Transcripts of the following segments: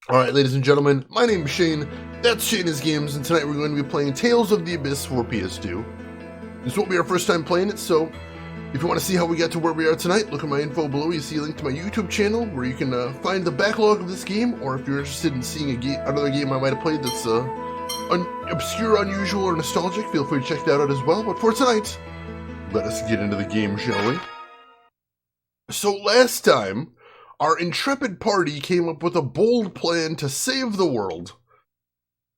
Alright, ladies and gentlemen, my name is Shane, that's Shane's Games, and tonight we're going to be playing Tales of the Abyss for PS2. This won't be our first time playing it, so if you want to see how we got to where we are tonight, look at my info below. You see a link to my YouTube channel where you can find the backlog of this game, or if you're interested in seeing another game I might have played that's obscure, unusual, or nostalgic, feel free to check that out as well. But for tonight, let us get into the game, shall we? So last time, our intrepid party came up with a bold plan to save the world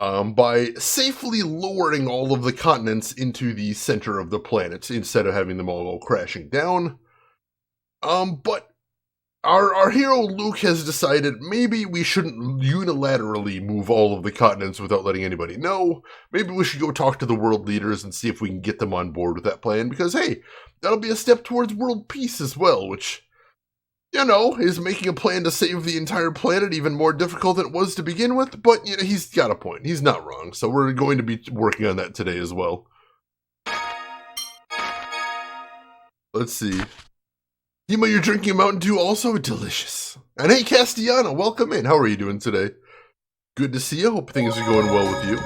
by safely lowering all of the continents into the center of the planet instead of having them all go crashing down. But our hero Luke has decided maybe we shouldn't unilaterally move all of the continents without letting anybody know. Maybe we should go talk to the world leaders and see if we can get them on board with that plan, because hey, that'll be a step towards world peace as well, which, you know, is making a plan to save the entire planet even more difficult than it was to begin with, but, you know, he's got a point. He's not wrong, so we're going to be working on that today as well. Let's see. Dima, you're drinking Mountain Dew also? Delicious. And hey, Castellano, welcome in. How are you doing today? Good to see you. Hope things are going well with you.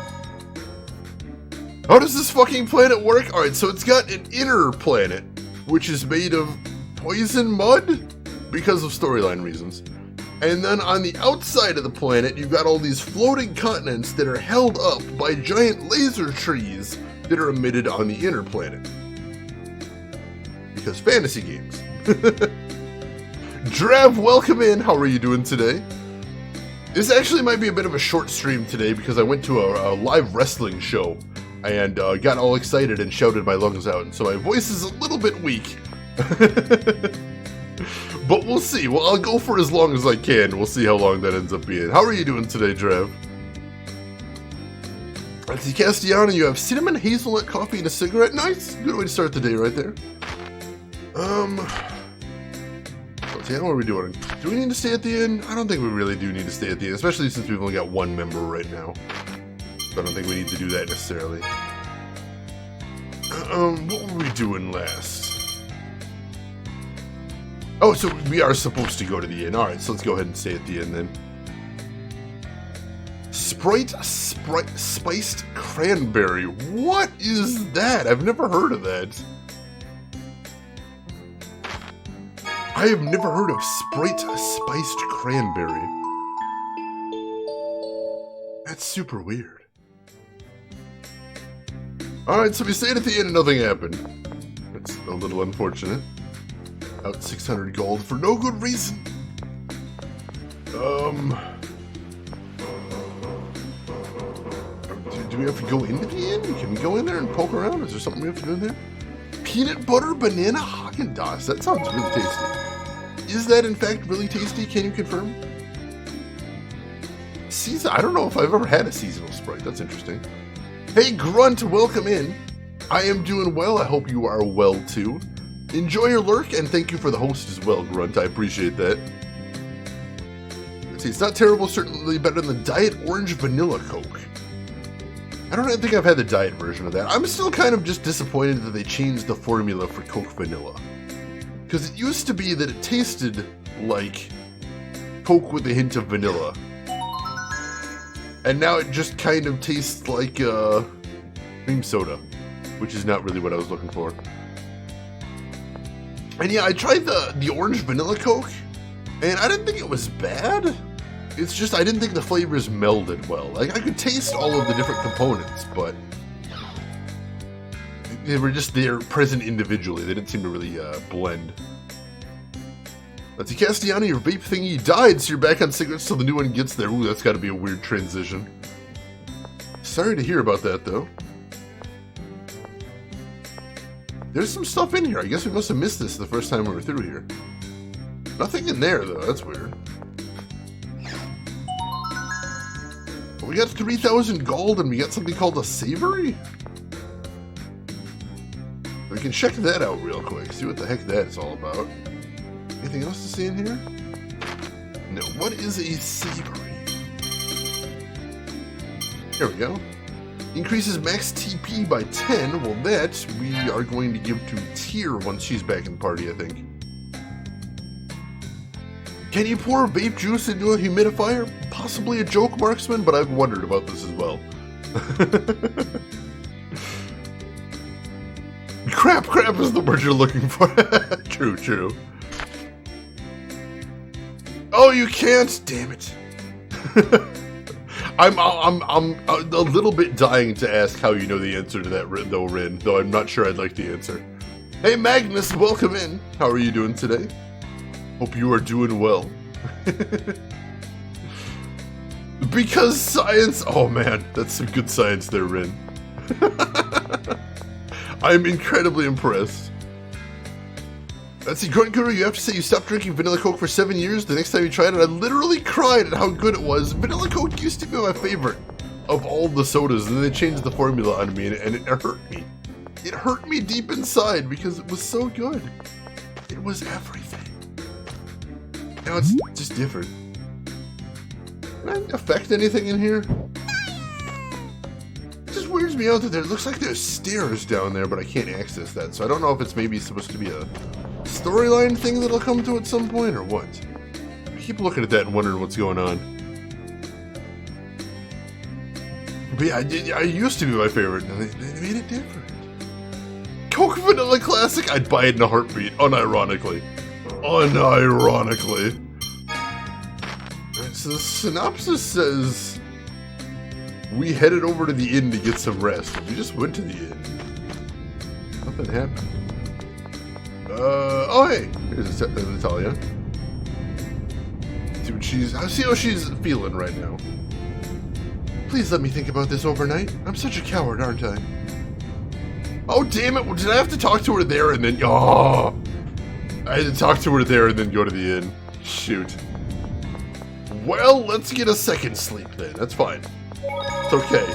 How does this fucking planet work? Alright, so it's got an inner planet, which is made of poison mud? Because of storyline reasons. And then on the outside of the planet, you've got all these floating continents that are held up by giant laser trees that are emitted on the inner planet. Because fantasy games. Drav, welcome in. How are you doing today? This actually might be a bit of a short stream today because I went to a live wrestling show and got all excited and shouted my lungs out, and so my voice is a little bit weak. But we'll see. Well, I'll go for as long as I can. We'll see how long that ends up being. How are you doing today, Drav? Let's see, Castellano, you have cinnamon, hazelnut, coffee, and a cigarette. Nice. Good way to start the day right there. Let's see, what are we doing? Do we need to stay at the end? I don't think we really do need to stay at the end, especially since we've only got one member right now. So I don't think we need to do that necessarily. What were we doing last? Oh, so we are supposed to go to the inn. Alright, so let's go ahead and stay at the inn then. Sprite spiced cranberry. What is that? I've never heard of that. I have never heard of Sprite spiced cranberry. That's super weird. Alright, so we stayed at the inn and nothing happened. That's a little unfortunate. Out 600 gold for no good reason. Do we have to go into the inn? Can we go in there and poke around? Is there something we have to do in there? Peanut butter banana Haagen-Dazs. That sounds really tasty. Is that in fact really tasty? Can you confirm? I don't know if I've ever had a seasonal Sprite. That's interesting. Hey Grunt, welcome in. I am doing well. I hope you are well too. Enjoy your lurk, and thank you for the host as well, Grunt. I appreciate that. Let's see, it's not terrible, certainly better than the Diet Orange Vanilla Coke. I don't think I've had the diet version of that. I'm still kind of just disappointed that they changed the formula for Coke Vanilla. Because it used to be that it tasted like Coke with a hint of vanilla. And now it just kind of tastes like cream soda, which is not really what I was looking for. And yeah, I tried the orange vanilla Coke, and I didn't think it was bad. It's just I didn't think the flavors melded well. Like, I could taste all of the different components, but they were just there present individually. They didn't seem to really blend. Let's see, Castellano, your vape thingy died, so you're back on cigarettes till the new one gets there. Ooh, that's got to be a weird transition. Sorry to hear about that, though. There's some stuff in here. I guess we must have missed this the first time we were through here. Nothing in there, though. That's weird. Well, we got 3,000 gold, and we got something called a savory? We can check that out real quick. See what the heck that is all about. Anything else to see in here? No. What is a savory? Here we go. Increases max TP by 10. Well, that we are going to give to Tyr once she's back in the party, I think. Can you pour vape juice into a humidifier? Possibly a joke, Marksman, but I've wondered about this as well. Crap is the word you're looking for. True. Oh, you can't? Damn it. I'm a little bit dying to ask how you know the answer to that, though, Rin, though I'm not sure I'd like the answer. Hey, Magnus, welcome in. How are you doing today? Hope you are doing well. Because science... Oh, man, that's some good science there, Rin. I'm incredibly impressed. Let's see, Grunt Guru, you have to say you stopped drinking vanilla Coke for 7 years. The next time you tried it, I literally cried at how good it was. Vanilla Coke used to be my favorite of all the sodas, and then they changed the formula on me, and it hurt me. It hurt me deep inside because it was so good. It was everything. Now it's just different. Can I affect anything in here? It just weirds me out that it looks like there's stairs down there, but I can't access that, so I don't know if it's maybe supposed to be a storyline thing that'll come to at some point, or what? I keep looking at that and wondering what's going on. But yeah, I used to be my favorite, and they made it different. Coke Vanilla Classic, I'd buy it in a heartbeat, unironically. Unironically. Alright, so the synopsis says we headed over to the inn to get some rest. We just went to the inn. Nothing happened. Oh hey, here's Natalia. See how she's feeling right now. Please let me think about this overnight. I'm such a coward, aren't I? Oh damn it! Did I have to talk to her there and then? Oh, I had to talk to her there and then go to the inn. Shoot. Well, let's get a second sleep then. That's fine. It's okay.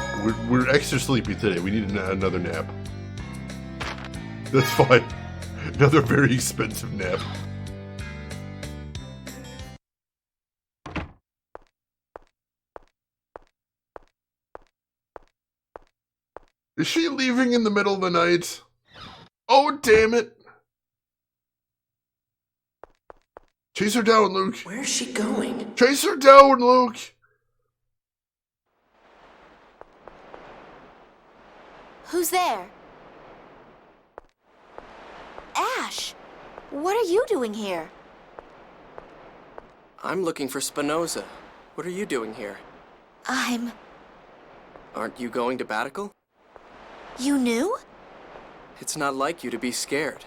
We're extra sleepy today. We need another nap. That's fine. Another very expensive nap. Is she leaving in the middle of the night? Oh, damn it. Chase her down, Luke. Where's she going? Chase her down, Luke. Who's there? Ash, what are you doing here? I'm looking for Spinoza. What are you doing here? Aren't you going to Batical? You knew? It's not like you to be scared.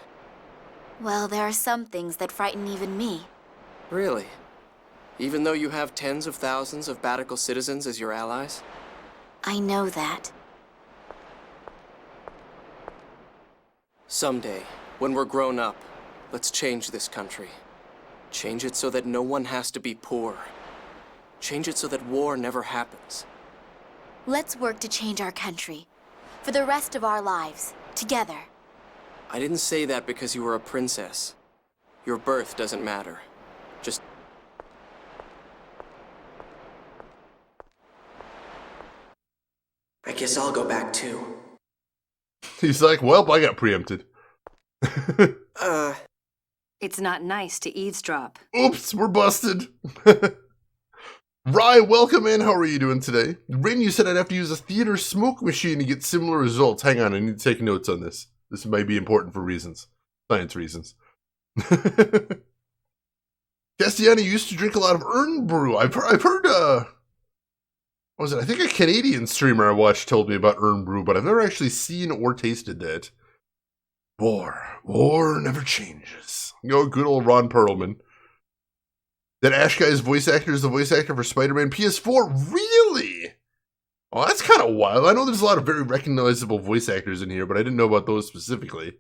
Well, there are some things that frighten even me. Really? Even though you have tens of thousands of Batical citizens as your allies? I know that. Someday, when we're grown up, let's change this country. Change it so that no one has to be poor. Change it so that war never happens. Let's work to change our country. For the rest of our lives. Together. I didn't say that because you were a princess. Your birth doesn't matter. Just... I guess I'll go back too. He's like, well, I got preempted. It's not nice to eavesdrop. Oops, we're busted. Rye, welcome in. How are you doing today? Rin, you said I'd have to use a theater smoke machine to get similar results. Hang on, I need to take notes on this. This might be important for reasons. Science reasons. Castiani used to drink a lot of Earn Brew. I've heard, what was it? I think a Canadian streamer I watched told me about Earn Brew, but I've never actually seen or tasted that. War never changes. You know, good old Ron Perlman. That Ash guy's voice actor is the voice actor for Spider-Man PS4? Really? Oh, that's kind of wild. I know there's a lot of very recognizable voice actors in here, but I didn't know about those specifically.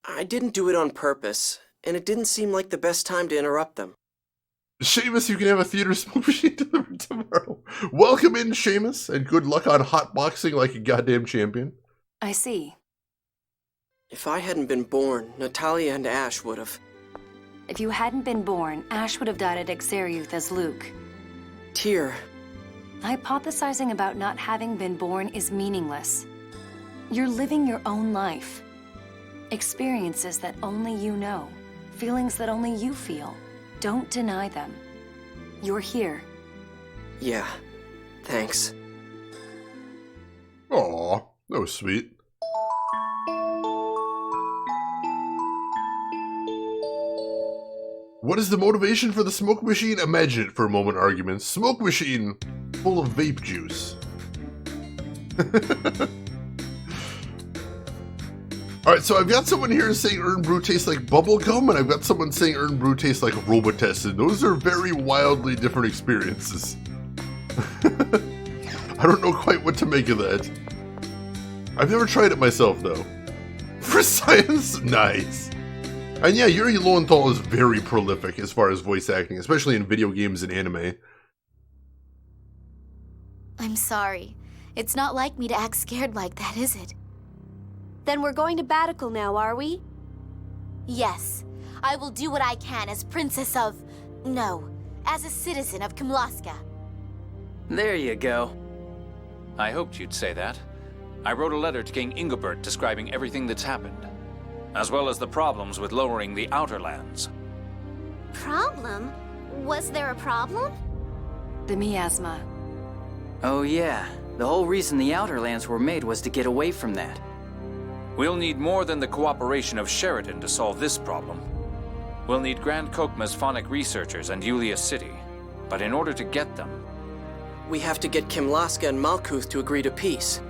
I didn't do it on purpose, and it didn't seem like the best time to interrupt them. Seamus, you can have a theater smoke machine delivered tomorrow. Welcome in, Seamus, and good luck on hotboxing like a goddamn champion. I see. If I hadn't been born, Natalia and Ash would have. If you hadn't been born, Ash would have died at Xeriuth as Luke. Tyr. Hypothesizing about not having been born is meaningless. You're living your own life. Experiences that only you know. Feelings that only you feel. Don't deny them. You're here. Yeah, thanks. Aw, that was sweet. What is the motivation for the smoke machine? Imagine it for a moment, arguments. Smoke machine full of vape juice. Alright, so I've got someone here saying Earn Brew tastes like bubblegum, and I've got someone saying Earn Brew tastes like Robitussin. Those are very wildly different experiences. I don't know quite what to make of that. I've never tried it myself, though. For science? Nice. And yeah, Yuri Lowenthal is very prolific as far as voice acting, especially in video games and anime. I'm sorry. It's not like me to act scared like that, is it? Then we're going to Batical now, are we? Yes. I will do what I can as Princess of... No, as a citizen of Kimlaska. There you go. I hoped you'd say that. I wrote a letter to King Ingobert describing everything that's happened, as well as the problems with lowering the Outer Lands. Problem? Was there a problem? The miasma. Oh yeah, the whole reason the Outer Lands were made was to get away from that. We'll need more than the cooperation of Sheridan to solve this problem. We'll need Grand Kokma's phonic researchers and Yulia City, but in order to get them... We have to get Kimlaska and Malkuth to agree to peace.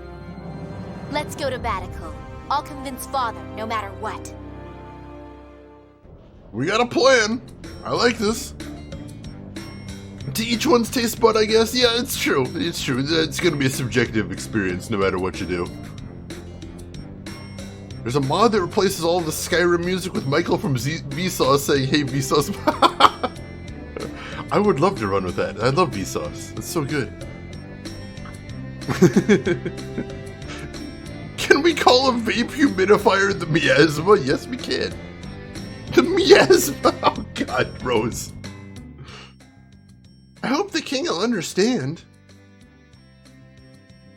Let's go to Batical. I'll convince Father, no matter what. We got a plan. I like this. To each one's taste bud, I guess. Yeah, it's true. It's true. It's going to be a subjective experience no matter what you do. There's a mod that replaces all of the Skyrim music with Michael from Vsauce saying, "Hey, Vsauce." I would love to run with that. I love Vsauce. It's so good. Can we call a vape humidifier the miasma? Yes, we can. The miasma. Oh, God, Rose. I hope the king will understand.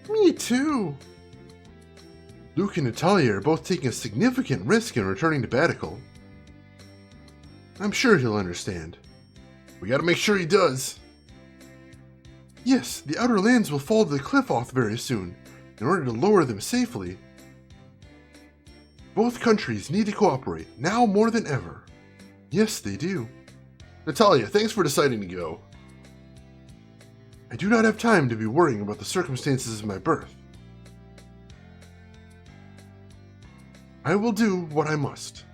Me too. Luke and Natalia are both taking a significant risk in returning to Batical. I'm sure he'll understand. We gotta make sure he does. Yes, the Outer Lands will fall to the cliff off very soon. In order to lower them safely, both countries need to cooperate, now more than ever. Yes, they do. Natalia, thanks for deciding to go. I do not have time to be worrying about the circumstances of my birth. I will do what I must.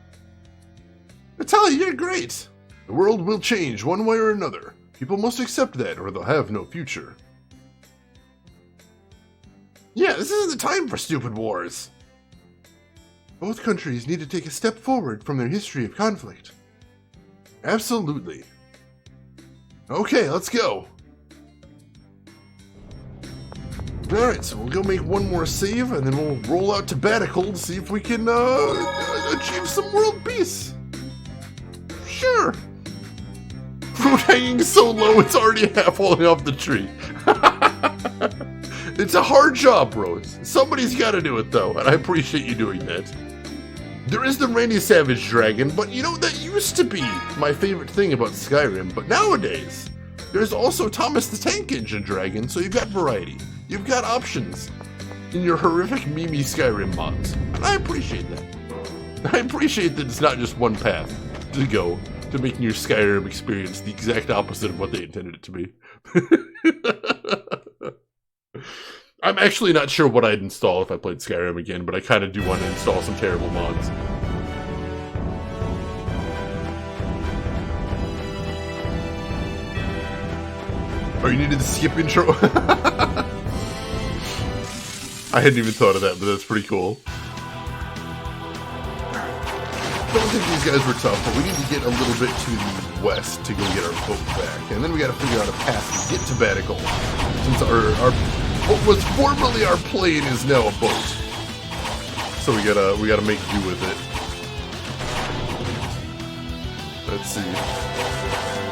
Natalia, you're great! The world will change one way or another. People must accept that or they'll have no future. Yeah, this isn't the time for stupid wars. Both countries need to take a step forward from their history of conflict. Absolutely. Okay, let's go. Alright, so we'll go make one more save, and then we'll roll out to Batical to see if we can, achieve some world peace. Sure. Fruit hanging so low, it's already half falling off the tree. It's a hard job, Rose. Somebody's gotta do it, though, and I appreciate you doing that. There is the Randy Savage dragon, but you know, that used to be my favorite thing about Skyrim, but nowadays, there's also Thomas the Tank Engine dragon, so you've got variety. You've got options in your horrific Mimi Skyrim mods, and I appreciate that. I appreciate that it's not just one path to go to making your Skyrim experience the exact opposite of what they intended it to be. I'm actually not sure what I'd install if I played Skyrim again, but I kind of do want to install some terrible mods. Oh, you needed the skip intro? I hadn't even thought of that, but that's pretty cool. I don't think these guys were tough, but we need to get a little bit to the west to go get our boat back. And then we gotta figure out a path to get to Batical. Since our what was formerly our plane is now a boat. So we gotta make do with it. Let's see.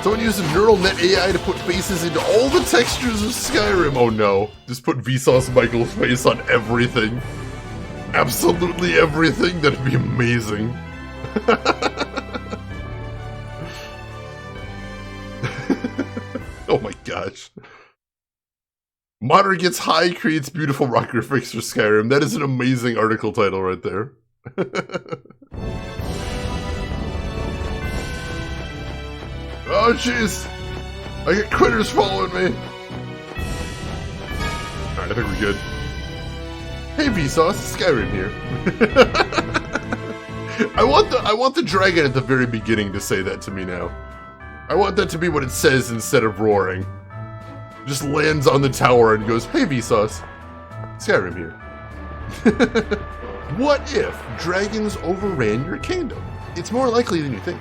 Someone used a neural net AI to put faces into all the textures of Skyrim. Oh no. Just put Vsauce Michael's face on everything. absolutely everything, that'd be amazing. Oh my gosh. Modder gets high, creates beautiful rock graphics for Skyrim. That is an amazing article title right there. Oh jeez! I get critters following me! Alright, I think we're good. Hey Vsauce, Skyrim here. I want the dragon at the very beginning to say that to me now. I want that to be what it says instead of roaring. Just lands on the tower and goes, hey Vsauce, Skyrim here. What if dragons overran your kingdom? It's more likely than you think.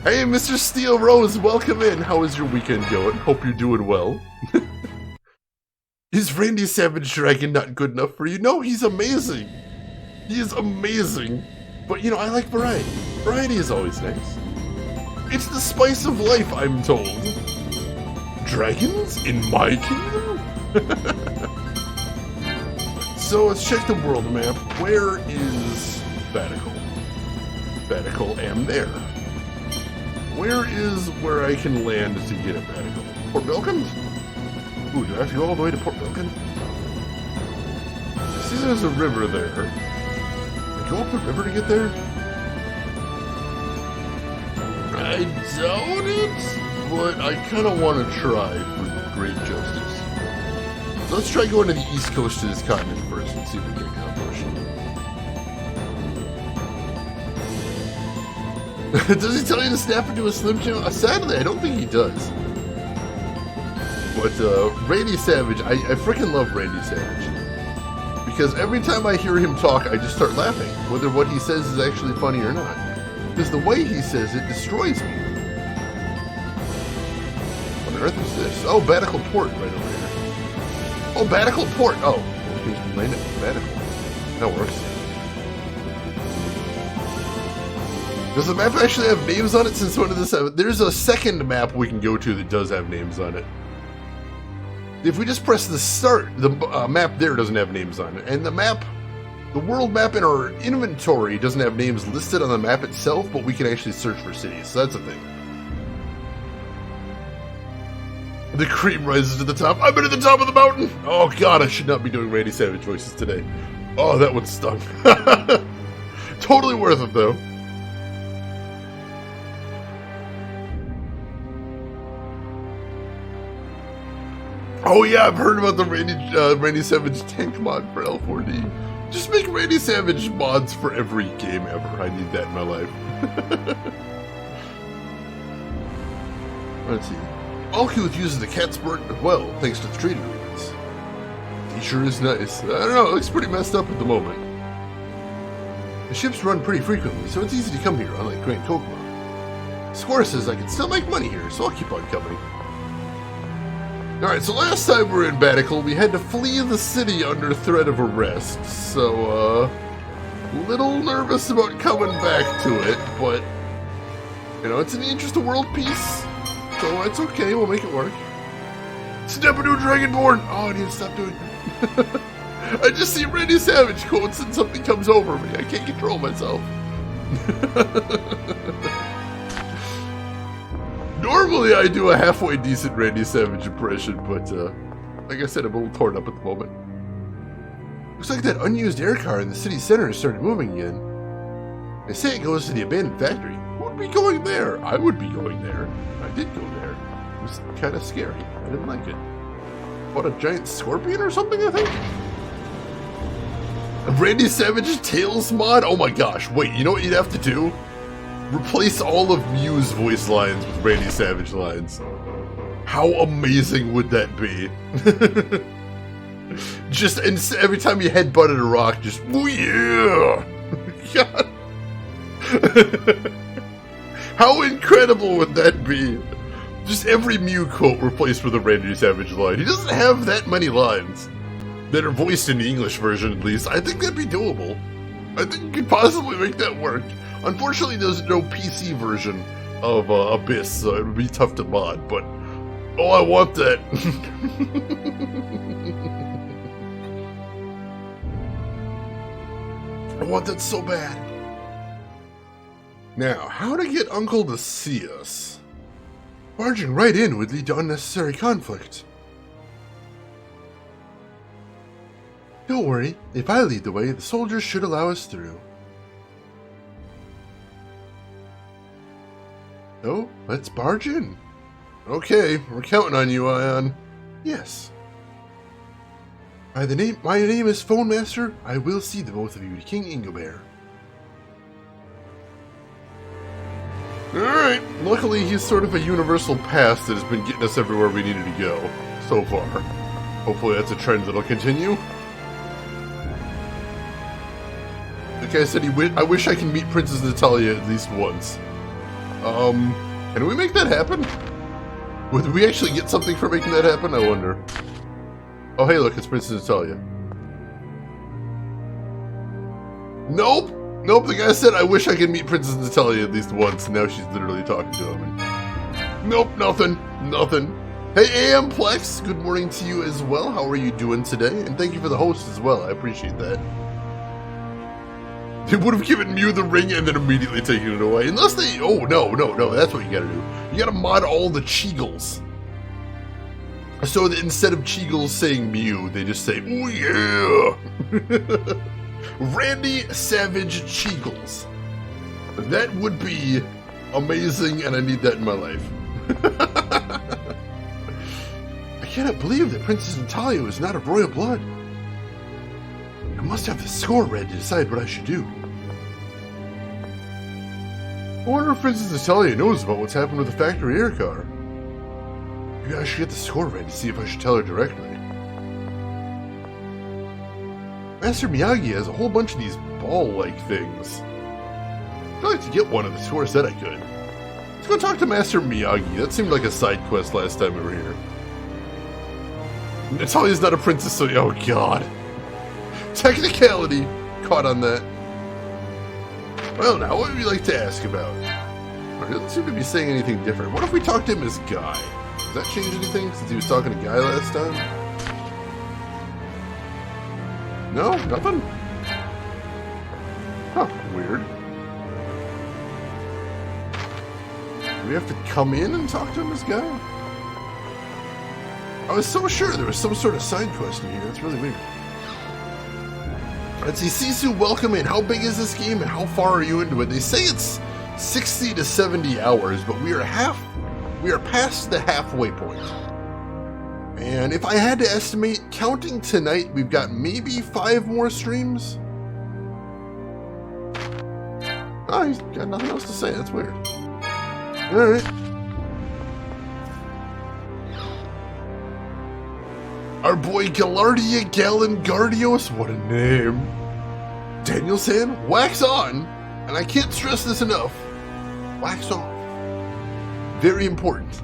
Hey Mr. Steel Rose, welcome in. How is your weekend going? Hope you're doing well. Is Randy Savage Dragon not good enough for you? No, he's amazing. He is amazing. But you know, I like variety. Variety is always nice. It's the spice of life, I'm told. Dragons in my kingdom? So let's check the world map. Where is Vatical? Vatical am there. Where is where I can land to get at Vatical? Port Belkins? Ooh, do I have to go all the way to Port Belkin? See, there's a river there. I go up the river to get there? I doubt it, but I kind of want to try for great justice. So let's try going to the east coast of this continent first and see if we can accomplish it. Does he tell you to snap into a Slim Jim? Sadly, I don't think he does. But Randy Savage, I freaking love Randy Savage. Because every time I hear him talk, I just start laughing, whether what he says is actually funny or not. Because the way he says it destroys me. What on earth is this? Oh, Batical Port right over here. Oh, Batical Port! Oh, we can land it in Batical. That works. Does the map actually have names on it since when did this have? There's a second map we can go to that does have names on it. If we just press the start, the map there doesn't have names on it. And the map, the world map in our inventory doesn't have names listed on the map itself, but we can actually search for cities, so that's a thing. The cream rises to the top. I've been at the top of the mountain! Oh god, I should not be doing Randy Savage voices today. Oh, that one stung. Totally worth it, though. Oh yeah, I've heard about the Randy Savage tank mod for L4D. Just make Randy Savage mods for every game ever. I need that in my life. Let's see. Alcuth uses the Catsburg as well, thanks to the trade agreements. He sure is nice. I don't know, it looks pretty messed up at the moment. The ships run pretty frequently, so it's easy to come here, unlike Grand Kokomo. Square says I can still make money here, so I'll keep on coming. Alright, so last time we were in Batical, we had to flee the city under threat of arrest, so, little nervous about coming back to it, but, you know, it's in the interest of world peace, so it's okay, we'll make it work. Step into a Dragonborn! Oh, I need to stop doing that. I just see Randy Savage quotes and something comes over me, I can't control myself. Normally I do a halfway decent Randy Savage impression, but like I said, I'm a little torn up at the moment. Looks like that unused air car in the city center has started moving again. They say it goes to the abandoned factory. Who would be going there? I would be going there. I did go there. It was kind of scary. I didn't like it. What, a giant scorpion or something, I think? A Randy Savage Tails mod? Oh my gosh, wait, you know what you'd have to do? Replace all of Mew's voice lines with Randy Savage lines. How amazing would that be? Just every time you headbutted a rock, just, oh yeah! God. How incredible would that be? Just every Mew quote replaced with a Randy Savage line. He doesn't have that many lines that are voiced in the English version, at least. I think that'd be doable. I think you could possibly make that work. Unfortunately, there's no PC version of Abyss, so it would be tough to mod, but oh, I want that. I want that so bad. Now, how to get Uncle to see us? Barging right in would lead to unnecessary conflict. Don't worry, if I lead the way, the soldiers should allow us through. So, let's barge in. Okay, we're counting on you, Ion. Yes. My name is Phone Master. I will see the both of you to King Ingobert. Alright, luckily he's sort of a universal pass that has been getting us everywhere we needed to go, so far. Hopefully that's a trend that'll continue. Like I said, I wish I can meet Princess Natalia at least once. Can we make that happen? Would we actually get something for making that happen? I wonder. Oh hey look, it's Princess Natalia. Nope! Nope, the guy said I wish I could meet Princess Natalia at least once, and now she's literally talking to him. And nope, nothing. Nothing. Hey AM Plex, good morning to you as well. How are you doing today? And thank you for the host as well, I appreciate that. They would have given Mew the ring and then immediately taken it away. Unless they... Oh, no, that's what you gotta do. You gotta mod all the Cheagles. So that instead of Cheagles saying Mew, they just say, oh yeah! Randy Savage Cheagles. That would be amazing, and I need that in my life. I cannot believe that Princess Natalia is not of royal blood. I must have the score read to decide what I should do. I wonder if Princess Natalia knows about what's happened with the factory air car. Maybe I should get the score read to see if I should tell her directly. Master Miyagi has a whole bunch of these ball-like things. I'd like to get one of the score said I could. Let's go talk to Master Miyagi. That seemed like a side quest last time we were here. Natalia's not a princess, so... Oh, God. Technicality. Caught on that. Well, now, what would you like to ask about? He doesn't seem to be saying anything different. What if we talk to him as Guy? Does that change anything since he was talking to Guy last time? No? Nothing? Huh, weird. Do we have to come in and talk to him as Guy? I was so sure there was some sort of side quest in here. That's really weird. Let's see, Sisu, welcome in. How big is this game and how far are you into it? They say it's 60 to 70 hours, but we are past the halfway point. And if I had to estimate, counting tonight, we've got maybe 5 more streams. Oh, he's got nothing else to say. That's weird. Alright. Our boy Galardia Galangardios, what a name. Daniel-san, wax on. And I can't stress this enough. Wax off. Very important.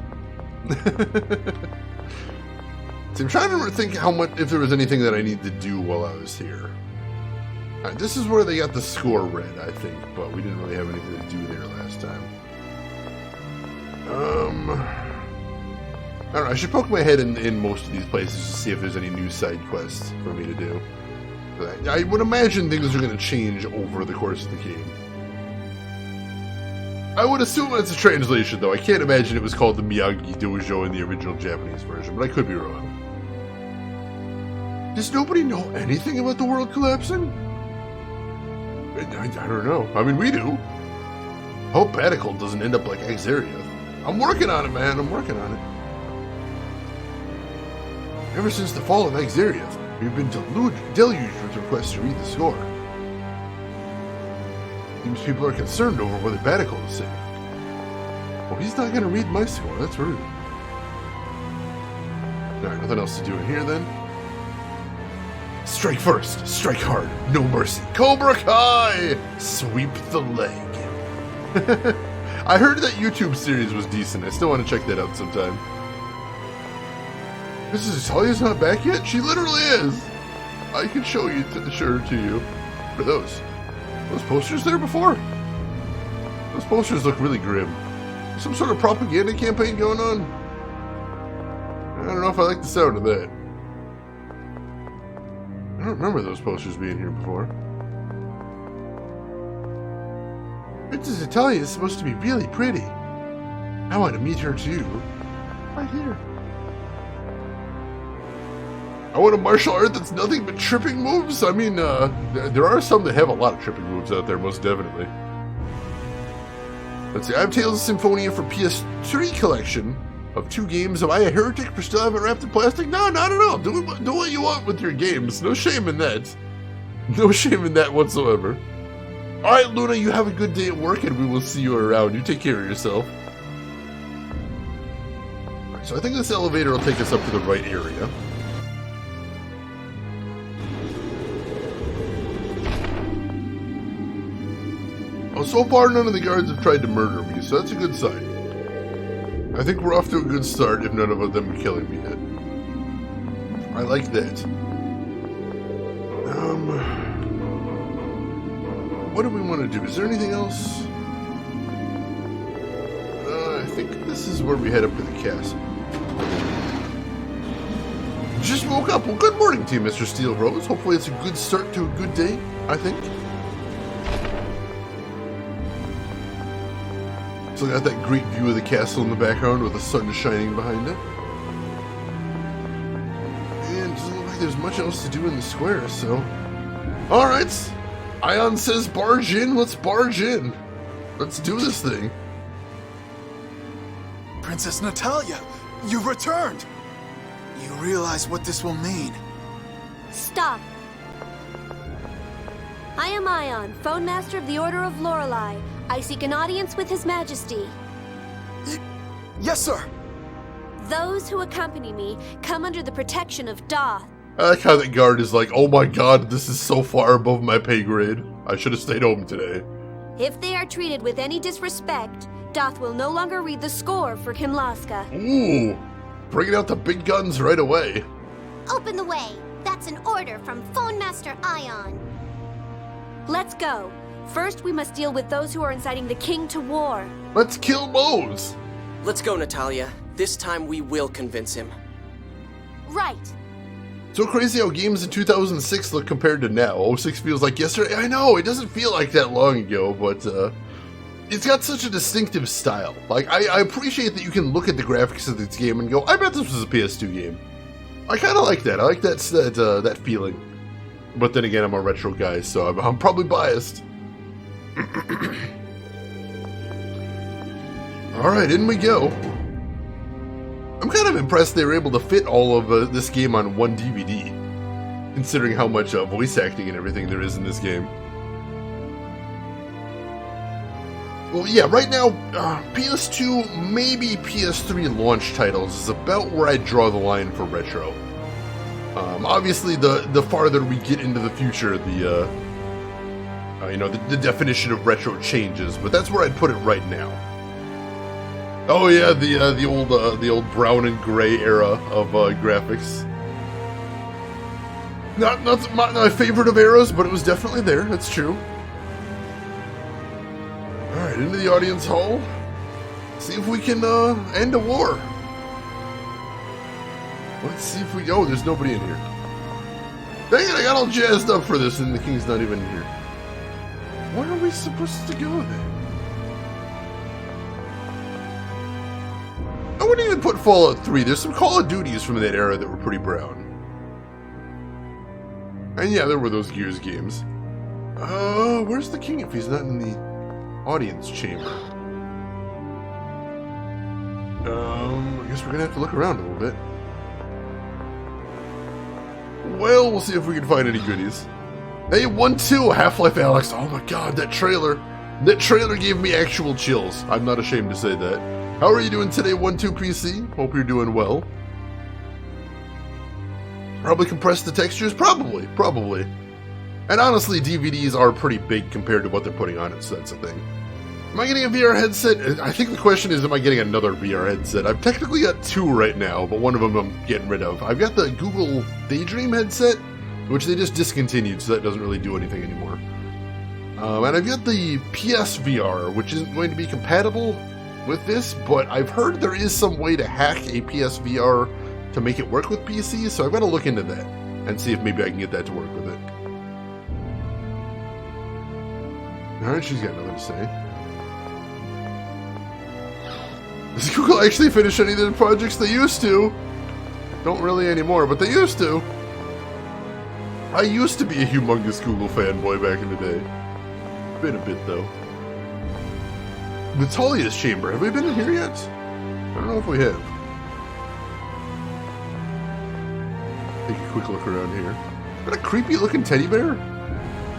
So I'm trying to think if there was anything that I need to do while I was here. Right, this is where they got the score read, I think, but we didn't really have anything to do there last time. I don't know, I should poke my head in most of these places to see if there's any new side quests for me to do. But I would imagine things are going to change over the course of the game. I would assume it's a translation, though. I can't imagine it was called the Miyagi Dojo in the original Japanese version, but I could be wrong. Does nobody know anything about the world collapsing? I don't know. I mean, we do. Hope Batical doesn't end up like Exariath. I'm working on it, man. I'm working on it. Ever since the fall of Exariath, we've been deluged with requests to read the score. Seems people are concerned over whether Batical is safe. Well, he's not going to read my score. That's rude. Alright, nothing else to do in here then. Strike first, strike hard, no mercy. Cobra Kai! Sweep the leg. I heard that YouTube series was decent. I still want to check that out sometime. Mrs. Natalia's not back yet? She literally is! I can show you to you. What are those? Those posters there before? Those posters look really grim. Some sort of propaganda campaign going on? I don't know if I like the sound of that. I don't remember those posters being here before. Princess Natalia is supposed to be really pretty. I want to meet her too. Right here. I want a martial art that's nothing but tripping moves. I mean, there are some that have a lot of tripping moves out there, most definitely. Let's see, I have Tales of Symphonia for PS3 collection of 2 games. Am I a heretic for still having it wrapped in plastic? No, not at all. Do what you want with your games. No shame in that. No shame in that whatsoever. Alright, Luna, you have a good day at work, and we will see you around. You take care of yourself. Alright, so I think this elevator will take us up to the right area. Oh, so far none of the guards have tried to murder me, so that's a good sign. I think we're off to a good start if none of them are killing me yet. I like that. What do we want to do? Is there anything else? I think this is where we head up to the castle. Just woke up. Well, good morning to you, Mr. Steel Rose. Hopefully it's a good start to a good day, I think. So got that great view of the castle in the background with the sun shining behind it. And it doesn't look like there's much else to do in the square, so... Alright! Ion says barge in, let's barge in. Let's do this thing. Princess Natalia, you've returned! You realize what this will mean? Stop. I am Ion, Phone Master of the Order of Lorelei. I seek an audience with His Majesty. Yes, sir! Those who accompany me come under the protection of Doth. I like how that guard is like, oh my god, this is so far above my pay grade. I should have stayed home today. If they are treated with any disrespect, Doth will no longer read the score for Kimlaska. Ooh, bringing out the big guns right away. Open the way. That's an order from Phone Master Ion. Let's go. First, we must deal with those who are inciting the king to war. Let's kill Mose. Let's go, Natalia. This time we will convince him. Right. So crazy how games in 2006 look compared to now. 06 feels like yesterday. I know, it doesn't feel like that long ago, but it's got such a distinctive style. Like, I appreciate that you can look at the graphics of this game and go, I bet this was a PS2 game. I kind of like that. I like that feeling. But then again, I'm a retro guy, so I'm probably biased. Alright, in we go. I'm kind of impressed they were able to fit all of this game on one DVD, considering how much voice acting and everything there is in this game. Well, yeah, right now, PS2, maybe PS3 launch titles is about where I draw the line for retro. Obviously, the farther we get into the future, the definition of retro changes, but that's where I'd put it right now. Oh yeah, the old brown and gray era of graphics. Not my favorite of eras, but it was definitely there. That's true. All right, into the audience hall. See if we can end a war. Let's see if we... Oh, there's nobody in here. Dang it, I got all jazzed up for this and the king's not even here. Where are we supposed to go then? I wouldn't even put Fallout 3. There's some Call of Duties from that era that were pretty brown. And yeah, there were those Gears games. Where's the king if he's not in the audience chamber? I guess we're gonna have to look around a little bit. Well, we'll see if we can find any goodies. Hey, 1-2, Half-Life Alyx. Oh my god, that trailer. That trailer gave me actual chills. I'm not ashamed to say that. How are you doing today, 1-2 PC? Hope you're doing well. Probably compressed the textures? Probably. And honestly, DVDs are pretty big compared to what they're putting on it, so that's a thing. Am I getting a VR headset? I think the question is, am I getting another VR headset? I've technically got 2 right now, but one of them I'm getting rid of. I've got the Google Daydream headset, which they just discontinued, so that doesn't really do anything anymore. And I've got the PSVR, which isn't going to be compatible with this, but I've heard there is some way to hack a PSVR to make it work with PC, so I've got to look into that and see if maybe I can get that to work with it. Alright, she's got nothing to say. Does Google actually finish any of their projects? They used to. Don't really anymore, but they used to. I used to be a humongous Google fanboy back in the day. Been a bit, though. Natalia's chamber. Have we been in here yet? I don't know if we have. Take a quick look around here. Is that a creepy looking teddy bear?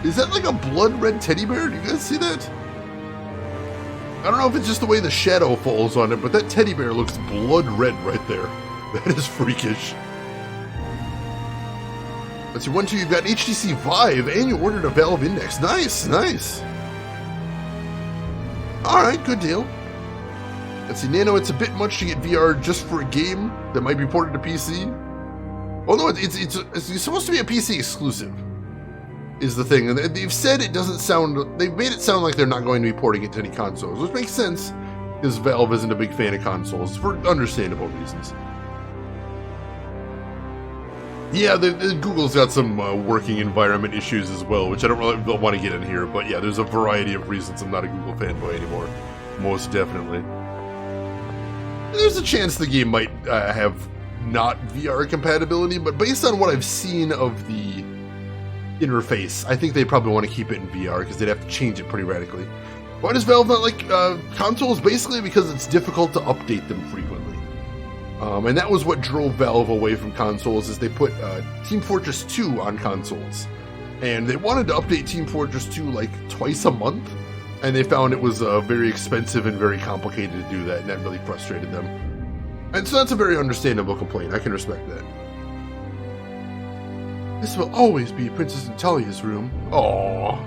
Is that like a blood red teddy bear? Do you guys see that? I don't know if it's just the way the shadow falls on it, but that teddy bear looks blood red right there. That is freakish. Let's see, 1, 2, you've got HTC Vive, and you ordered a Valve Index. Nice, nice. Alright, good deal. Let's see, Nano, it's a bit much to get VR just for a game that might be ported to PC. Oh no, it's supposed to be a PC exclusive, is the thing. And they've said it doesn't sound, they've made it sound like they're not going to be porting it to any consoles, which makes sense, because Valve isn't a big fan of consoles, for understandable reasons. Yeah, Google's got some working environment issues as well, which I don't really want to get in here, but yeah, there's a variety of reasons I'm not a Google fanboy anymore. Most definitely. There's a chance the game might have not VR compatibility, but based on what I've seen of the interface, I think they probably want to keep it in VR, because they'd have to change it pretty radically. Why does Valve not like consoles? Basically because it's difficult to update them frequently. And that was what drove Valve away from consoles, is they put Team Fortress 2 on consoles. And they wanted to update Team Fortress 2 like twice a month, and they found it was very expensive and very complicated to do that, and that really frustrated them. And so that's a very understandable complaint. I can respect that. This will always be Princess Natalia's room. Aww.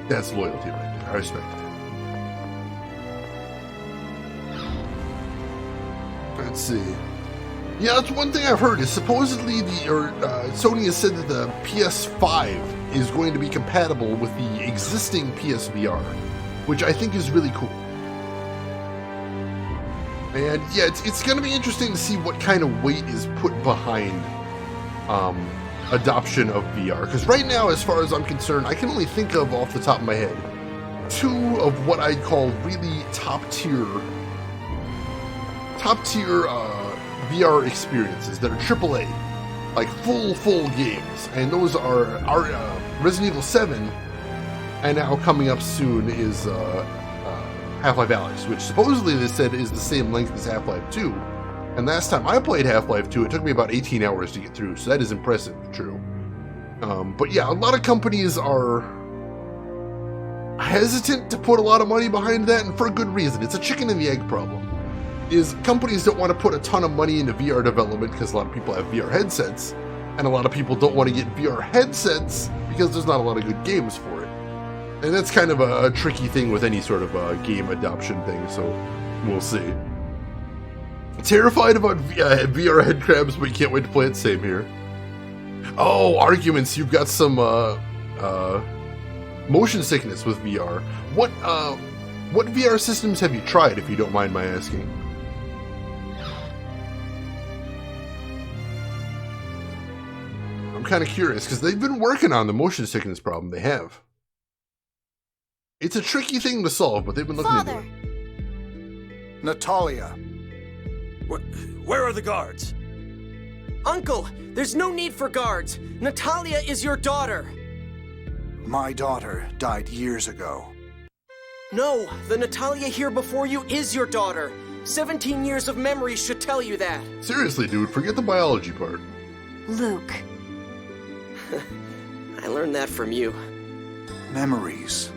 That's loyalty right there. I respect that. Let's see. Yeah, that's one thing I've heard, is supposedly Sony has said that the PS5 is going to be compatible with the existing PSVR, which I think is really cool. And yeah, it's going to be interesting to see what kind of weight is put behind adoption of VR. Because right now, as far as I'm concerned, I can only think of, off the top of my head, 2 of what I'd call really top tier VR experiences that are AAA, like full games, and those are Resident Evil 7, and now coming up soon is Half-Life Alyx, which supposedly they said is the same length as Half-Life 2. And last time I played Half-Life 2, it took me about 18 hours to get through, so that is impressive, true. But yeah, a lot of companies are hesitant to put a lot of money behind that, and for a good reason. It's a chicken and the egg problem. Is companies don't want to put a ton of money into VR development because a lot of people have VR headsets, and a lot of people don't want to get VR headsets because there's not a lot of good games for it. And that's kind of a tricky thing with any sort of game adoption thing, so we'll see. Terrified about VR head crabs, but you can't wait to play it. Same here. Oh, arguments. You've got some motion sickness with VR. What VR systems have you tried, if you don't mind my asking? I'm kind of curious, because they've been working on the motion sickness problem. They have. It's a tricky thing to solve, but they've been looking into it. Natalia. Where are the guards? Uncle, there's no need for guards. Natalia is your daughter. My daughter died years ago. No, the Natalia here before you is your daughter. 17 years of memories should tell you that. Seriously, dude, forget the biology part. Luke. I learned that from you. Memories.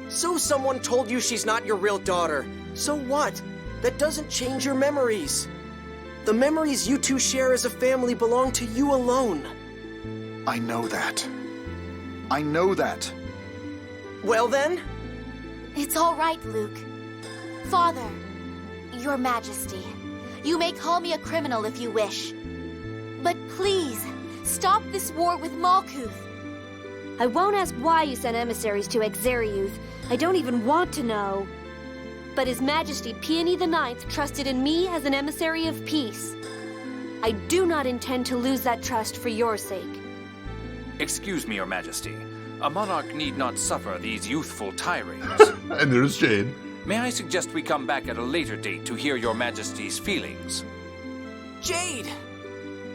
So someone told you she's not your real daughter. So what? That doesn't change your memories. The memories you two share as a family belong to you alone. I know that. I know that. Well then? It's all right, Luke. Father, Your Majesty, you may call me a criminal if you wish. But please, stop this war with Malkuth. I won't ask why you sent emissaries to Exariuth. I don't even want to know. But His Majesty Peony IX trusted in me as an emissary of peace. I do not intend to lose that trust for your sake. Excuse me, Your Majesty. A monarch need not suffer these youthful tirades. And there's Jade. May I suggest we come back at a later date to hear your Majesty's feelings? Jade!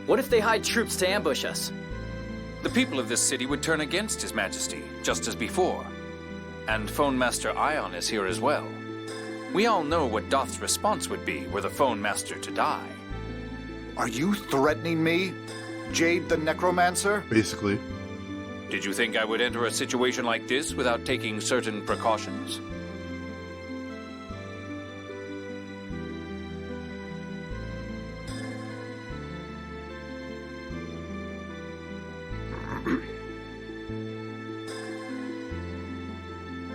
What if they hide troops to ambush us? The people of this city would turn against His Majesty, just as before. And Phone Master Ion is here as well. We all know what Doth's response would be were the Phone Master to die. Are you threatening me? Jade the Necromancer? Basically. Did you think I would enter a situation like this without taking certain precautions?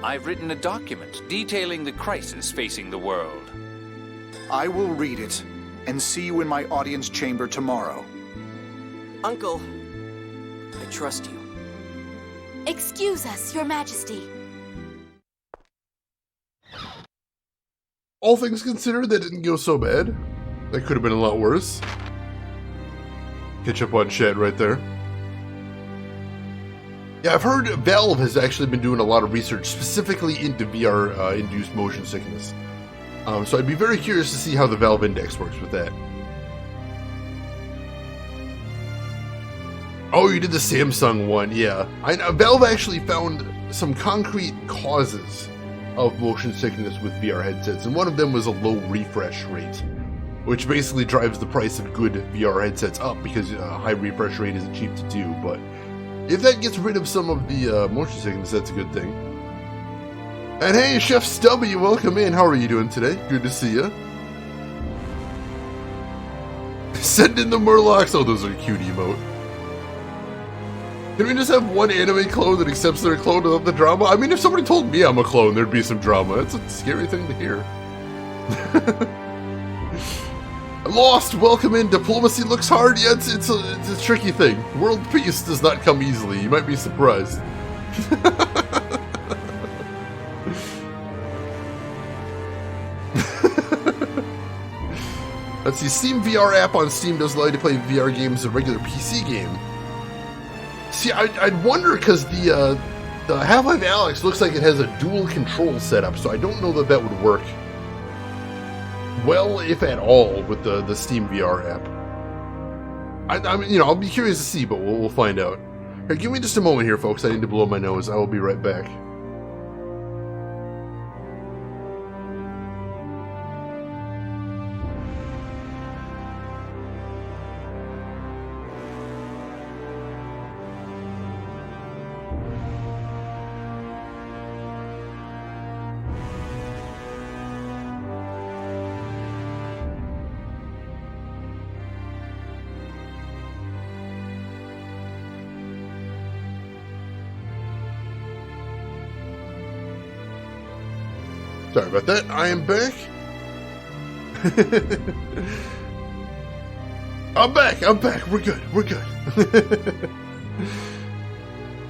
I've written a document detailing the crisis facing the world. I will read it and see you in my audience chamber tomorrow. Uncle, I trust you. Excuse us, Your Majesty. All things considered, that didn't go so bad. That could have been a lot worse. Catch up on Shed right there. Yeah, I've heard Valve has actually been doing a lot of research specifically into VR-induced motion sickness. So I'd be very curious to see how the Valve Index works with that. Oh, you did the Samsung one, yeah. Valve actually found some concrete causes of motion sickness with VR headsets, and one of them was a low refresh rate, which basically drives the price of good VR headsets up because a high refresh rate isn't cheap to do, but if that gets rid of some of the motion sickness, that's a good thing. And hey, Chef Stubby, welcome in. How are you doing today? Good to see you. Send in the Murlocs. Oh, those are a cute emote. Can we just have one anime clone that accepts their clone without the drama? I mean, if somebody told me I'm a clone, there'd be some drama. That's a scary thing to hear. Lost, welcome in. Diplomacy looks hard. Yeah, it's a tricky thing. World peace does not come easily. You might be surprised. Let's see. Steam VR app on Steam does allow you to play VR games as a regular PC game. See, I'd wonder because the Half-Life Alyx looks like it has a dual control setup, so I don't know that would work well, if at all, with the Steam VR app. I mean, I'll be curious to see, but we'll find out. Here, give me just a moment here, folks. I need to blow my nose. I will be right back. Sorry about that. I am back. I'm back. We're good.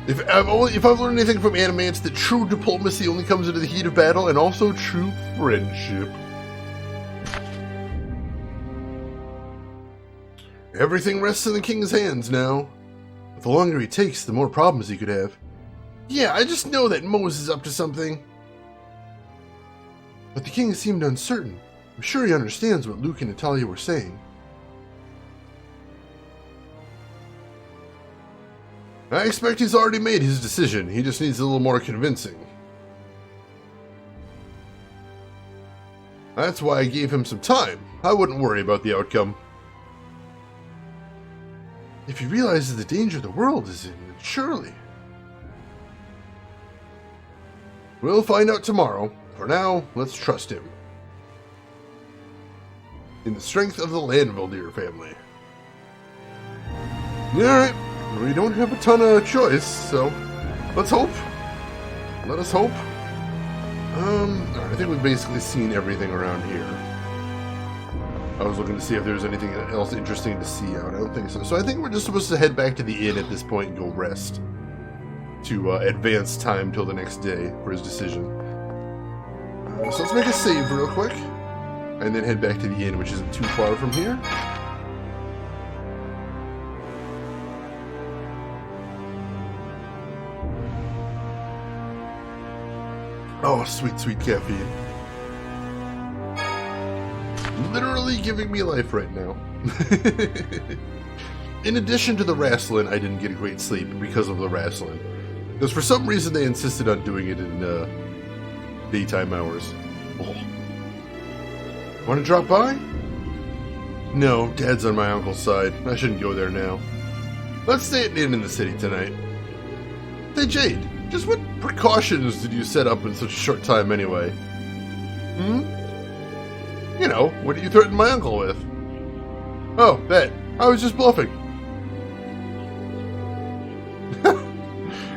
If I've learned anything from anime, it's that true diplomacy only comes into the heat of battle, and also true friendship. Everything rests in the king's hands now. But the longer he takes, the more problems he could have. Yeah, I just know that Mose is up to something. But the king seemed uncertain. I'm sure he understands what Luke and Natalia were saying. I expect he's already made his decision. He just needs a little more convincing. That's why I gave him some time. I wouldn't worry about the outcome. If he realizes the danger the world is in, then surely. We'll find out tomorrow. For now, let's trust him. In the strength of the Landvaldir family. Alright, we don't have a ton of choice, so let's hope. Let us hope. I think we've basically seen everything around here. I was looking to see if there's anything else interesting to see out. I don't think so. So I think we're just supposed to head back to the inn at this point and go rest. To advance time till the next day for his decision. So let's make a save real quick, and then head back to the inn, which isn't too far from here. Oh, sweet, sweet caffeine. Literally giving me life right now. In addition to the wrestling, I didn't get a great sleep because of the wrestling. Because for some reason they insisted on doing it in daytime hours. Oh. Want to drop by? No, Dad's on my uncle's side. I shouldn't go there now. Let's stay at an inn in the city tonight. Hey Jade, just what precautions did you set up in such a short time anyway? You know, what did you threaten my uncle with? Oh, that. I was just bluffing.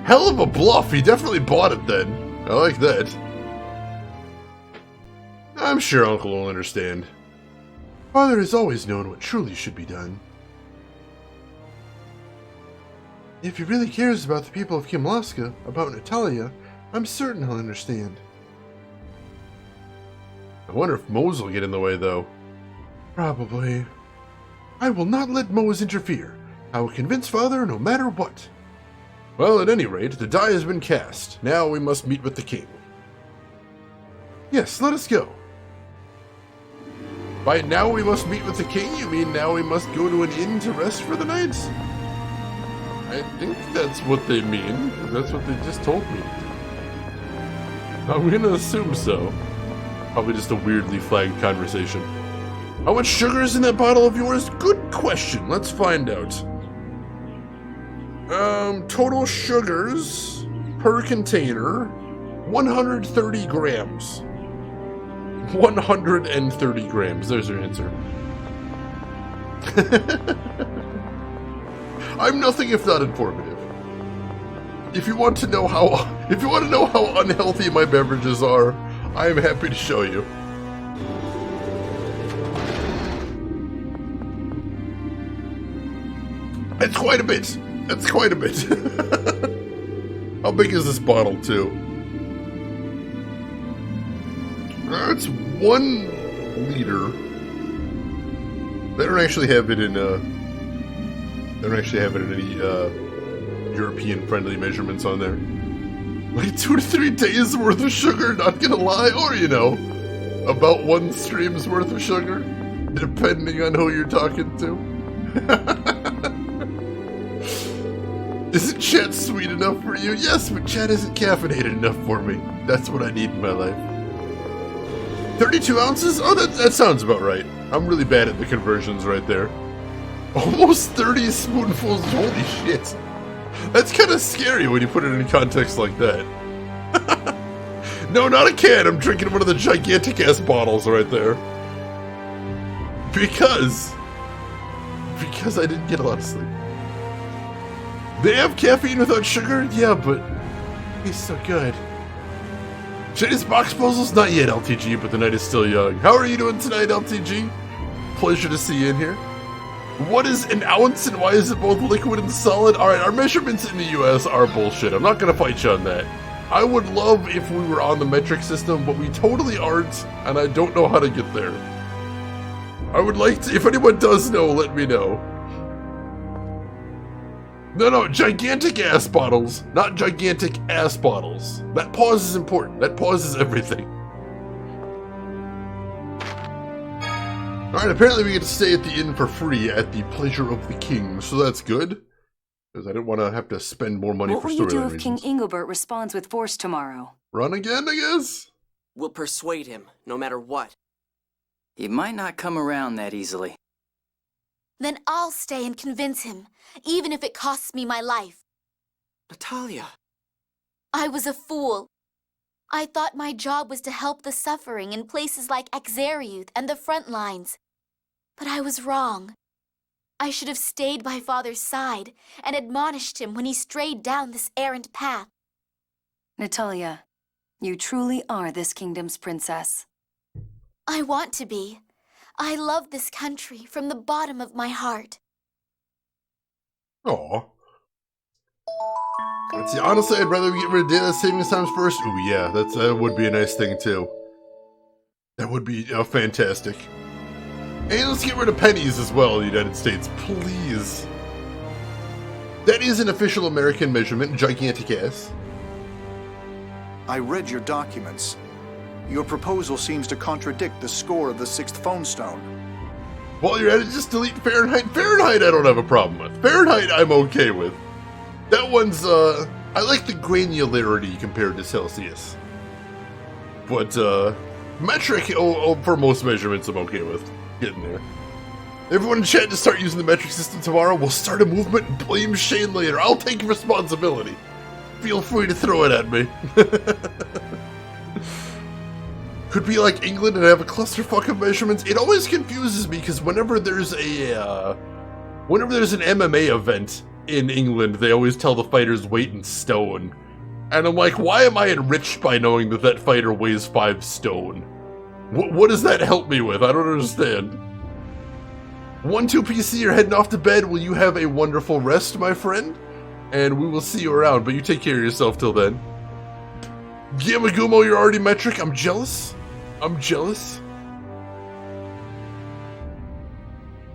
Hell of a bluff. He definitely bought it then. I like that. I'm sure Uncle will understand. Father has always known what truly should be done. If he really cares about the people of Kimlaska, about Natalia, I'm certain he'll understand. I wonder if Mose will get in the way, though. Probably. I will not let Mose interfere. I will convince Father no matter what. Well, at any rate, the die has been cast. Now we must meet with the king. Yes, let us go. By now we must meet with the king, you mean now we must go to an inn to rest for the night? I think that's what they mean. That's what they just told me. I'm gonna assume so. Probably just a weirdly flagged conversation. How much sugar is in that bottle of yours? Good question. Let's find out. Total sugars per container, 130 grams. 130 grams. There's your answer. I'm nothing if not informative. If you want to know how unhealthy my beverages are, I am happy to show you. It's quite a bit. It's quite a bit. How big is this bottle, too? It's 1 liter. They don't actually have it in any European-friendly measurements on there. Like 2 to 3 days worth of sugar, not gonna lie, or you know, about 1 stream's worth of sugar, depending on who you're talking to. Isn't chat sweet enough for you? Yes, but chat isn't caffeinated enough for me. That's what I need in my life. 32 ounces? Oh, that sounds about right. I'm really bad at the conversions right there. Almost 30 spoonfuls, holy shit. That's kind of scary when you put it in context like that. No, not a can, I'm drinking one of the gigantic-ass bottles right there. Because I didn't get a lot of sleep. They have caffeine without sugar? Yeah, but it tastes so good. Shady's box puzzles? Not yet, LTG, but the night is still young. How are you doing tonight, LTG? Pleasure to see you in here. What is an ounce and why is it both liquid and solid? Alright, our measurements in the US are bullshit. I'm not gonna fight you on that. I would love if we were on the metric system, but we totally aren't, and I don't know how to get there. I would like to, if anyone does know, let me know. No, gigantic ass bottles, not gigantic ass bottles. That pause is important. That pause is everything. Alright, apparently we get to stay at the inn for free at the pleasure of the king, so that's good. Because I didn't want to have to spend more money for storyline reasons. What will you do if King Ingobert responds with force tomorrow? Run again, I guess? We'll persuade him, no matter what. He might not come around that easily. Then I'll stay and convince him, even if it costs me my life. Natalia. I was a fool. I thought my job was to help the suffering in places like Exariuth and the front lines. But I was wrong. I should have stayed by Father's side and admonished him when he strayed down this errant path. Natalia, you truly are this kingdom's princess. I want to be. I love this country from the bottom of my heart. Aw. Let's see, honestly, I'd rather get rid of data savings times first. Ooh, yeah, that would be a nice thing, too. That would be fantastic. And let's get rid of pennies as well, United States, please. That is an official American measurement, gigantic ass. I read your documents. Your proposal seems to contradict the score of the 6th phone stone. While you're at it, just delete Fahrenheit. Fahrenheit I don't have a problem with. Fahrenheit I'm okay with. That one's, I like the granularity compared to Celsius. But, metric, for most measurements I'm okay with. Getting there. Everyone in chat to start using the metric system tomorrow. We'll start a movement and blame Shane later. I'll take responsibility. Feel free to throw it at me. Could be like England and have a clusterfuck of measurements. It always confuses me because whenever there's an MMA event in England, they always tell the fighters weight in stone. And I'm like, why am I enriched by knowing that that fighter weighs 5 stone? What does that help me with? I don't understand. 1-2PC, you're heading off to bed. Will you have a wonderful rest, my friend? And we will see you around, but you take care of yourself till then. Gamagumo, you're already metric. I'm jealous. I'm jealous.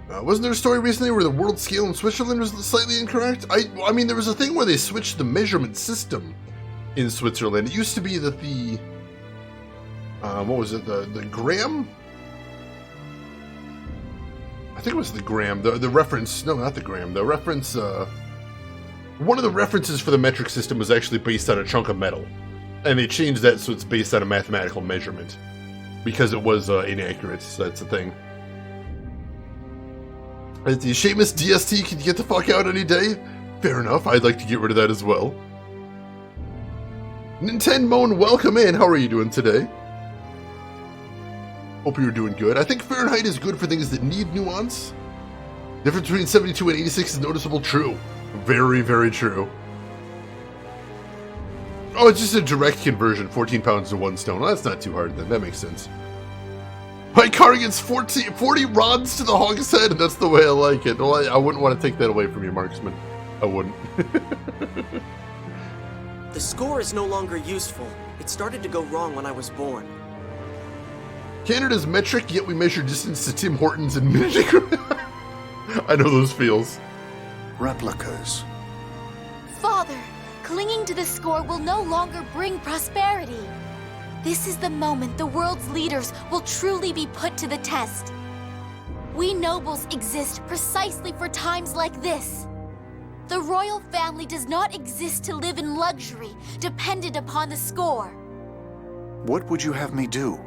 Wasn't there a story recently where the world scale in Switzerland was slightly incorrect? I mean, there was a thing where they switched the measurement system in Switzerland. It used to be that the... what was it? The gram? I think it was the gram. The reference... No, not the gram. The reference... one of the references for the metric system was actually based on a chunk of metal. And they changed that so it's based on a mathematical measurement. Because it was inaccurate, so that's the thing. The Seamus DST can get the fuck out any day? Fair enough, I'd like to get rid of that as well. Nintenmon, welcome in. How are you doing today? Hope you're doing good. I think Fahrenheit is good for things that need nuance. Difference between 72 and 86 is noticeable. True. Very, very true. Oh, it's just a direct conversion. 14 pounds to 1 stone. Well, that's not too hard then. That makes sense. My car gets 40 rods to the hog's head, and that's the way I like it. Well, I wouldn't want to take that away from you, Marksman. I wouldn't. The score is no longer useful. It started to go wrong when I was born. Canada's metric, yet we measure distance to Tim Hortons in minute increments. I know those feels. Replicas. Father, clinging to the score will no longer bring prosperity. This is the moment the world's leaders will truly be put to the test. We nobles exist precisely for times like this. The royal family does not exist to live in luxury, dependent upon the score. What would you have me do?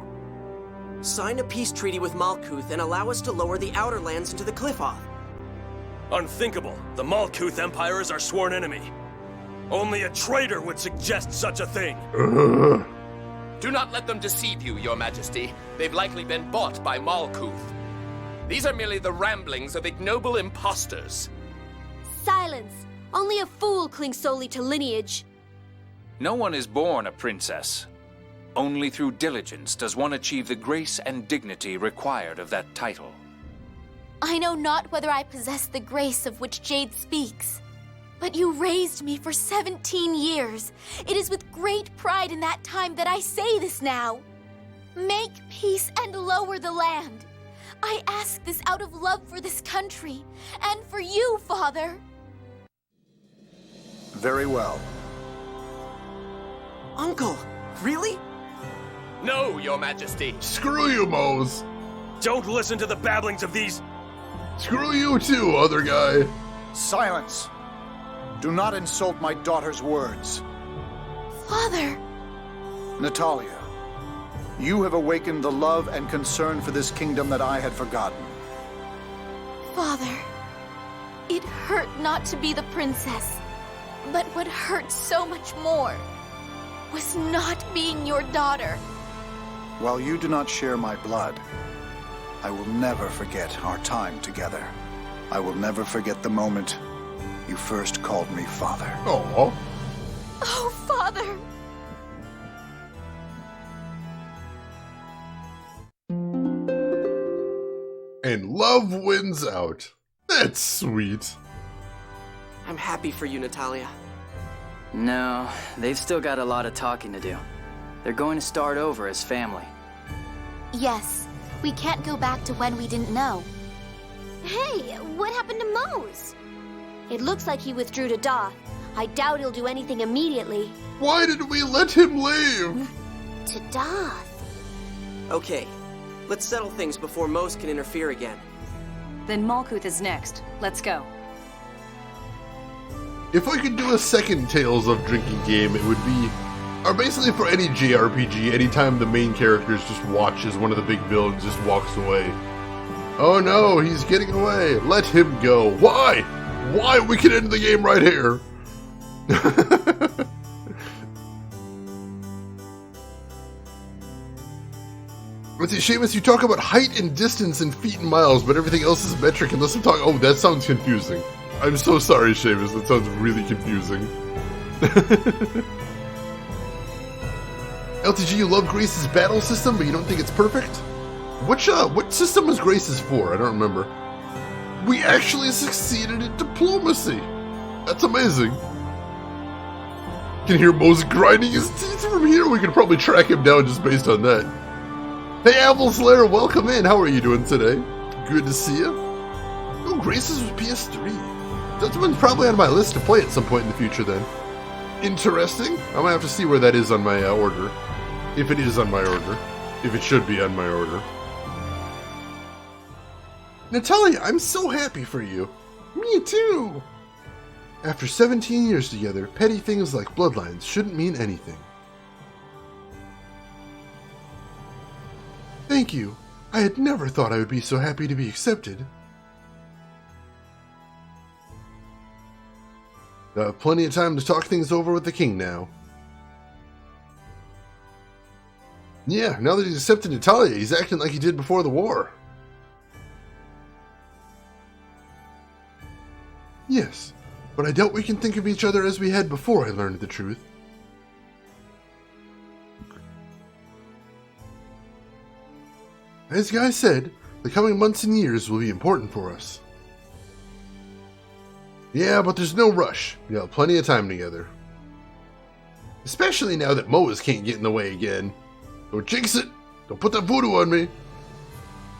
Sign a peace treaty with Malkuth and allow us to lower the outer lands into the Cliff-Off. Unthinkable. The Malkuth Empire is our sworn enemy. Only a traitor would suggest such a thing. Do not let them deceive you, Your Majesty. They've likely been bought by Malkuth. These are merely the ramblings of ignoble imposters. Silence! Only a fool clings solely to lineage. No one is born a princess. Only through diligence does one achieve the grace and dignity required of that title. I know not whether I possess the grace of which Jade speaks. But you raised me for 17 years. It is with great pride in that time that I say this now. Make peace and lower the land. I ask this out of love for this country, and for you, Father. Very well. Uncle, really? No, Your Majesty. Screw you, Mose. Don't listen to the babblings of these... Screw you too, other guy. Silence! Do not insult my daughter's words. Father! Natalia, you have awakened the love and concern for this kingdom that I had forgotten. Father, it hurt not to be the princess. But what hurt so much more was not being your daughter. While you do not share my blood, I will never forget our time together. I will never forget the moment you first called me father. Aww. Oh, Father! And love wins out. That's sweet. I'm happy for you, Natalia. No, they've still got a lot of talking to do. They're going to start over as family. Yes, we can't go back to when we didn't know. Hey, what happened to Mose? It looks like he withdrew to Doth. I doubt he'll do anything immediately. Why did we let him leave? To Doth? Okay, let's settle things before Mose can interfere again. Then Malkuth is next. Let's go. If I could do a second Tales of Drinking game, it would be, or basically for any JRPG, anytime the main characters just watch as one of the big villains just walks away. Oh no, he's getting away. Let him go. Why? Why? We can end the game right here. Let's see, Seamus, you talk about height and distance in feet and miles, but everything else is metric unless I'm talking... Oh, that sounds confusing. I'm so sorry, Seamus. That sounds really confusing. LTG, you love Grace's battle system, but you don't think it's perfect? What system was Grace's for? I don't remember. We actually succeeded at diplomacy. That's amazing. You can hear Mose grinding his teeth from here. We could probably track him down just based on that. Hey, Apple Slayer, welcome in. How are you doing today? Good to see you. Oh, Grace's was PS3. That one's probably on my list to play at some point in the future then. Interesting. I'm gonna have to see where that is on my order. If it is on my order. If it should be on my order. Natalia, I'm so happy for you. Me too. After 17 years together, petty things like bloodlines shouldn't mean anything. Thank you. I had never thought I would be so happy to be accepted. I have plenty of time to talk things over with the king now. Yeah, now that he's accepted Natalia, he's acting like he did before the war. Yes, but I doubt we can think of each other as we had before I learned the truth. As Guy said, the coming months and years will be important for us. Yeah, but there's no rush. We have plenty of time together. Especially now that Mose can't get in the way again. Don't jinx it! Don't put that voodoo on me!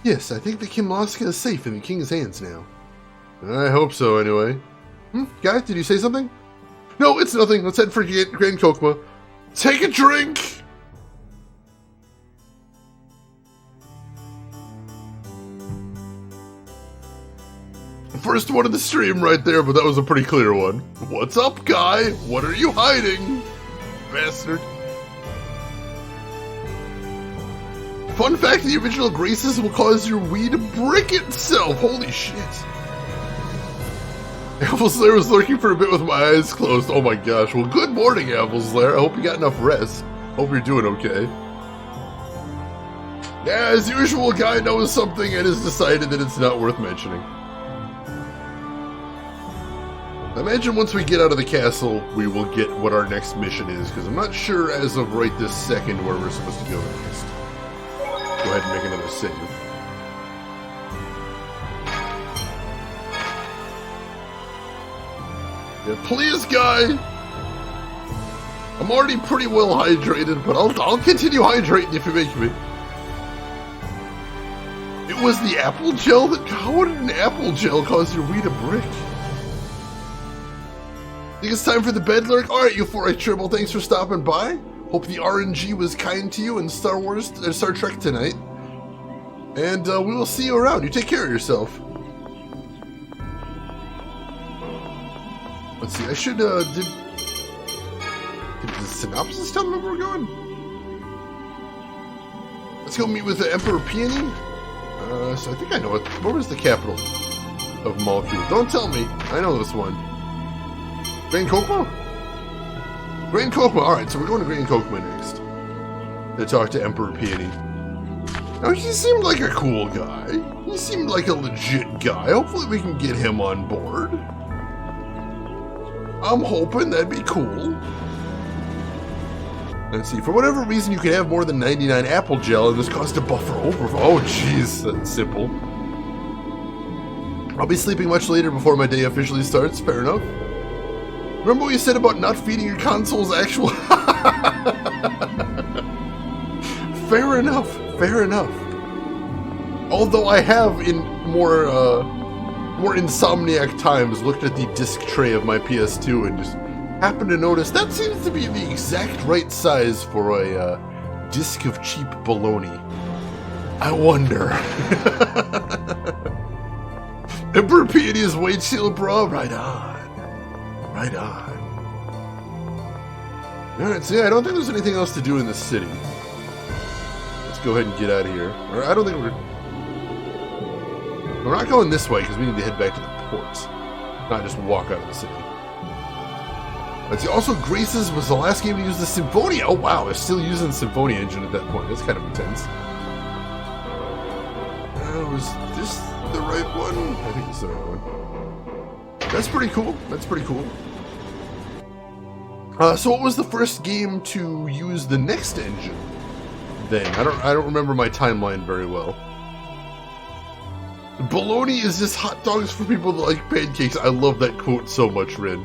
Yes, I think the Kimlaska is safe in the king's hands now. I hope so, anyway. Guy, did you say something? No, it's nothing. Let's head for Grand Kokma. Take a drink! First one of the stream right there, but that was a pretty clear one. What's up, Guy? What are you hiding? Bastard. Fun fact, the original Graces will cause your Wii to brick itself. Holy shit. Apple Slayer was lurking for a bit with my eyes closed. Oh my gosh. Well, good morning, Apple Slayer. I hope you got enough rest. Hope you're doing okay. Yeah, as usual, Guy knows something and has decided that it's not worth mentioning. I imagine once we get out of the castle, we will get what our next mission is, because I'm not sure as of right this second where we're supposed to go next. Go ahead and make another save. Yeah, please, Guy! I'm already pretty well hydrated, but I'll continue hydrating if you make me. It was the apple gel that... How did an apple gel cause your Wii to brick? Think it's time for the bed lurk? Alright, you 4-8 Tribble, thanks for stopping by. Hope the RNG was kind to you in Star Trek tonight. And we will see you around. You take care of yourself. Let's see, I should, did the synopsis tell me where we're going? Let's go meet with the Emperor Peony. So I think I know it. Where was the capital of Malkuth? Don't tell me. I know this one. Grand Kokma? Grand Kokma, alright, so we're going to Grand Kokma next. To talk to Emperor Peony. Now, he seemed like a cool guy. He seemed like a legit guy. Hopefully we can get him on board. I'm hoping that'd be cool. Let's see, for whatever reason you can have more than 99 apple gel and this caused a buffer overflow. Oh jeez, that's simple. I'll be sleeping much later before my day officially starts, fair enough. Remember what you said about not feeding your consoles actual... Fair enough, fair enough. Although I have in more insomniac times looked at the disc tray of my PS2 and just happened to notice that seems to be the exact right size for a disc of cheap bologna. I wonder. Emperor Peony's weight shield bra? Right on. Right on. Alright, so yeah, I don't think there's anything else to do in this city. Let's go ahead and get out of here. Or I don't think we're not going this way because we need to head back to the port. Not just walk out of the city. Let's see, also, Graces was the last game to use the Symphonia. Oh wow, they're still using the Symphonia engine at that point. That's kind of intense. Was this the right one? I think it's the right one. That's pretty cool. That's pretty cool. So what was the first game to use the next engine? Then I don't remember my timeline very well. Bologna is just hot dogs for people that like pancakes. I love that quote so much, Rin.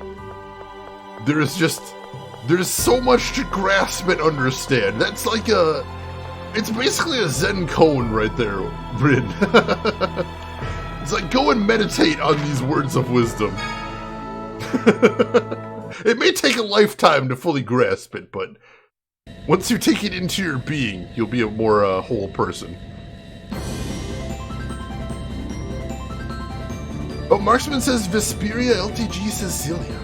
There's so much to grasp and understand. That's like it's basically a Zen koan right there, Rin. It's like, go and meditate on these words of wisdom. It may take a lifetime to fully grasp it, but once you take it into your being, you'll be a more whole person. Oh, Marksman says Vesperia, LTG says Celia.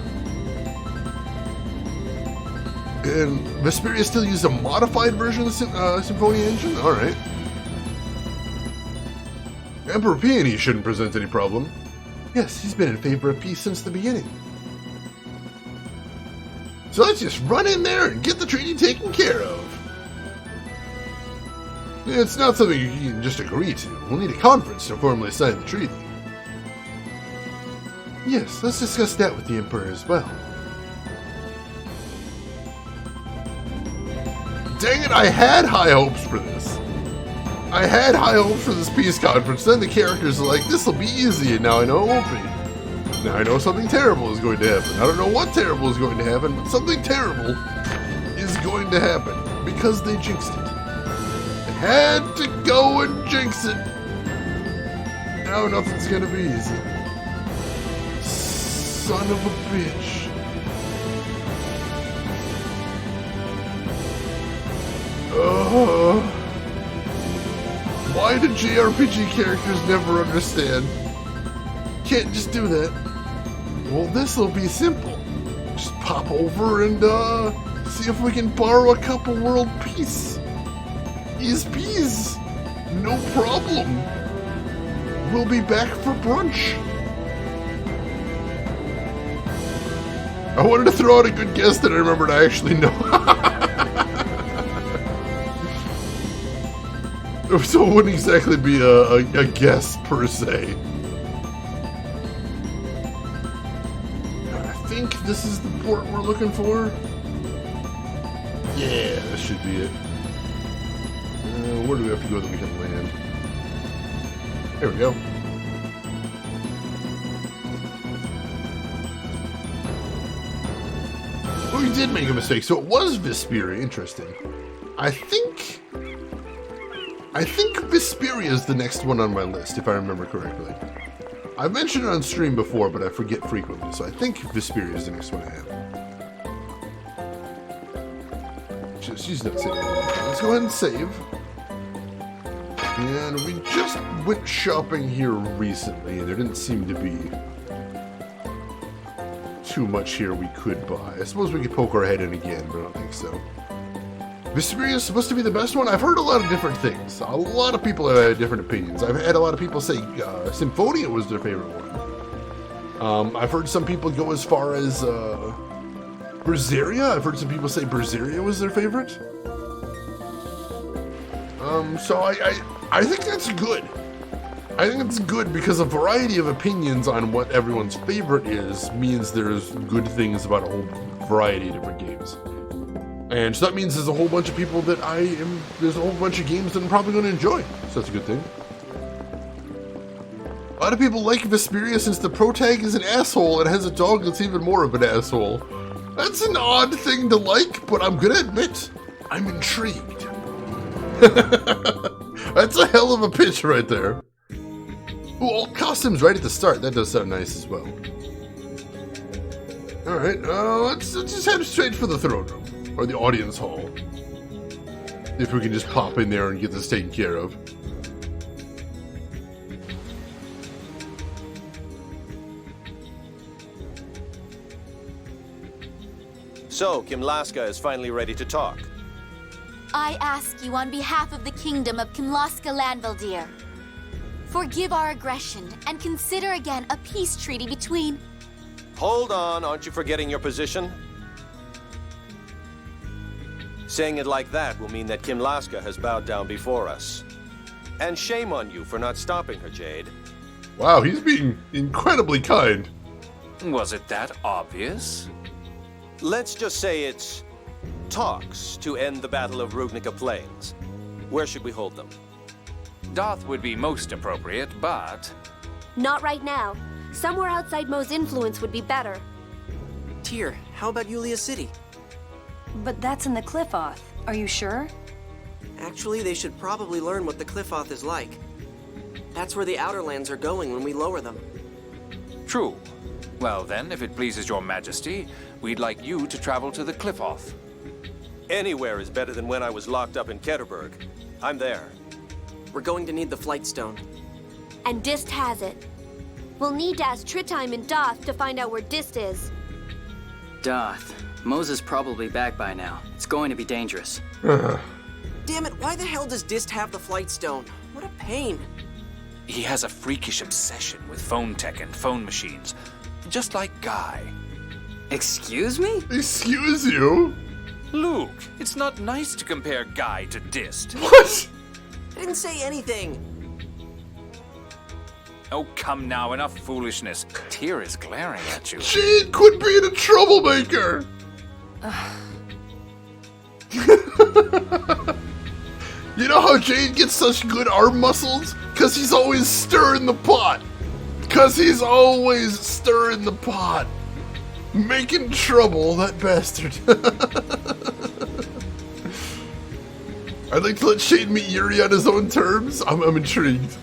And Vesperia still use a modified version of the Symphonia engine? Alright. Emperor Peony shouldn't present any problem. Yes, he's been in favor of peace since the beginning. So let's just run in there and get the treaty taken care of. It's not something you can just agree to. We'll need a conference to formally sign the treaty. Yes, let's discuss that with the Emperor as well. Dang it, I had high hopes for this. I had high hopes for this peace conference. Then the characters are like, this'll be easy, and now I know it won't be. Now I know something terrible is going to happen. I don't know what terrible is going to happen, but something terrible is going to happen. Because they jinxed it. They had to go and jinx it. Now nothing's gonna be easy. Son of a bitch. Why do JRPG characters never understand? Can't just do that. Well, this'll be simple. Just pop over and see if we can borrow a cup of world peace. Ease peas. No problem. We'll be back for brunch. I wanted to throw out a good guess that I remembered I actually know. So it wouldn't exactly be a guess per se. I think this is the port we're looking for. Yeah, this should be it. Where do we have to go that we can land? There we go. Well, we did make a mistake. So it was Vesperia. Interesting. I think Vesperia is the next one on my list, if I remember correctly. I've mentioned it on stream before, but I forget frequently, so I think Vesperia is the next one I have. She's not saving. Let's go ahead and save. And we just went shopping here recently, and there didn't seem to be too much here we could buy. I suppose we could poke our head in again, but I don't think so. Vesperia is supposed to be the best one? I've heard a lot of different things. A lot of people have had different opinions. I've had a lot of people say Symphonia was their favorite one. I've heard some people go as far as Berseria. I've heard some people say Berseria was their favorite. So I think that's good. I think it's good because a variety of opinions on what everyone's favorite is means there's good things about a whole variety of different games. And so that means there's a whole bunch of people that there's a whole bunch of games that I'm probably going to enjoy. So that's a good thing. A lot of people like Vesperia since the protag is an asshole and has a dog that's even more of an asshole. That's an odd thing to like, but I'm going to admit, I'm intrigued. That's a hell of a pitch right there. Ooh, all costumes right at the start. That does sound nice as well. Alright, let's just head straight for the throne room. Or the audience hall. If we can just pop in there and get this taken care of. So, Kimlaska is finally ready to talk. I ask you on behalf of the kingdom of Kimlaska Landvaldir. Forgive our aggression and consider again a peace treaty between... Hold on, aren't you forgetting your position? Saying it like that will mean that Kimlaska has bowed down before us. And shame on you for not stopping her, Jade. Wow, he's being incredibly kind. Was it that obvious? Let's just say it's talks to end the Battle of Rugnica Plains. Where should we hold them? Doth would be most appropriate, but... Not right now. Somewhere outside Mo's influence would be better. Tyr, how about Yulia City? But that's in the Cliffoth. Are you sure? Actually, they should probably learn what the Cliffoth is like. That's where the Outer Lands are going when we lower them. True. Well then, if it pleases your majesty, we'd like you to travel to the Cliffoth. Anywhere is better than when I was locked up in Ketterberg. I'm there. We're going to need the Flight Stone. And Dist has it. We'll need to ask Tritime and Doth to find out where Dist is. Doth. Mo's probably back by now. It's going to be dangerous. Damn it, why the hell does Dist have the Flight Stone? What a pain. He has a freakish obsession with phone tech and phone machines. Just like Guy. Excuse me? Excuse you? Luke, it's not nice to compare Guy to Dist. What? I didn't say anything. Oh, come now, enough foolishness. Tyr is glaring at you. Jade quit being a troublemaker! You know how Jade gets such good arm muscles? Cause he's always stirring the pot. Cause he's always stirring the pot. Making trouble, that bastard. I'd like to let Shade meet Yuri on his own terms. I'm intrigued.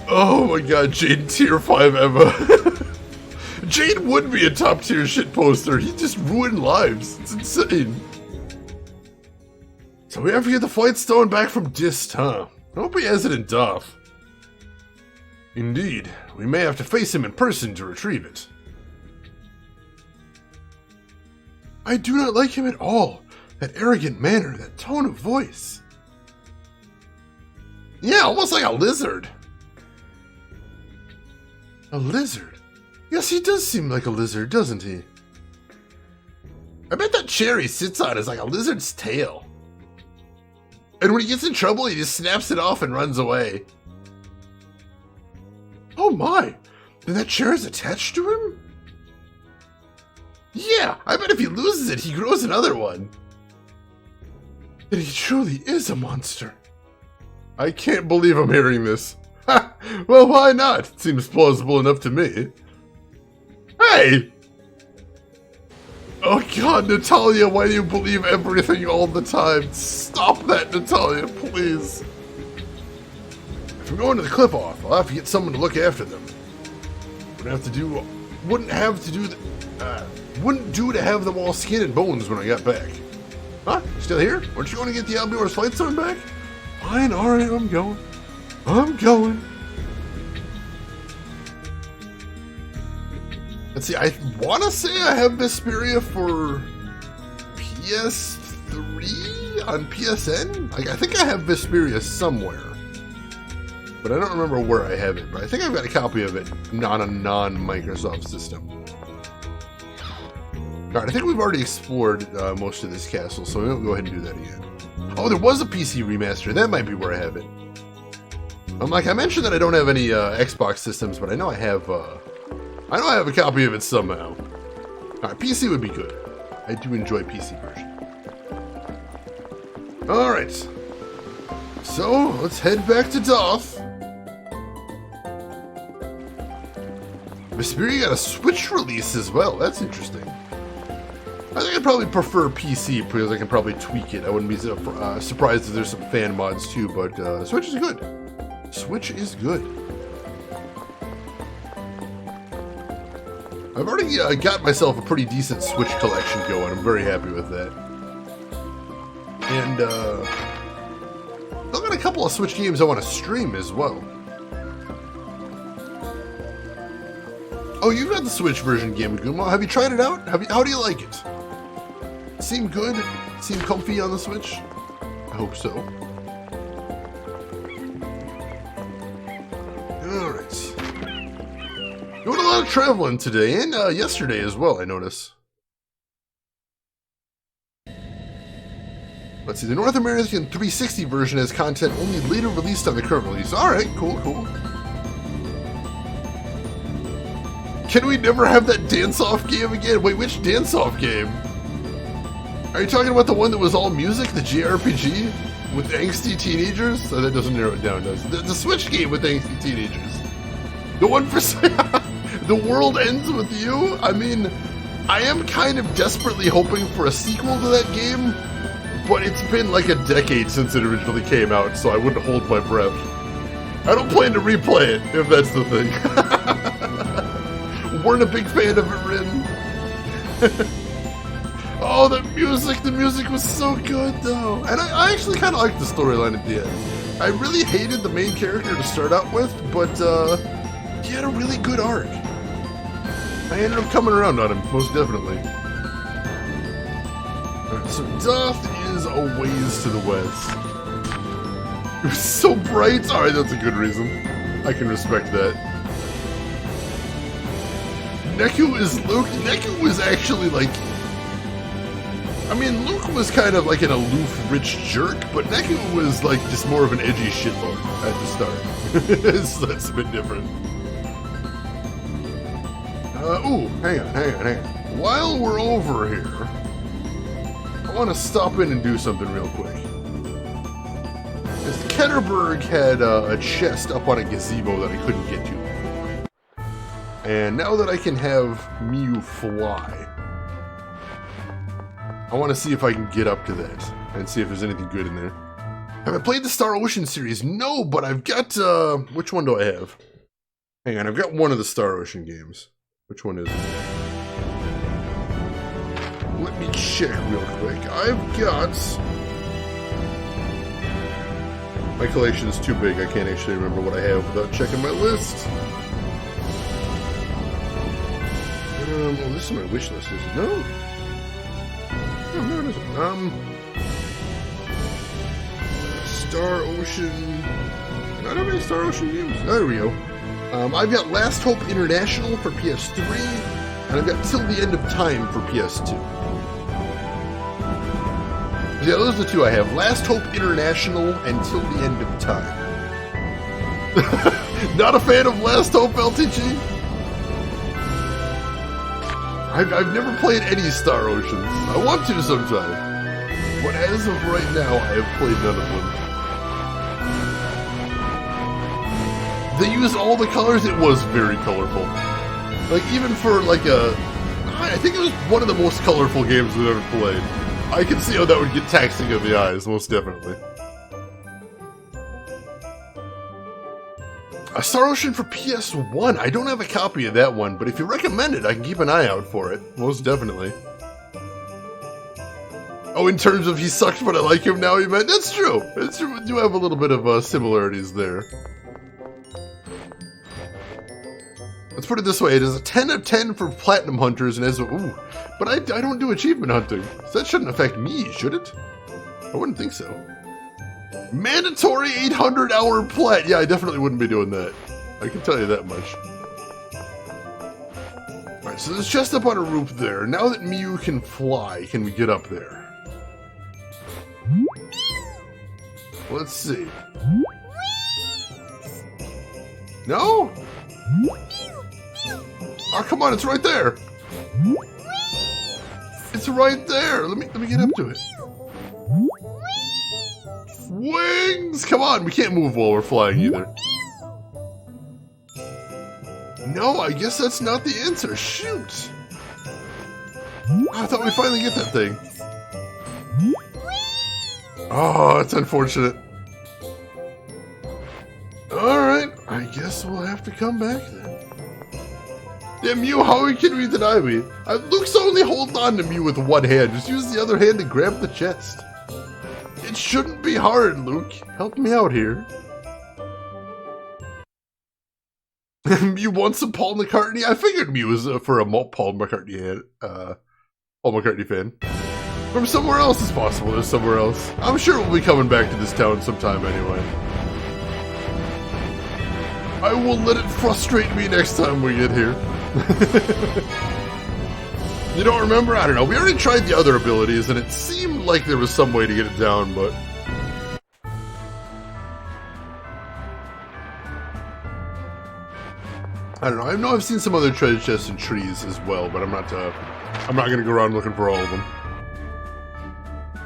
Oh my god, Jade tier 5 Emma. Jade would be a top tier shit poster. He just ruined lives. It's insane. So we have to get the Flight Stone back from Dist, huh? I hope he has it in Doth. Indeed, we may have to face him in person to retrieve it. I do not like him at all. That arrogant manner, that tone of voice. Yeah, almost like a lizard. A lizard? Yes, he does seem like a lizard, doesn't he? I bet that chair he sits on is like a lizard's tail. And when he gets in trouble, he just snaps it off and runs away. Oh my! Then that chair is attached to him? Yeah, I bet if he loses it, he grows another one. Then he truly is a monster. I can't believe I'm hearing this. Ha! Well, why not? It seems plausible enough to me. Hey! Oh god, Natalia, why do you believe everything all the time? Stop that, Natalia, please. If we're going to the Cliffoth, I'll have to get someone to look after them. Wouldn't do to have them all skin and bones when I got back. Huh? Still here? Weren't you going to get the Albior's Flight Stone back? Fine, alright, I'm going. I'm going. Let's see, I want to say I have Vesperia for PS3 on PSN? Like, I think I have Vesperia somewhere. But I don't remember where I have it. But I think I've got a copy of it on a non-Microsoft system. Alright, I think we've already explored most of this castle, so we'll go ahead and do that again. Oh, there was a PC remaster. That might be where I have it. I mentioned that I don't have any Xbox systems, but I know I have a copy of it somehow. Alright, PC would be good. I do enjoy PC version. Alright. So, let's head back to Doth. Vesperia got a Switch release as well. That's interesting. I think I'd probably prefer PC because I can probably tweak it. I wouldn't be surprised if there's some fan mods too, but Switch is good. Switch is good. I've already got myself a pretty decent Switch collection going. I'm very happy with that. And I've got a couple of Switch games I want to stream as well. Oh, you've got the Switch version game of Gumo. Have you tried it out? How do you like it? Seem good? Seem comfy on the Switch? I hope so. Alright. Doing a lot of traveling today, and yesterday as well, I notice. Let's see, the North American 360 version has content only later released on the current release. Alright, cool. Can we never have that dance-off game again? Wait, which dance-off game? Are you talking about the one that was all music, the JRPG? With angsty teenagers? Oh, that doesn't narrow it down, does it? The Switch game with angsty teenagers. The one for... The World Ends With You? I mean, I am kind of desperately hoping for a sequel to that game, but it's been like a decade since it originally came out, so I wouldn't hold my breath. I don't plan to replay it, if that's the thing. Weren't a big fan of it, Rin. Oh, the music was so good, though. And I actually kind of liked the storyline at the end. I really hated the main character to start out with, but he had a really good arc. I ended up coming around on him, most definitely. Alright, so Doth is a ways to the west. It was so bright. Alright, that's a good reason. I can respect that. Neku is Luke. Neku was actually like... I mean, Luke was kind of like an aloof, rich jerk, but Neku was like just more of an edgy shitlord at the start. So that's a bit different. Ooh, hang on. While we're over here, I want to stop in and do something real quick. Because Ketterberg had a chest up on a gazebo that I couldn't get to. And now that I can have Mew fly, I want to see if I can get up to that and see if there's anything good in there. Have I played the Star Ocean series? No, but I've got, which one do I have? Hang on, I've got one of the Star Ocean games. Which one is it? Let me check real quick. I've got... My collection is too big, I can't actually remember what I have without checking my list. Oh, this is my wish list, is it? No? No, it isn't. Star Ocean... I don't have any Star Ocean games. There we go. I've got Last Hope International for PS3, and I've got Till the End of Time for PS2. Yeah, those are the two I have. Last Hope International and Till the End of Time. Not a fan of Last Hope, LTG? I've never played any Star Oceans. I want to sometime. But as of right now, I have played none of them. They used all the colors. It was very colorful. Like, even for, like, I think it was one of the most colorful games we've ever played. I can see how that would get taxing on the eyes, most definitely. A Star Ocean for PS1. I don't have a copy of that one, but if you recommend it, I can keep an eye out for it. Most definitely. Oh, in terms of he sucks but I like him now, you meant? That's true. It's true. We do have a little bit of similarities there. Let's put it this way, it is a 10 of 10 for Platinum Hunters, and as a, ooh, but I don't do achievement hunting, so that shouldn't affect me, should it? I wouldn't think so. Mandatory 800-hour plat, yeah, I definitely wouldn't be doing that. I can tell you that much. Alright, so there's just up on a roof there. Now that Mew can fly, can we get up there? Let's see. No? Oh, come on, it's right there. It's right there. Let me get up to it. Wings! Come on, we can't move while we're flying either. No, I guess that's not the answer. Shoot. I thought we'd finally get that thing. Oh, it's unfortunate. Alright, I guess we'll have to come back then. Yeah, Mew, how can we deny me? Luke's only holding on to Mew with one hand. Just use the other hand to grab the chest. It shouldn't be hard, Luke. Help me out here. You want some Paul McCartney? I figured Mew was for a Paul McCartney fan. From somewhere else is possible. There's somewhere else. I'm sure we'll be coming back to this town sometime anyway. I will let it frustrate me next time we get here. You don't remember? I don't know. We already tried the other abilities, and it seemed like there was some way to get it down, but... I don't know. I know I've seen some other treasure chests and trees as well, but I'm not gonna go around looking for all of them.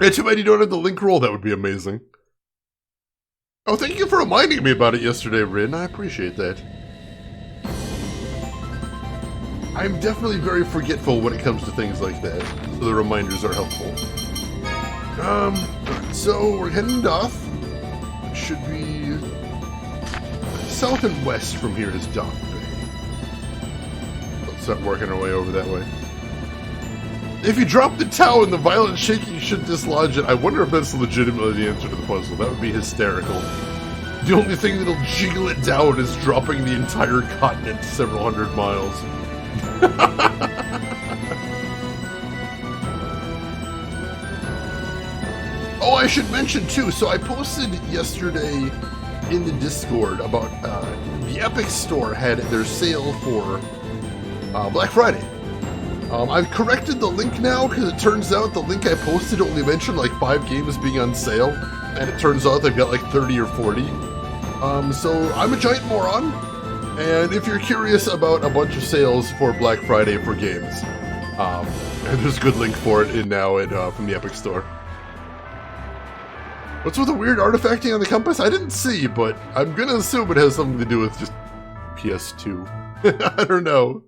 Yeah, too bad you don't have the link roll. That would be amazing. Oh, thank you for reminding me about it yesterday, Rin. I appreciate that. I'm definitely very forgetful when it comes to things like that, so the reminders are helpful. So we're heading Doth. It should be south and west from here is Doth Bay. Let's start working our way over that way. If you drop the towel and the violent shaking should dislodge it, I wonder if that's legitimately the answer to the puzzle. That would be hysterical. The only thing that'll jiggle it down is dropping the entire continent several hundred miles. Oh, I should mention too, so I posted yesterday in the Discord about the Epic Store had their sale for Black Friday. I've corrected the link now because it turns out the link I posted only mentioned like 5 games being on sale, and it turns out they've got like 30 or 40. So I'm a giant moron, and if you're curious about a bunch of sales for Black Friday for games, there's a good link for it in now from the Epic Store. What's with the weird artifacting on the compass? I didn't see, but I'm gonna assume it has something to do with just PS2. I don't know.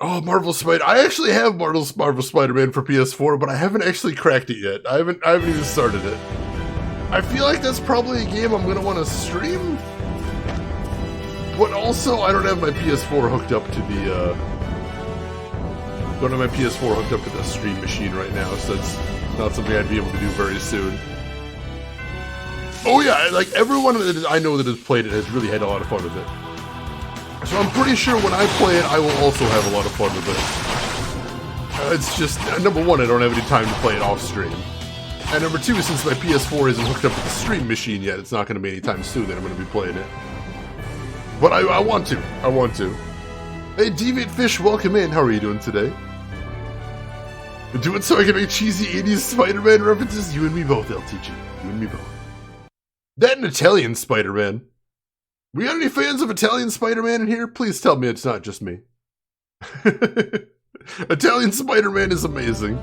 Oh, Marvel Spider. I actually have Marvel Spider-Man for PS4, but I haven't actually cracked it yet. I haven't even started it. I feel like that's probably a game I'm gonna want to stream. But also, I don't have my PS4 hooked up to the stream machine right now, so that's not something I'd be able to do very soon. Oh yeah, like everyone that I know that has played it has really had a lot of fun with it. So I'm pretty sure when I play it, I will also have a lot of fun with it. It's just, number one, I don't have any time to play it off stream. And number two, since my PS4 isn't hooked up to the stream machine yet, it's not going to be anytime soon that I'm going to be playing it. But I want to. I want to. Hey, Deviant Fish, welcome in. How are you doing today? Do it so I can make cheesy 80s Spider-Man references? You and me both, LTG. You and me both. That and Italian Spider-Man. We got any fans of Italian Spider-Man in here? Please tell me it's not just me. Italian Spider-Man is amazing.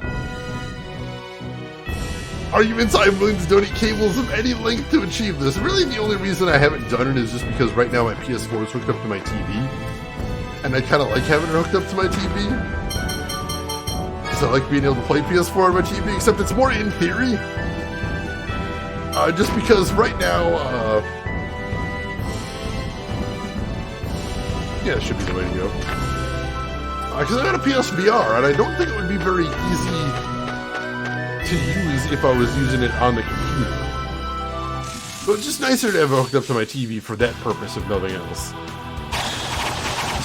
Arguments I'm willing to donate cables of any length to achieve this. Really, the only reason I haven't done it is just because right now my PS4 is hooked up to my TV. And I kind of like having it hooked up to my TV. Because I like being able to play PS4 on my TV, except it's more in theory. Just because right now, yeah, it should be the way to go. Because I got a PSVR, and I don't think it would be very easy to use if I was using it on the computer. So it's just nicer to have it hooked up to my TV for that purpose, if nothing else.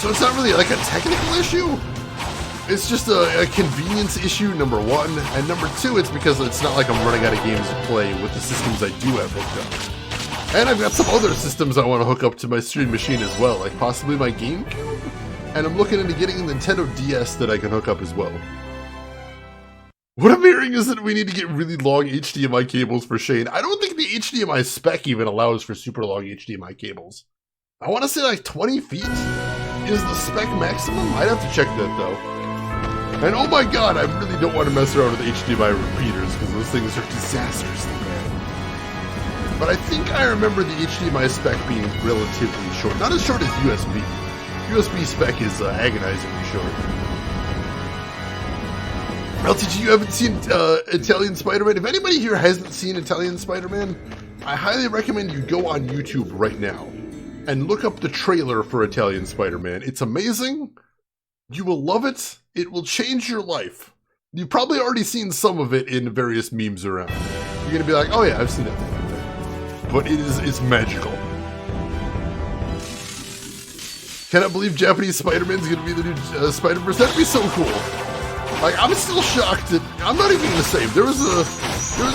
So it's not really like a technical issue. It's just a convenience issue, number one. And number two, it's because it's not like I'm running out of games to play with the systems I do have hooked up. And I've got some other systems I want to hook up to my stream machine as well, like possibly my GameCube. And I'm looking into getting a Nintendo DS that I can hook up as well. What I'm hearing is that we need to get really long HDMI cables for Shane. I don't think the HDMI spec even allows for super long HDMI cables. I want to say like 20 feet is the spec maximum. I'd have to check that though. And oh my god, I really don't want to mess around with HDMI repeaters because those things are disastrously bad. But I think I remember the HDMI spec being relatively short. Not as short as USB. USB spec is agonizingly short. LTG, you haven't seen Italian Spider-Man? If anybody here hasn't seen Italian Spider-Man, I highly recommend you go on YouTube right now and look up the trailer for Italian Spider-Man. It's amazing. You will love it. It will change your life. You've probably already seen some of it in various memes around. You're gonna be like, oh yeah, I've seen that thing. But it's magical. Cannot believe Japanese Spider-Man's gonna be the new Spider-Verse. That'd be so cool. Like, I'm still shocked that I'm not even gonna say there was a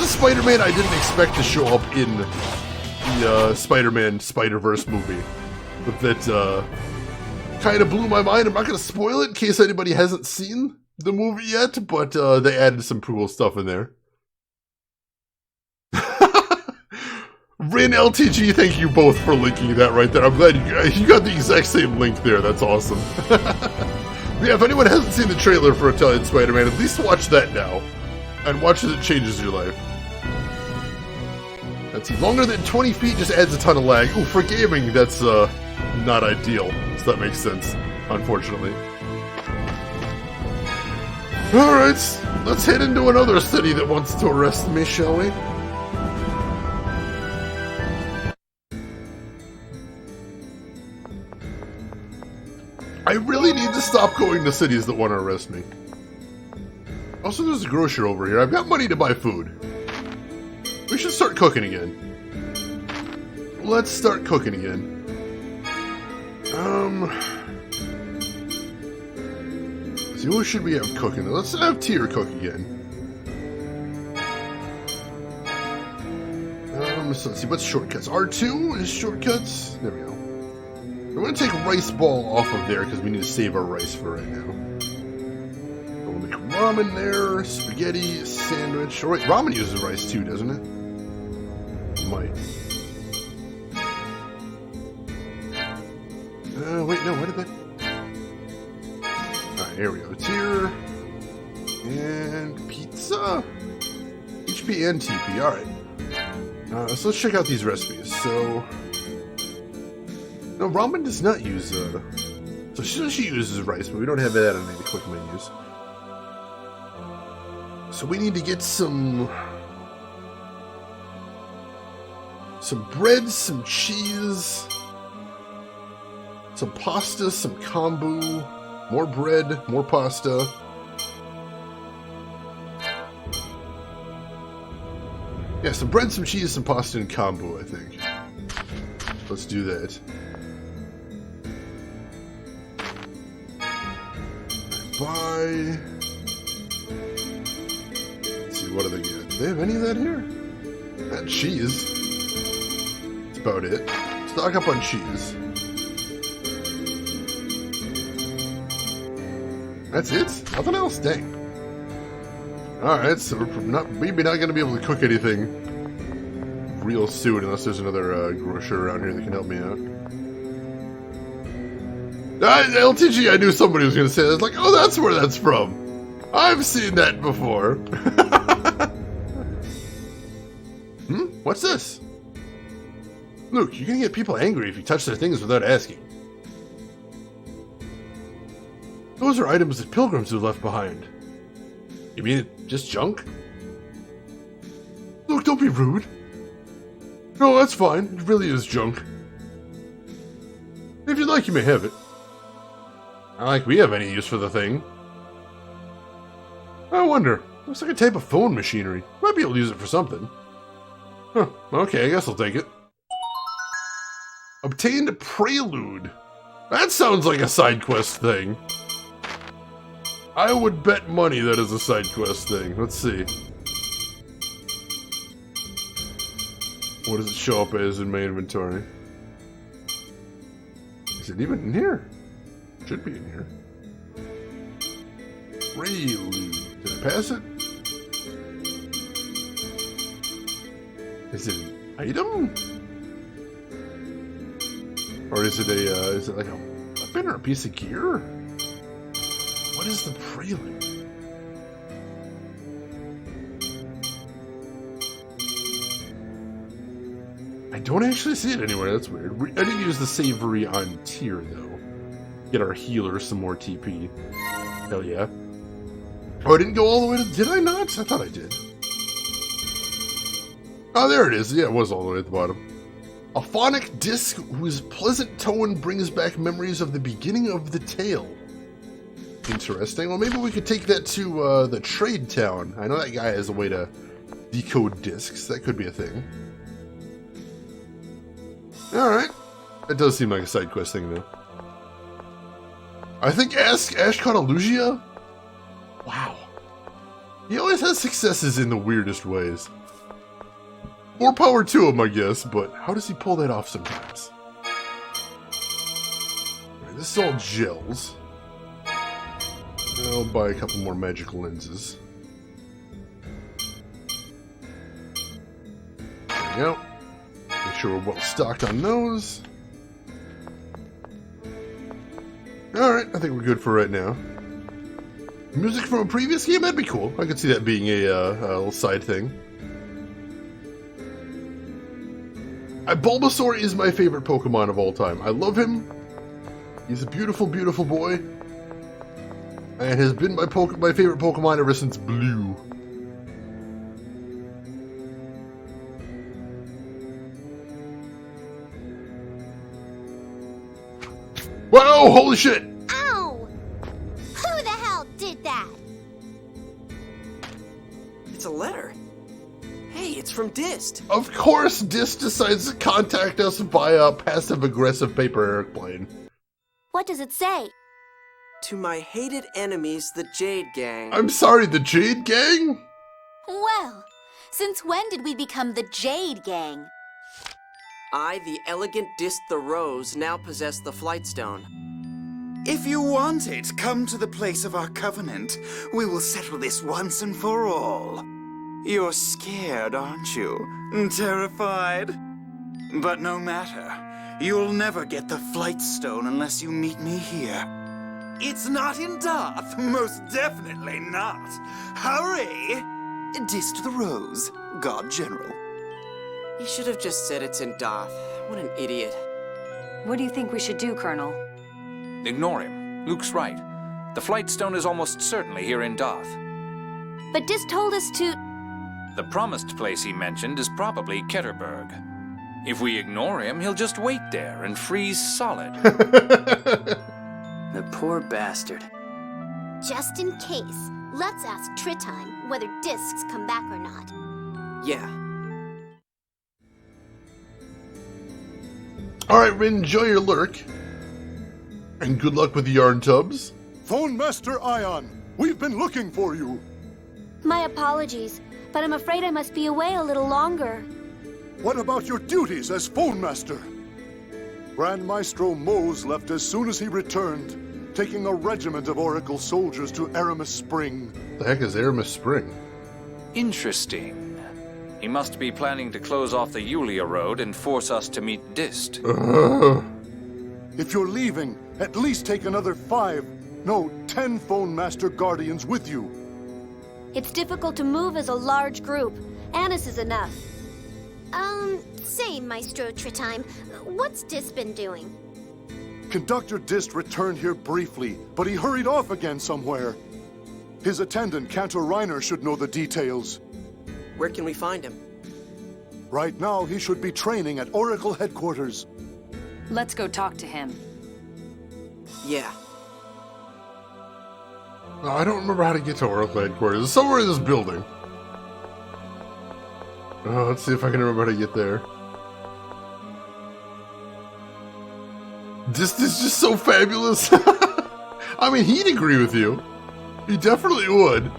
Spider-Man I didn't expect to show up in the Spider-Man Spider-Verse movie, but that kind of blew my mind. I'm not gonna spoil it in case anybody hasn't seen the movie yet, but they added some cool stuff in there. Rin LTG, thank you both for linking that right there. I'm glad you got the exact same link there. That's awesome. Yeah, if anyone hasn't seen the trailer for Italian Spider-Man, at least watch that now. And watch as it changes your life. That's longer than 20 feet, just adds a ton of lag. Ooh, for gaming, that's not ideal. So that makes sense, unfortunately. Alright, let's head into another city that wants to arrest me, shall we? I really need to stop going to cities that want to arrest me. Also, there's a grocer over here. I've got money to buy food. We should start cooking again. Let's start cooking again. See, what should we have cooking? Let's have Tyr cook again. So let's see, what's shortcuts? R2 is shortcuts. There we go. I'm going to take rice ball off of there because we need to save our rice for right now. We'll make ramen there, spaghetti, sandwich. Oh, wait, ramen uses rice too, doesn't it? Might. Wait, no, what did that? Alright, here we go. Tier. And pizza? HP and TP, alright. So let's check out these recipes. So... No, ramen does not use, so she uses rice, but we don't have that on any quick menus. So we need to get some bread, some cheese, some pasta, some kombu, more bread, more pasta. Yeah, some bread, some cheese, some pasta, and kombu, I think. Let's do that. Buy. Let's see, what do they get? Do they have any of that here? That cheese. That's about it. Stock up on cheese. That's it? Nothing else? Dang. Alright, so we're maybe not going to be able to cook anything real soon unless there's another grocer around here that can help me out. LTG, I knew somebody was going to say that. It's like, oh, that's where that's from. I've seen that before. What's this? Luke, you're going to get people angry if you touch their things without asking. Those are items that pilgrims have left behind. You mean just junk? Luke, don't be rude. No, that's fine. It really is junk. If you'd like, you may have it. Not like we have any use for the thing. I wonder. Looks like a type of phone machinery. Might be able to use it for something. Huh. Okay, I guess I'll take it. Obtained Prelude. That sounds like a side quest thing. I would bet money that is a side quest thing. Let's see. What does it show up as in my inventory? Is it even in here? Should be in here. Prelude. Did I pass it? Is it an item? Or is it like a weapon or a piece of gear? What is the prelude? I don't actually see it anywhere. That's weird. I didn't use the savory on Tyr though. Get our healer some more TP. Hell yeah. Oh, I didn't go all the way to... Did I not? I thought I did. Oh, there it is. Yeah, it was all the way at the bottom. A phonic disc whose pleasant tone brings back memories of the beginning of the tale. Interesting. Well, maybe we could take that to the trade town. I know that guy has a way to decode discs. That could be a thing. Alright. That does seem like a side quest thing, though. I think Ash caught a Lugia? Wow. He always has successes in the weirdest ways. More power to him, I guess, but how does he pull that off sometimes? Alright, this is all gels. I'll buy a couple more magic lenses. There we go. Make sure we're well stocked on those. Alright, I think we're good for right now. Music from a previous game? That'd be cool. I could see that being a little side thing. Bulbasaur is my favorite Pokemon of all time. I love him. He's a beautiful, beautiful boy. And has been my favorite Pokemon ever since Blue. Whoa! Holy shit! Ow! Who the hell did that? It's a letter. Hey, it's from Dist. Of course, Dist decides to contact us via passive-aggressive paper airplane. What does it say? To my hated enemies, the Jade Gang. I'm sorry, the Jade Gang? Well, since when did we become the Jade Gang? I, the elegant Dist the Rose, now possess the Flight Stone. If you want it, come to the place of our covenant. We will settle this once and for all. You're scared, aren't you? Terrified? But no matter. You'll never get the Flight Stone unless you meet me here. It's not in Darth. Most definitely not. Hurry! Dist the Rose, God General. He should have just said it's in Darth. What an idiot. What do you think we should do, Colonel? Ignore him. Luke's right. The Flight Stone is almost certainly here in Darth. But Dist told us to... The promised place he mentioned is probably Ketterberg. If we ignore him, he'll just wait there and freeze solid. The poor bastard. Just in case, let's ask Tritime whether discs come back or not. Yeah. Alright, Rin, enjoy your lurk. And good luck with the yarn tubs. Phone Master Ion, we've been looking for you. My apologies, but I'm afraid I must be away a little longer. What about your duties as Phone Master? Grand Maestro Mose left as soon as he returned, taking a regiment of Oracle soldiers to Aramis Spring. The heck is Aramis Spring? Interesting. He must be planning to close off the Yulia Road and force us to meet Dist. If you're leaving, at least take another 10 Phone Master Guardians with you. It's difficult to move as a large group. Annis is enough. Say, Maestro Tritime, what's Dist been doing? Conductor Dist returned here briefly, but he hurried off again somewhere. His attendant, Cantor Reiner, should know the details. Where can we find him? Right now, he should be training at Oracle headquarters. Let's go talk to him. Yeah. No, I don't remember how to get to Oracle headquarters. It's somewhere in this building. Let's see if I can remember how to get there. This is just so fabulous. I mean, he'd agree with you. He definitely would.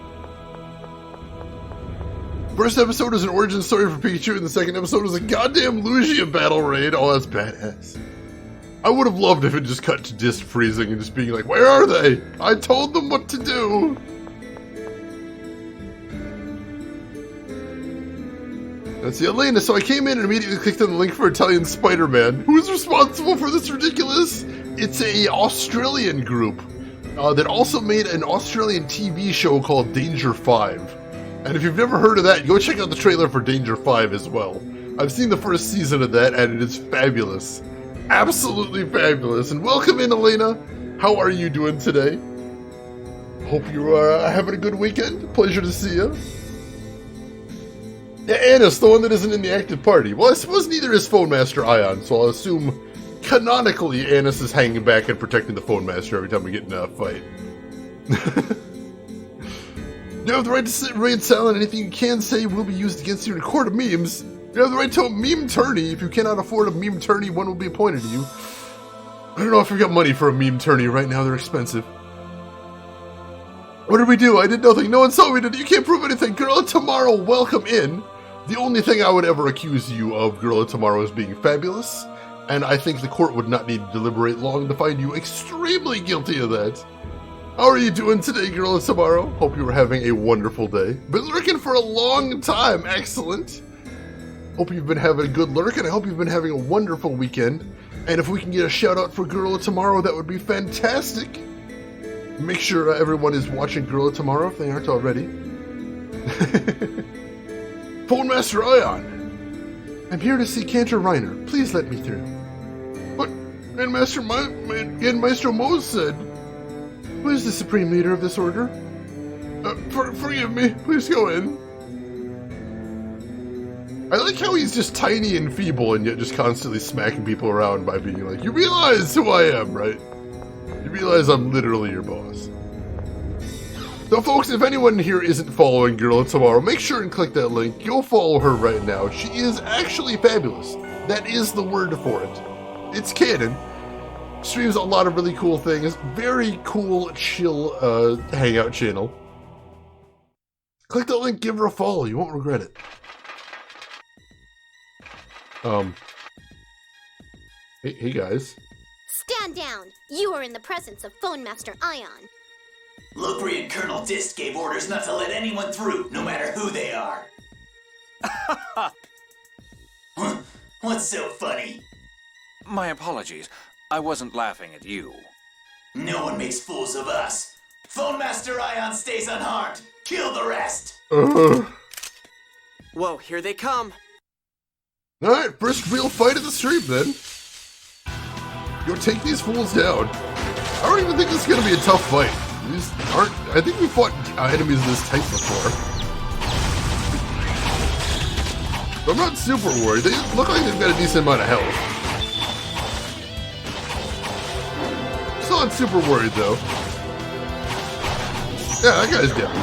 First episode is an origin story for Pikachu, and the second episode is a goddamn Lugia battle raid. Oh, that's badass. I would have loved if it just cut to Dist freezing and just being like, where are they? I told them what to do. Let's see, Elena. So I came in and immediately clicked on the link for Italian Spider-Man. Who's responsible for this ridiculous? It's a Australian group that also made an Australian TV show called Danger 5. And if you've never heard of that, go check out the trailer for Danger 5 as well. I've seen the first season of that, and it is fabulous. Absolutely fabulous. And welcome in, Elena. How are you doing today? Hope you are having a good weekend. Pleasure to see you. Yeah, Annis, the one that isn't in the active party. Well, I suppose neither is Phone Master Ion, so I'll assume canonically Annis is hanging back and protecting the Phone Master every time we get in a fight. You have the right to remain silent. Anything you can say will be used against you in a court of memes. You have the right to a meme tourney. If you cannot afford a meme tourney, one will be appointed to you. I don't know if I've got money for a meme tourney right now. They're expensive. What did we do? I did nothing. No one saw me. You can't prove anything. Girl of Tomorrow, welcome in. The only thing I would ever accuse you of, Girl of Tomorrow, is being fabulous. And I think the court would not need to deliberate long to find you extremely guilty of that. How are you doing today, Girl of Tomorrow? Hope you were having a wonderful day. Been lurking for a long time. Excellent. Hope you've been having a good lurk, and I hope you've been having a wonderful weekend. And if we can get a shout out for Girl of Tomorrow, that would be fantastic. Make sure everyone is watching Girl of Tomorrow if they aren't already. Phone Master Ion. I'm here to see Cantor Reiner. Please let me through. But Grandmaster Mose said... Who is the supreme leader of this order? Forgive me. Please go in. I like how he's just tiny and feeble and yet just constantly smacking people around by being like, you realize who I am, right? You realize I'm literally your boss. So folks, if anyone here isn't following Girl of Tomorrow, make sure and click that link. Go follow her right now. She is actually fabulous. That is the word for it. It's canon. Streams a lot of really cool things. Very cool, chill hangout channel. Click the link, give her a follow. You won't regret it. Hey guys. Stand down! You are in the presence of Phone Master Ion. Lopri and Colonel Dist gave orders not to let anyone through, no matter who they are. What's so funny? My apologies. I wasn't laughing at you. No one makes fools of us. Phone Master Ion stays unharmed. Kill the rest. Whoa, here they come. Alright, first real fight of the stream then. Go take these fools down. I don't even think this is going to be a tough fight. These aren't... I think we fought enemies of this type before. But I'm not super worried. They look like they've got a decent amount of health. Still not super worried though. Yeah, that guy's down.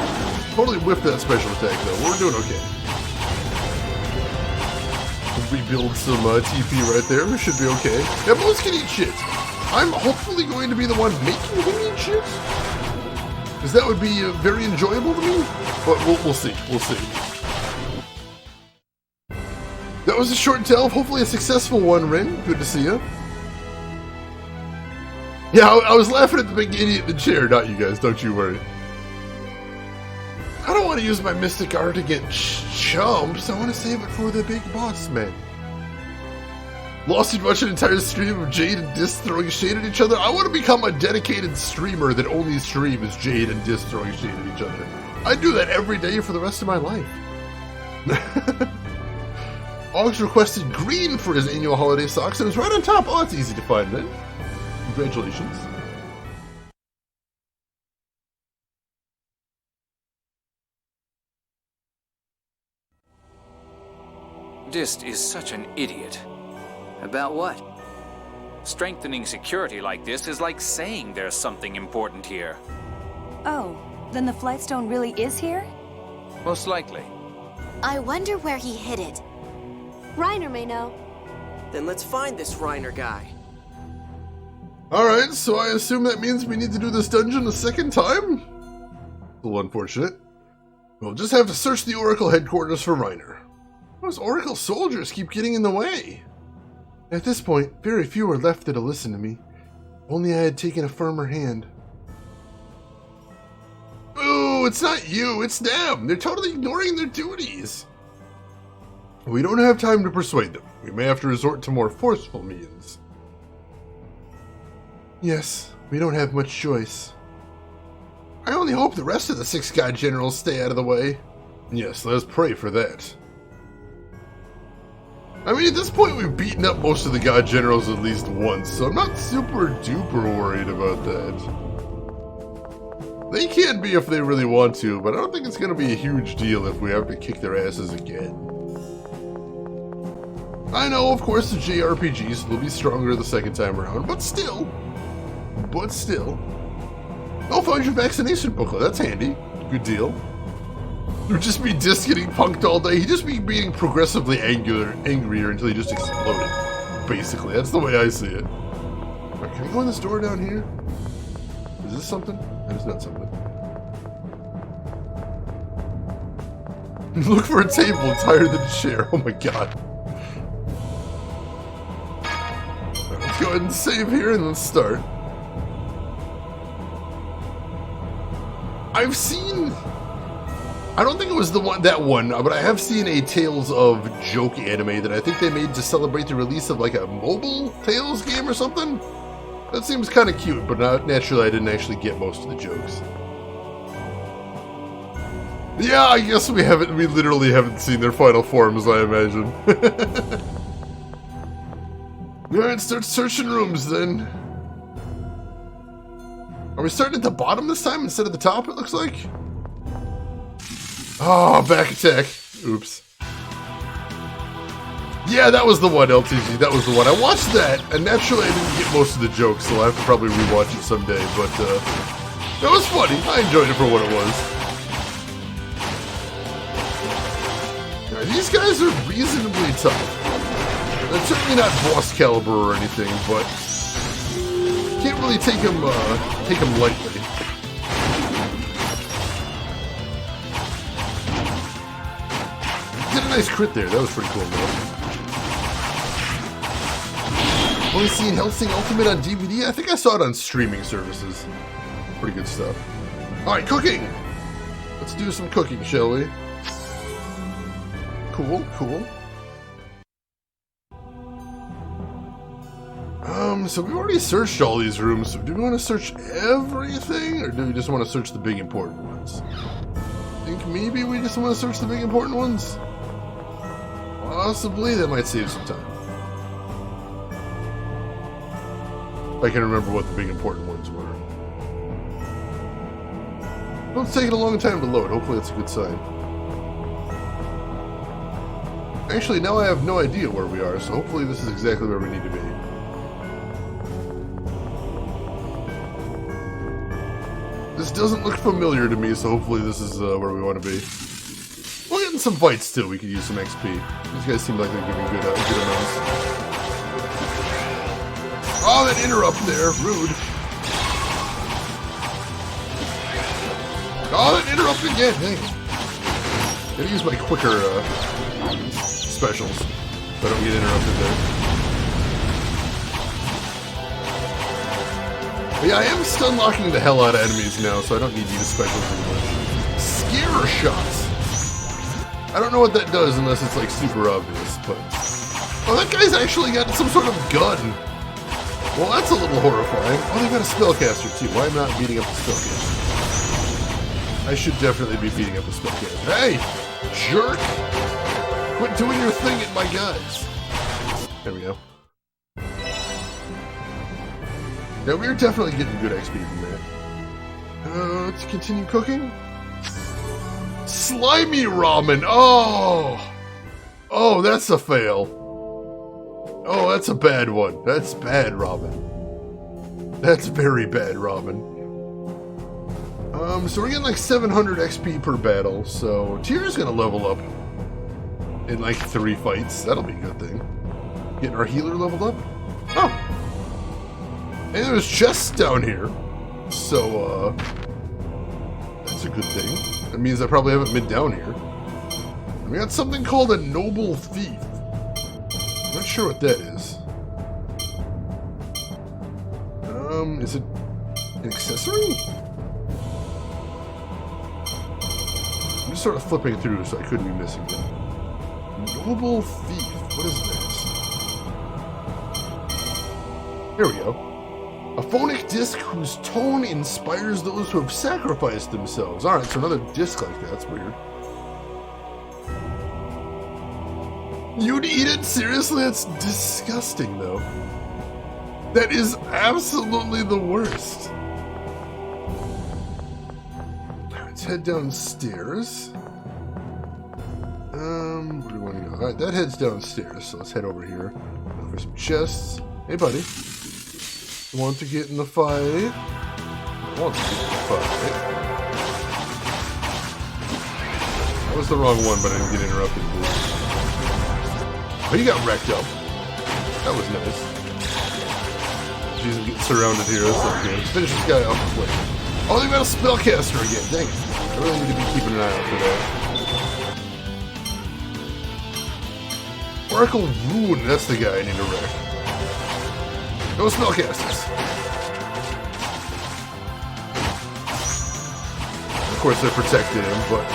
Totally whiffed that special attack though. We're doing okay. Rebuild some TP right there. We should be okay. Yeah, most can eat shit. I'm hopefully going to be the one making him eat shit. Because that would be very enjoyable to me. But we'll see. We'll see. That was a short delve. Hopefully a successful one, Rin. Good to see you. Yeah, I was laughing at the big idiot in the chair, not you guys. Don't you worry. I don't want to use my mystic art against chumps. I want to save it for the big boss man. Lost to watch an entire stream of Jade and Dist throwing shade at each other. I want to become a dedicated streamer that only streams Jade and Dist throwing shade at each other. I'd do that every day for the rest of my life. Oggs requested green for his annual holiday socks and it's right on top. Oh, it's easy to find then. Congratulations. Dist is such an idiot. About what? Strengthening security like this is like saying there's something important here. Oh, then the Flightstone really is here? Most likely. I wonder where he hid it. Reiner may know. Then let's find this Reiner guy. Alright, so I assume that means we need to do this dungeon a second time? A little unfortunate. We'll just have to search the Oracle headquarters for Reiner. Those Oracle soldiers keep getting in the way. At this point, very few are left that'll listen to me. Only I had taken a firmer hand. Ooh, it's not you, it's them. They're totally ignoring their duties. We don't have time to persuade them. We may have to resort to more forceful means. Yes, we don't have much choice. I only hope the rest of the 6 god generals stay out of the way. Yes, let's pray for that. I mean, at this point, we've beaten up most of the god generals at least once, so I'm not super duper worried about that. They can be if they really want to, but I don't think it's going to be a huge deal if we have to kick their asses again. I know, of course, the JRPGs will be stronger the second time around, but still. I'll find your vaccination booklet, that's handy. Good deal. It would just be Dist getting punked all day. He'd just be being progressively angrier until he just exploded. Basically, that's the way I see it. Right, can I go in this door down here? Is this something? That is not something. Look for a table. It's higher than a chair. Oh my god. Right, let's go ahead and save here and let's start. I've seen... I don't think it was that one, but I have seen a Tales of Joke anime that I think they made to celebrate the release of like a mobile Tales game or something. That seems kind of cute, but naturally I didn't actually get most of the jokes. Yeah, I guess we literally haven't seen their final forms, I imagine. Alright, start searching rooms then. Are we starting at the bottom this time instead of the top, it looks like? Oh, back attack. Oops. Yeah, that was the one, LTG. That was the one. I watched that, and naturally I didn't get most of the jokes, so I'll have to probably rewatch it someday, but that was funny. I enjoyed it for what it was. Now, these guys are reasonably tough. They're certainly not boss caliber or anything, but can't really take them lightly. Did a nice crit there. That was pretty cool, though. Only seen Hellsing Ultimate on DVD? I think I saw it on streaming services. Pretty good stuff. Alright, cooking! Let's do some cooking, shall we? Cool, cool. So we've already searched all these rooms. So do we want to search everything, or do we just want to search the big important ones? I think maybe we just want to search the big important ones. Possibly, that might save some time. If I can remember what the big important ones were. Well, it's taking a long time to load. Hopefully that's a good sign. Actually, now I have no idea where we are, so hopefully this is exactly where we need to be. This doesn't look familiar to me, so hopefully this is where we want to be. We're getting some fights too. We could use some XP. These guys seem like they're giving good amounts. Oh, that interrupt there. Rude. Oh, that interrupt again. Dang it. Gotta use my quicker specials so I don't get interrupted there. But yeah, I am stun locking the hell out of enemies now, so I don't need to use specials anymore. Scare shots. I don't know what that does unless it's like super obvious, but... Oh, that guy's actually got some sort of gun. Well, that's a little horrifying. Oh, they got a spellcaster too. Why am I not beating up the spellcaster? I should definitely be beating up the spellcaster. Hey! Jerk! Quit doing your thing at my guys. There we go. Yeah, we're definitely getting good XP from that. Let's continue cooking. Slimy ramen! Oh! Oh, that's a fail. Oh, that's a bad one. That's bad ramen. That's very bad ramen. So we're getting like 700 XP per battle, so Tyr's gonna level up in like 3 fights. That'll be a good thing. Getting our healer leveled up. Oh! And there's chests down here. So, that's a good thing. That means I probably haven't been down here. And we got something called a noble thief. I'm not sure what that is. Is it an accessory? I'm just sort of flipping through, so I couldn't be missing it. Noble thief. What is this? Here we go. A phonic disc whose tone inspires those who have sacrificed themselves. Alright, so another disc like that. That's weird. You'd eat it? Seriously? That's disgusting, though. That is absolutely the worst. Let's head downstairs. Where do we want to go? Alright, that heads downstairs, so let's head over here. Look for some chests. Hey, buddy. Want to get in the fight? I want to get in the fight. That was the wrong one, but I didn't get interrupted. Oh, he got wrecked up. That was nice. Jeez, I'm getting surrounded here. That's not good. Let's finish this guy off quick. Oh, they got a spellcaster again. Dang it. I really need to be keeping an eye out for that. Oracle Rune, that's the guy I need to wreck. No spellcasters. Of course, I protected him, but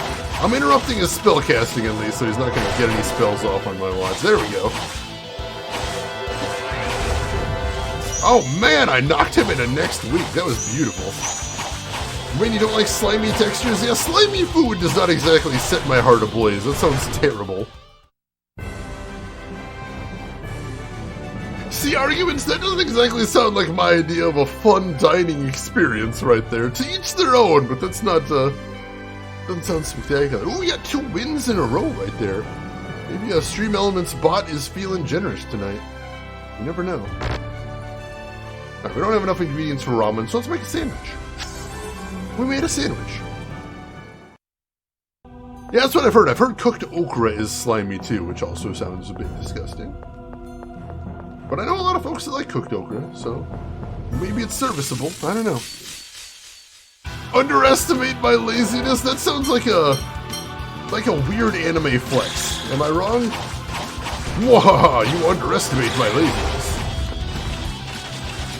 I'm interrupting his spellcasting at least, so he's not going to get any spells off on my watch. There we go. Oh man, I knocked him into next week. That was beautiful. I mean, you don't like slimy textures? Yeah, slimy food does not exactly set my heart ablaze. That sounds terrible. See, arguments, that doesn't exactly sound like my idea of a fun dining experience right there. To each their own, but that's not, doesn't sound spectacular. Ooh, we got 2 wins in a row right there. Maybe a Stream Elements bot is feeling generous tonight. You never know. Alright, we don't have enough ingredients for ramen, so let's make a sandwich. We made a sandwich. Yeah, that's what I've heard. I've heard cooked okra is slimy too, which also sounds a bit disgusting. But I know a lot of folks that like cooked okra, so maybe it's serviceable. I don't know. Underestimate my laziness? That sounds like a weird anime flex. Am I wrong? Whoa, you underestimate my laziness.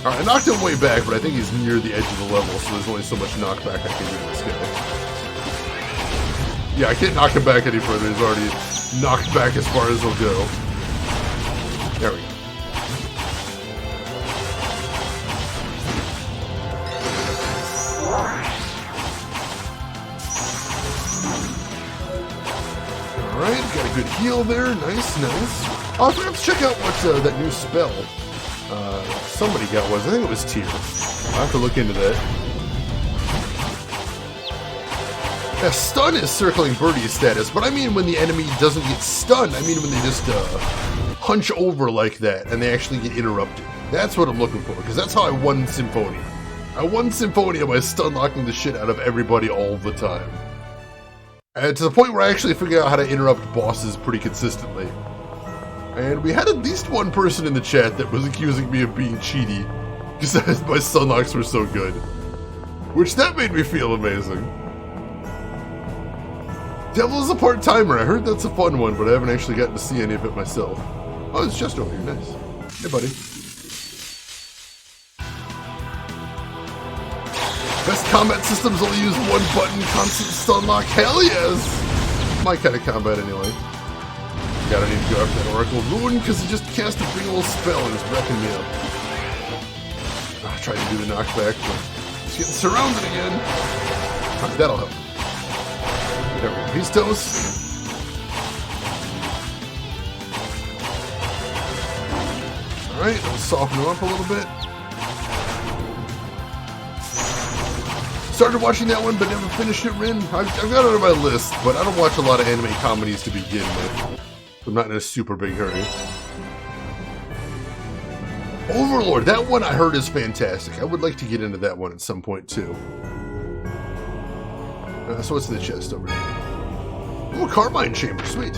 Alright, I knocked him way back, but I think he's near the edge of the level, so there's only so much knockback I can do to this guy. Yeah, I can't knock him back any further. He's already knocked back as far as he'll go. There we go. Alright, got a good heal there. Nice, nice. Oh, I forgot to check out what that new spell somebody got was. I think it was Tear. I'll have to look into that. Yeah, stun is circling Birdie's status, but I mean when the enemy doesn't get stunned. I mean when they just hunch over like that and they actually get interrupted. That's what I'm looking for, because that's how I won Symphonia. I won Symphonia by stun locking the shit out of everybody all the time. And to the point where I actually figured out how to interrupt bosses pretty consistently. And we had at least one person in the chat that was accusing me of being cheaty because my stun locks were so good. Which that made me feel amazing. Devil's a part-timer. I heard that's a fun one, but I haven't actually gotten to see any of it myself. Oh, it's just over here. Nice. Hey, buddy. Best combat systems only use one button, constant stun lock. Hell yes! My kind of combat anyway. Gotta need to go after that Oracle Rune because he just cast a big old spell and is wrecking me up. I tried to do the knockback, but he's getting surrounded again. Right, that'll help. There we go. He's toast. Alright, I'll soften him up a little bit. Started watching that one, but never finished it, Rin. I've got it on my list, but I don't watch a lot of anime comedies to begin with. I'm not in a super big hurry. Overlord, that one I heard is fantastic. I would like to get into that one at some point, too. So what's in the chest over here? Oh, Carmine Chamber, sweet.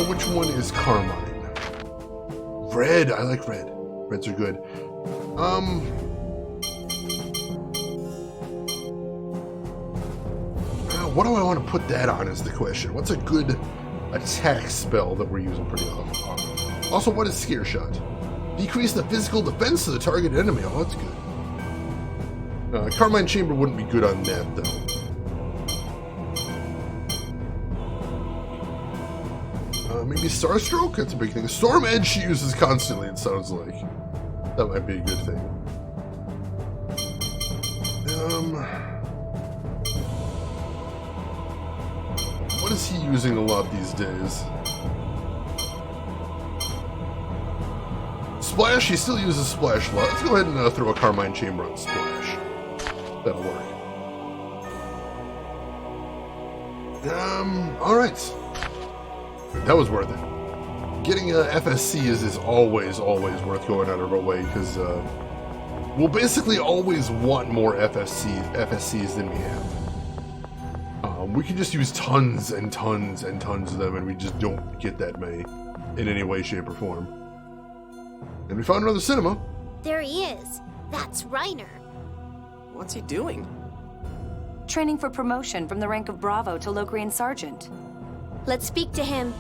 Which one is Carmine? Red, I like red. Reds are good. What do I want to put that on is the question. What's a good attack spell that we're using pretty often? Also, what is Scare Shot? Decrease the physical defense of the target enemy. Oh, that's good. Carmine Chamber wouldn't be good on that, though. Maybe Starstroke? That's a big thing. Storm Edge she uses constantly, it sounds like. That might be a good thing. What is he using a lot these days? Splash, he still uses Splash a lot. Let's go ahead and throw a Carmine Chamber on Splash. That'll work. Alright. That was worth it. Getting a FSC is always worth going out of our way, because we'll basically always want more FSCs than we have. We can just use tons and tons and tons of them, and we just don't get that many in any way, shape, or form. And we found another cinema. There he is. That's Reiner. What's he doing? Training for promotion from the rank of Bravo to Locrian Sergeant. Let's speak to him.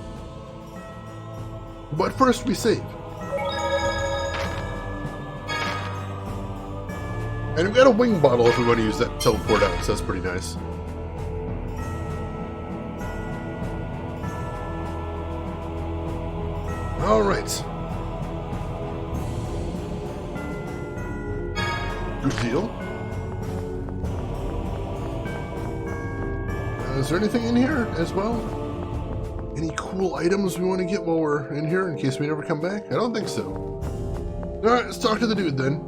But first we save. And we've got a wing bottle if we want to use that to teleport out, so that's pretty nice. Alright. Good deal. Is there anything in here as well? Any cool items we want to get while we're in here in case we never come back? I don't think so. Alright, let's talk to the dude then.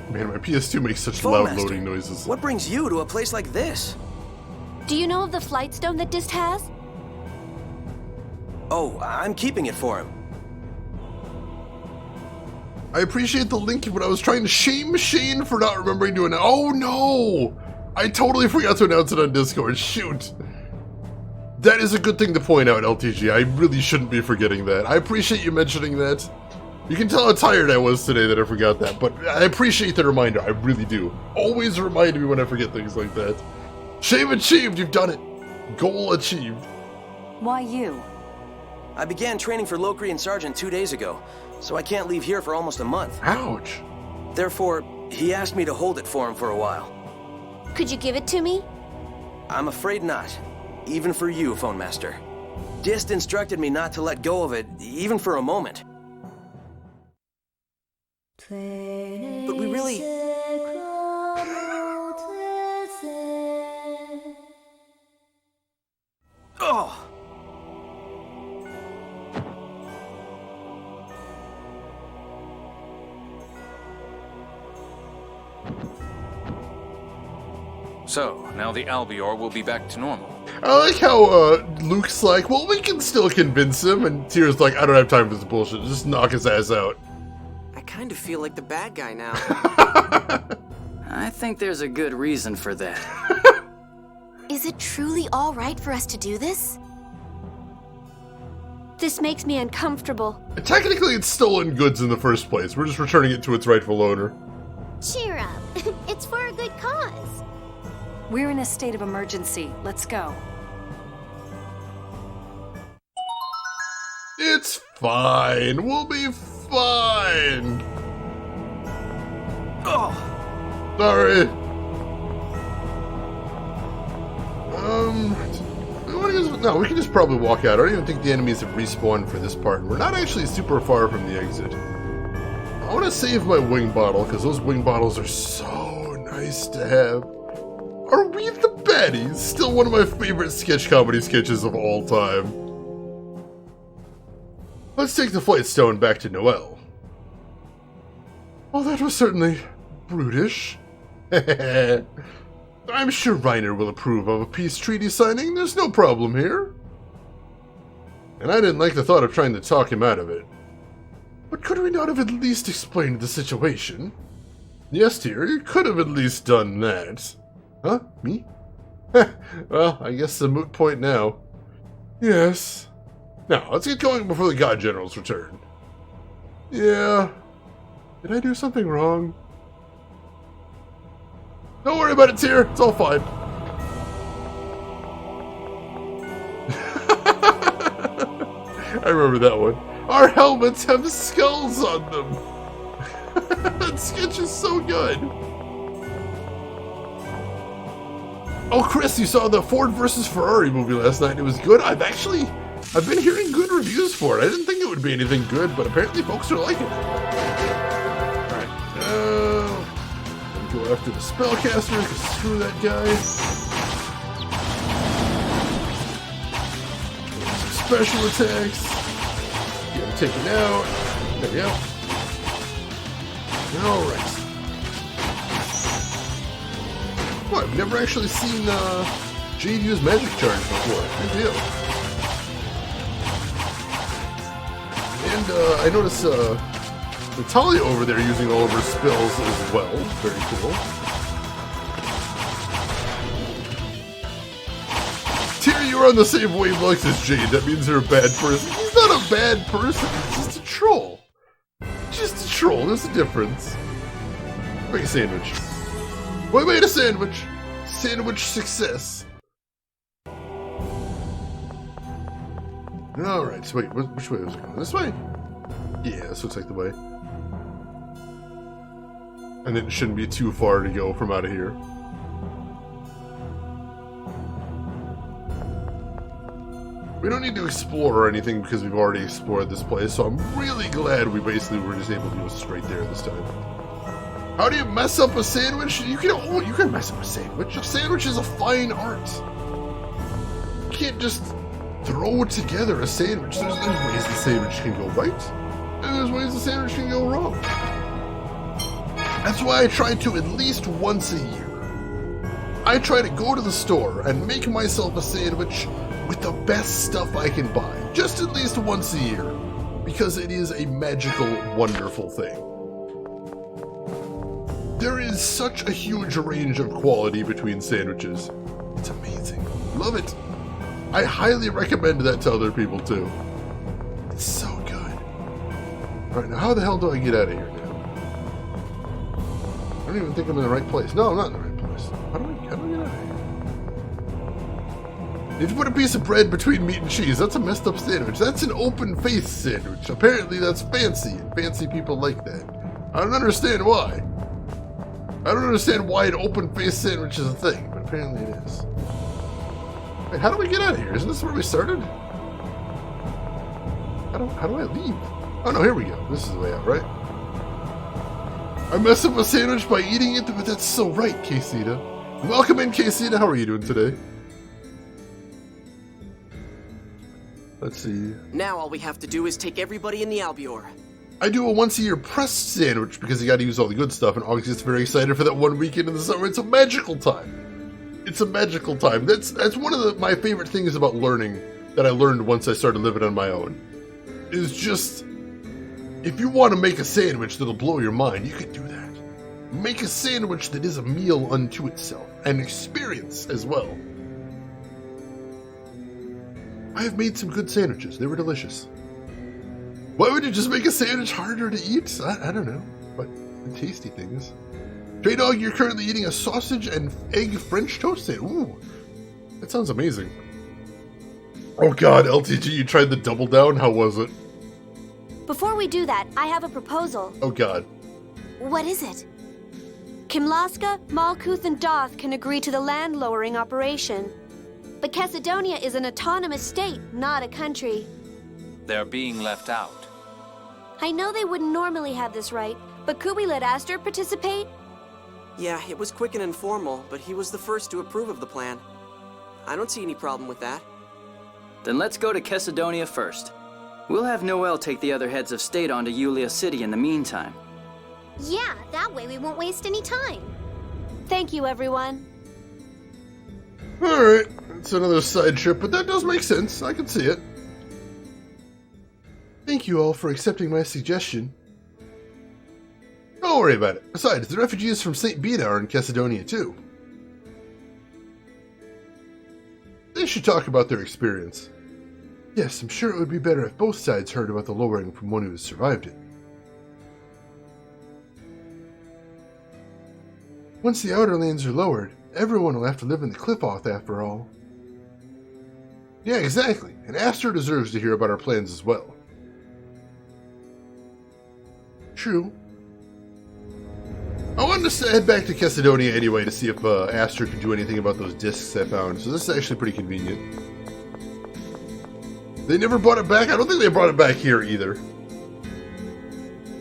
Man, my PS2 makes such loud loading noises. What brings you to a place like this? Do you know of the flight stone that Dist has? Oh, I'm keeping it for him. I appreciate the link, but I was trying to shame Shane for not remembering to announce. Oh no! I totally forgot to announce it on Discord. Shoot. That is a good thing to point out, LTG. I really shouldn't be forgetting that. I appreciate you mentioning that. You can tell how tired I was today that I forgot that, but I appreciate the reminder. I really do. Always remind me when I forget things like that. Shame achieved. You've done it. Goal achieved. Why you? I began training for Locrian Sergeant 2 days ago, so I can't leave here for almost a month. Ouch. Therefore, he asked me to hold it for him for a while. Could you give it to me? I'm afraid not. Even for you, Phone Master. Dist instructed me not to let go of it, even for a moment. But we really... Oh! So, now the Albior will be back to normal. I like how Luke's like, well, we can still convince him, and Tyr's like, I don't have time for this bullshit. Just knock his ass out. I kind of feel like the bad guy now. I think there's a good reason for that. Is it truly all right for us to do this? This makes me uncomfortable. Technically, it's stolen goods in the first place. We're just returning it to its rightful owner. Cheer up. It's for a good cause. We're in a state of emergency. Let's go. It's fine. We'll be fine. Oh! Sorry. We can just probably walk out. I don't even think the enemies have respawned for this part. We're not actually super far from the exit. I want to save my wing bottle, because those wing bottles are so nice to have. Are we the baddies? Still one of my favorite sketch comedy sketches of all time. Let's take the flight stone back to Noelle. Well, that was certainly brutish. I'm sure Reiner will approve of a peace treaty signing. There's no problem here. And I didn't like the thought of trying to talk him out of it. But could we not have at least explained the situation? Yes, dear, you could have at least done that. Huh? Me? Well, I guess it's a moot point now. Yes. Now, let's get going before the God Generals return. Yeah. Did I do something wrong? Don't worry about it, Tyr. It's all fine. I remember that one. Our helmets have skulls on them. That sketch is so good. Oh, Chris, you saw the Ford versus Ferrari movie last night. It was good. I've been hearing good reviews for it. I didn't think it would be anything good, but apparently folks are liking it. Alright, go after the spellcaster, because screw that guy. Some special attacks. Get him taken out. There we go. Alright. Well, I've never actually seen Jade use magic charge before. Good deal. And I notice Natalia over there using all of her spells as well. Very cool. you were on the same wavelength as Jade, that means you're a bad person. He's not a bad person, he's just a troll. Just a troll, there's a difference. Make a sandwich. We made a sandwich. Sandwich success. Alright, so wait, which way was it going? This way? Yeah, this looks like the way. And it shouldn't be too far to go from out of here. We don't need to explore or anything because we've already explored this place, so I'm really glad we basically were just able to go straight there this time. How do you mess up a sandwich? You can mess up a sandwich. A sandwich is a fine art. You can't just throw together a sandwich. There's ways the sandwich can go right, and there's ways the sandwich can go wrong. That's why I try to, at least once a year, I try to go to the store and make myself a sandwich with the best stuff I can buy. Just at least once a year. Because it is a magical, wonderful thing. There is such a huge range of quality between sandwiches. It's amazing. Love it. I highly recommend that to other people too. It's so good. Alright, now how the hell do I get out of here now? I don't even think I'm in the right place. No, I'm not in the right place. How do I get out of here? If you put a piece of bread between meat and cheese, that's a messed up sandwich. That's an open-faced sandwich. Apparently that's fancy, and fancy people like that. I don't understand why. I don't understand why an open-faced sandwich is a thing, but apparently it is. Wait, how do we get out of here? Isn't this where we started? How do I leave? Oh no, here we go. This is the way out, right? I mess up a sandwich by eating it, but that's so right, Quesita. Welcome in, Quesita. How are you doing today? Let's see. Now all we have to do is take everybody in the Albior. I do a once-a-year pressed sandwich because you gotta use all the good stuff, and August gets very excited for that one weekend in the summer. It's a magical time. It's a magical time. That's one of my favorite things about learning that I learned once I started living on my own. Is just, if you want to make a sandwich that'll blow your mind, you can do that. Make a sandwich that is a meal unto itself, an experience as well. I have made some good sandwiches. They were delicious. Why would you just make a sandwich harder to eat? I don't know, but tasty things. Stray Dog, you're currently eating a sausage and egg French toast sandwich. Ooh, that sounds amazing. Oh god, LTG, you tried the double down? How was it? Before we do that, I have a proposal. Oh god. What is it? Kimlaska, Malkuth, and Doth can agree to the land-lowering operation. But Kesidonia is an autonomous state, not a country. They're being left out. I know they wouldn't normally have this right, but could we let Aster participate? Yeah, it was quick and informal, but he was the first to approve of the plan. I don't see any problem with that. Then let's go to Kesidonia first. We'll have Noel take the other heads of state on to Yulia City in the meantime. Yeah, that way we won't waste any time. Thank you, everyone. Alright, it's another side trip, but that does make sense. I can see it. Thank you all for accepting my suggestion. Don't worry about it. Besides, the refugees from St. Beda are in Kesidonia too. They should talk about their experience. Yes, I'm sure it would be better if both sides heard about the lowering from one who has survived it. Once the outer lands are lowered, everyone will have to live in the cliff-off after all. Yeah, exactly. And Aster deserves to hear about our plans as well. True. I wanted to head back to Kesidonia anyway to see if Aster could do anything about those discs I found, so this is actually pretty convenient. They never brought it back? I don't think they brought it back here either.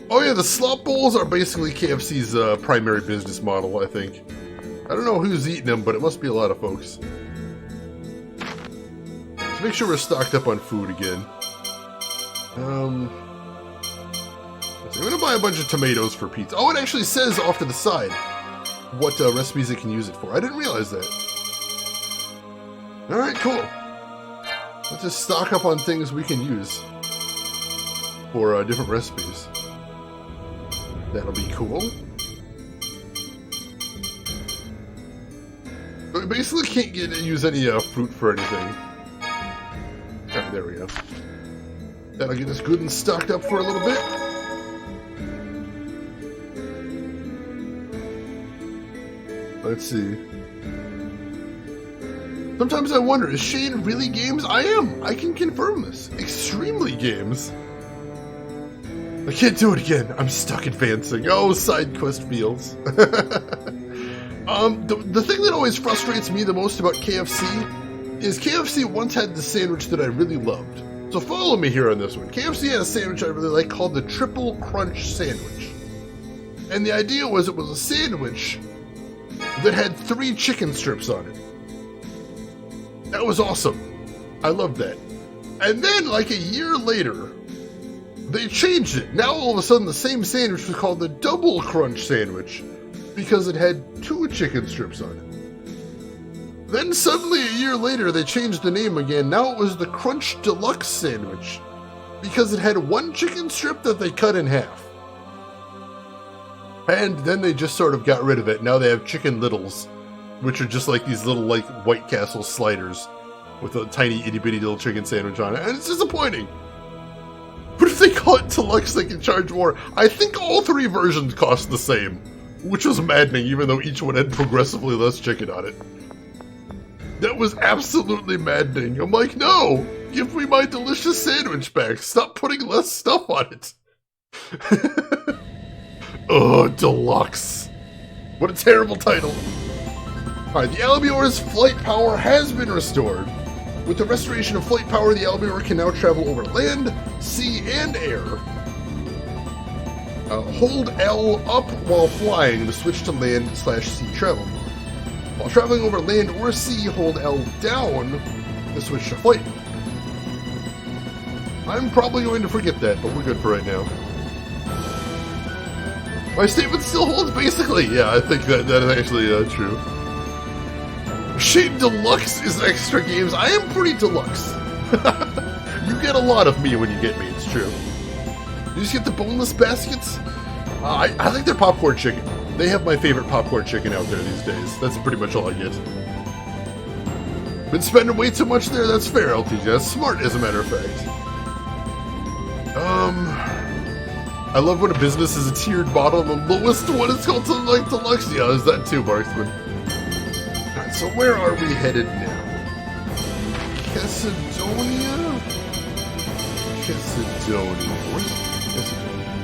Oh yeah, the slop bowls are basically KFC's primary business model, I think. I don't know who's eating them, but it must be a lot of folks. Let's make sure we're stocked up on food again. I'm gonna buy a bunch of tomatoes for pizza. Oh, it actually says off to the side what recipes it can use it for. I didn't realize that. Alright, cool. Let's just stock up on things we can use for different recipes. That'll be cool. But we basically can't use any fruit for anything. Alright, there we go. That'll get us good and stocked up for a little bit. Let's see. Sometimes I wonder, is Shane really games? I am. I can confirm this. Extremely games. I can't do it again. I'm stuck advancing. Oh, side quest feels. The thing that always frustrates me the most about KFC is KFC once had the sandwich that I really loved. So follow me here on this one. KFC had a sandwich I really like called the Triple Crunch Sandwich. And the idea was it was a sandwich that had 3 chicken strips on it. That was awesome. I loved that. And then, like a year later, they changed it. Now all of a sudden the same sandwich was called the Double Crunch Sandwich because it had 2 chicken strips on it. Then suddenly a year later they changed the name again. Now it was the Crunch Deluxe Sandwich because it had 1 chicken strip that they cut in half. And then they just sort of got rid of it. Now they have Chicken Littles, which are just like these little like White Castle sliders with a tiny itty bitty little chicken sandwich on it. And it's disappointing. But if they call it deluxe, they can charge more. I think all 3 versions cost the same, which was maddening, even though each one had progressively less chicken on it. That was absolutely maddening. I'm like, no! Give me my delicious sandwich back. Stop putting less stuff on it. Oh, deluxe. What a terrible title. Alright, the Albior's flight power has been restored. With the restoration of flight power, the Albior can now travel over land, sea, and air. Hold L up while flying to switch to land/sea travel. While traveling over land or sea, hold L down to switch to flight. I'm probably going to forget that, but we're good for right now. My statement still holds, basically. Yeah, I think that is actually true. Shane Deluxe is extra games. I am pretty deluxe. You get a lot of me when you get me, it's true. You just get the boneless baskets? I think they're popcorn chicken. They have my favorite popcorn chicken out there these days. That's pretty much all I get. Been spending way too much there? That's fair, LTJ. That's smart, as a matter of fact. I love when a business is a tiered model and the lowest one is called something like Deluxe. Yeah, there's that too, Marksman. Alright, so where are we headed now? Chesedonia? Chesedonia. Where's Chesedonia?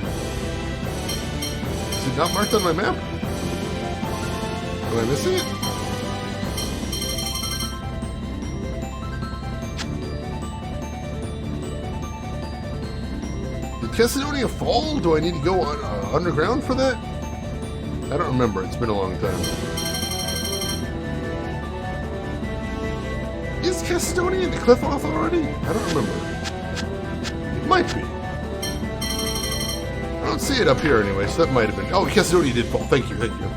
Is it not marked on my map? Am I missing it? Did Chesedonia fall? Do I need to go on, underground for that? I don't remember. It's been a long time. Is Chesedonia in the cliff off already? I don't remember. It might be. I don't see it up here anyway, so that might have been... Oh, Chesedonia did fall. Thank you, thank you.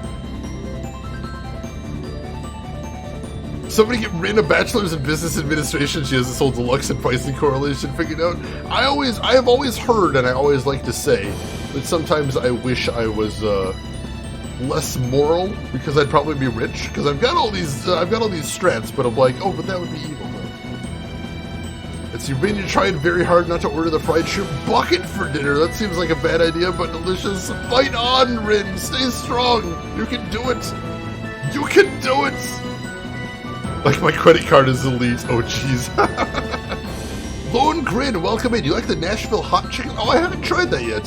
Somebody ran a bachelor's in business administration. She has this whole deluxe and pricing correlation figured out. I have always heard, and I always like to say, that sometimes I wish I was less moral because I'd probably be rich. Because I've got all these strats, but I'm like, oh, but that would be evil though. It's you've been trying very hard not to order the fried shrimp bucket for dinner. That seems like a bad idea, but delicious. Fight on, Rin. Stay strong. You can do it. You can do it. Like my credit card is elite. Oh, jeez. Lone Grin, welcome in. You like the Nashville hot chicken? Oh, I haven't tried that yet.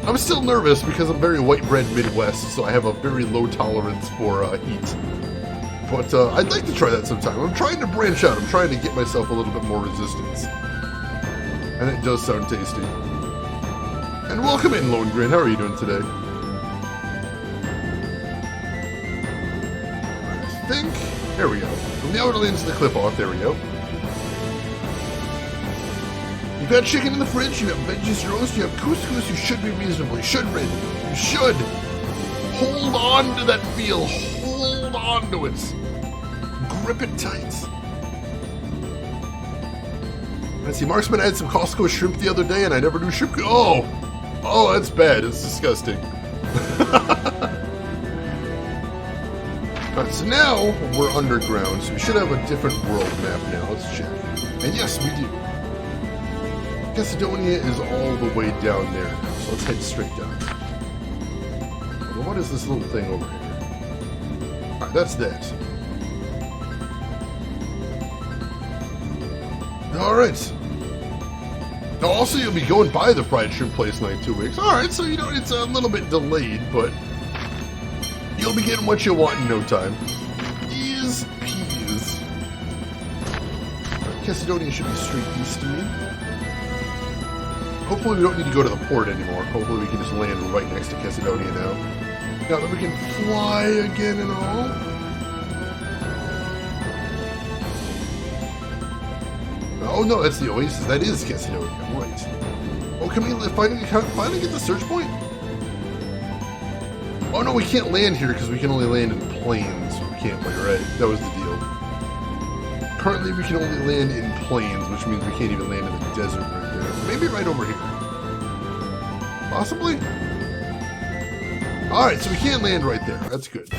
I'm still nervous because I'm very white bread Midwest, so I have a very low tolerance for heat. But I'd like to try that sometime. I'm trying to branch out. I'm trying to get myself a little bit more resistance. And it does sound tasty. And welcome in, Lone Grin. How are you doing today? I think... There we go. From the outer lanes to the cliff off, there we go. You've got chicken in the fridge, you have veggies to roast, you have couscous, you should be reasonable. You should, Rin. You should. Hold on to that feel. Hold on to it. Grip it tight. Let's see, Marksman had some Costco shrimp the other day, and I never knew shrimp. Oh, that's bad. It's disgusting. Alright, so now we're underground, so we should have a different world map now. Let's check. And yes, we do. Macedonia is all the way down there now, so let's head straight down. Well, what is this little thing over here? Alright, that's that. Alright. Now also you'll be going by the fried shrimp place in like 2 weeks. Alright, so you know, it's a little bit delayed, but you'll be getting what you want in no time. Ease peas. Right, Macedonia should be straight east of me. Hopefully we don't need to go to the port anymore. Hopefully we can just land right next to Macedonia now. Now that we can fly again and all. Oh no, that's the Oasis. That is Macedonia. Right. Oh, can we finally get the search point? Oh no, we can't land here because we can only land in plains. We can't play, right? That was the deal. Currently we can only land in plains, which means we can't even land in the desert right there. Maybe right over here. Possibly? Alright, so we can't land right there. That's good.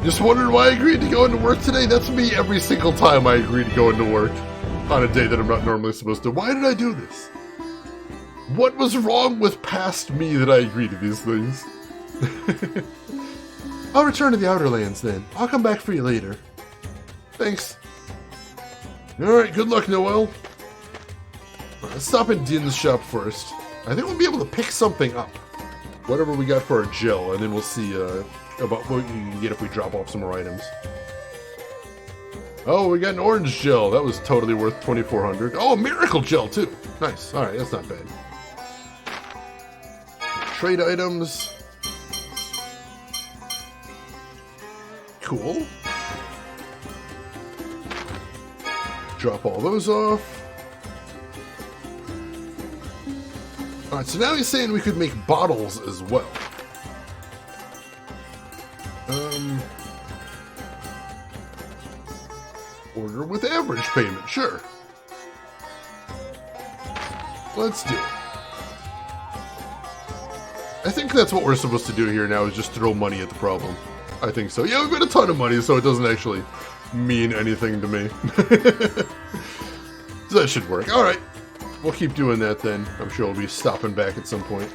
Just wondering why I agreed to go into work today? That's me every single time I agree to go into work on a day that I'm not normally supposed to. Why did I do this? What was wrong with past me that I agreed to these things? I'll return to the Outer Lands then. I'll come back for you later. Thanks. Alright, good luck, Noel. Let's stop in Din's shop first. I think we'll be able to pick something up. Whatever we got for our gel, and then we'll see about what we can get if we drop off some more items. Oh, we got an orange gel. That was totally worth 2,400. Oh, a miracle gel, too. Nice. Alright, that's not bad. Trade items. Cool. Drop all those off. Alright, so now he's saying we could make bottles as well. Order with average payment, sure. Let's do it. I think that's what we're supposed to do here now, is just throw money at the problem. I think so. Yeah, we've got a ton of money, so it doesn't actually mean anything to me. So that should work. Alright. We'll keep doing that then. I'm sure we'll be stopping back at some point.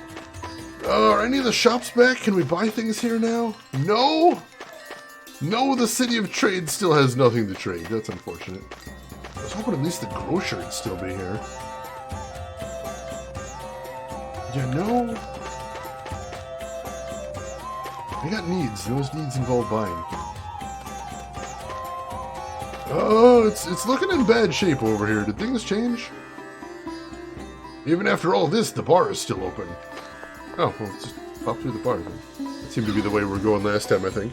Are any of the shops back? Can we buy things here now? No? No, the City of Trade still has nothing to trade. That's unfortunate. I was hoping at least the grocer would still be here. Yeah, no. I got needs. Those needs involve buying. Oh, it's looking in bad shape over here. Did things change? Even after all this, the bar is still open. Oh, well, let's just pop through the bar then. That seemed to be the way we were going last time, I think.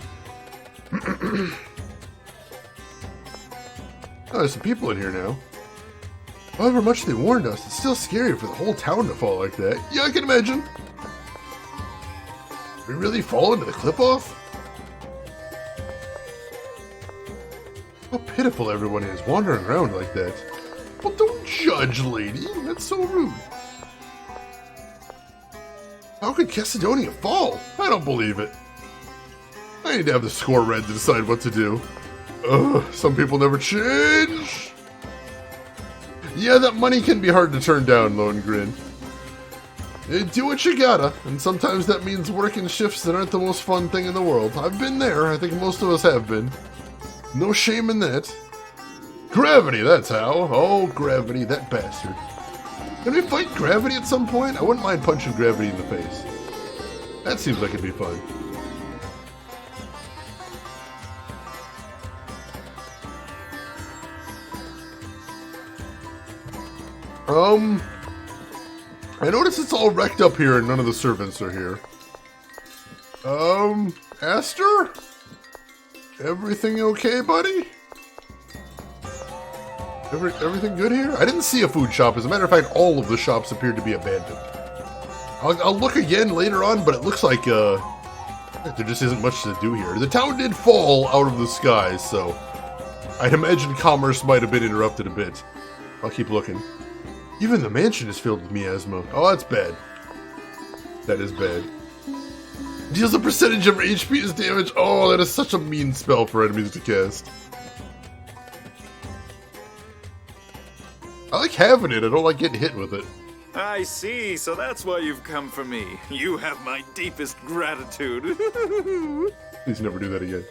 Oh, there's some people in here now. However much they warned us, it's still scary for the whole town to fall like that. Yeah, I can imagine. We really fall into the cliff-off? How pitiful everyone is, wandering around like that. Well, don't judge, lady. That's so rude. How could Macedonia fall? I don't believe it. I need to have the score read to decide what to do. Ugh, some people never change. Yeah, that money can be hard to turn down, Lone Grin. You do what you gotta, and sometimes that means working shifts that aren't the most fun thing in the world. I've been there, I think most of us have been. No shame in that. Gravity, that's how. Oh, Gravity, that bastard. Can we fight Gravity at some point? I wouldn't mind punching Gravity in the face. That seems like it'd be fun. I notice it's all wrecked up here and none of the servants are here. Aster? Everything okay, buddy? Everything good here? I didn't see a food shop. As a matter of fact, all of the shops appeared to be abandoned. I'll look again later on, but it looks like there just isn't much to do here. The town did fall out of the sky, so I'd imagine commerce might have been interrupted a bit. I'll keep looking. Even the mansion is filled with miasma. Oh, that's bad. That is bad. Deals a percentage of HP as damage. Oh, that is such a mean spell for enemies to cast. I like having it. I don't like getting hit with it. I see, so that's why you've come for me. You have my deepest gratitude. Please never do that again.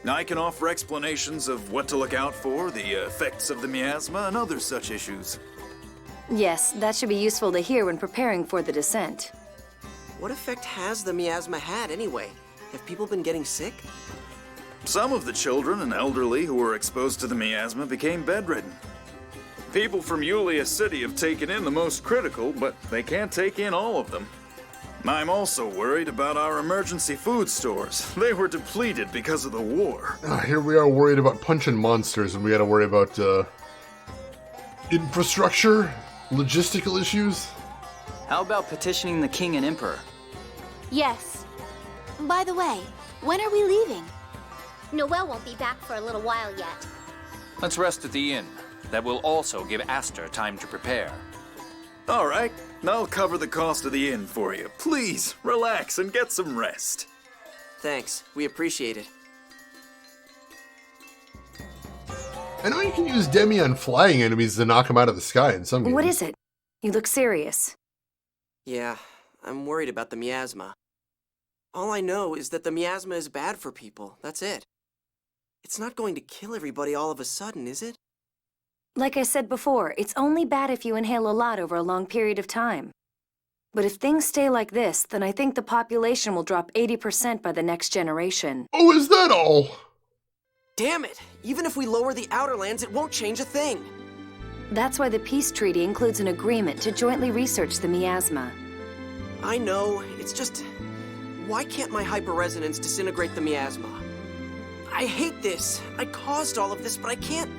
I can offer explanations of what to look out for, the effects of the miasma, and other such issues. Yes, that should be useful to hear when preparing for the descent. What effect has the miasma had anyway? Have people been getting sick? Some of the children and elderly who were exposed to the miasma became bedridden. People from Yulia City have taken in the most critical, but they can't take in all of them. I'm also worried about our emergency food stores. They were depleted because of the war. Here we are worried about punching monsters, and we gotta worry about infrastructure, logistical issues. How about petitioning the king and emperor? Yes. By the way, when are we leaving? Noelle won't be back for a little while yet. Let's rest at the inn. That will also give Aster time to prepare. All right, I'll cover the cost of the inn for you. Please, relax and get some rest. Thanks, we appreciate it. I know you can use Demi on flying enemies to knock them out of the sky in some games. What is it? You look serious. Yeah, I'm worried about the miasma. All I know is that the miasma is bad for people, that's it. It's not going to kill everybody all of a sudden, is it? Like I said before, it's only bad if you inhale a lot over a long period of time. But if things stay like this, then I think the population will drop 80% by the next generation. Oh, is that all? Damn it! Even if we lower the outer lands, it won't change a thing! That's why the peace treaty includes an agreement to jointly research the miasma. I know, it's just... Why can't my hyperresonance disintegrate the miasma? I hate this! I caused all of this, but I can't...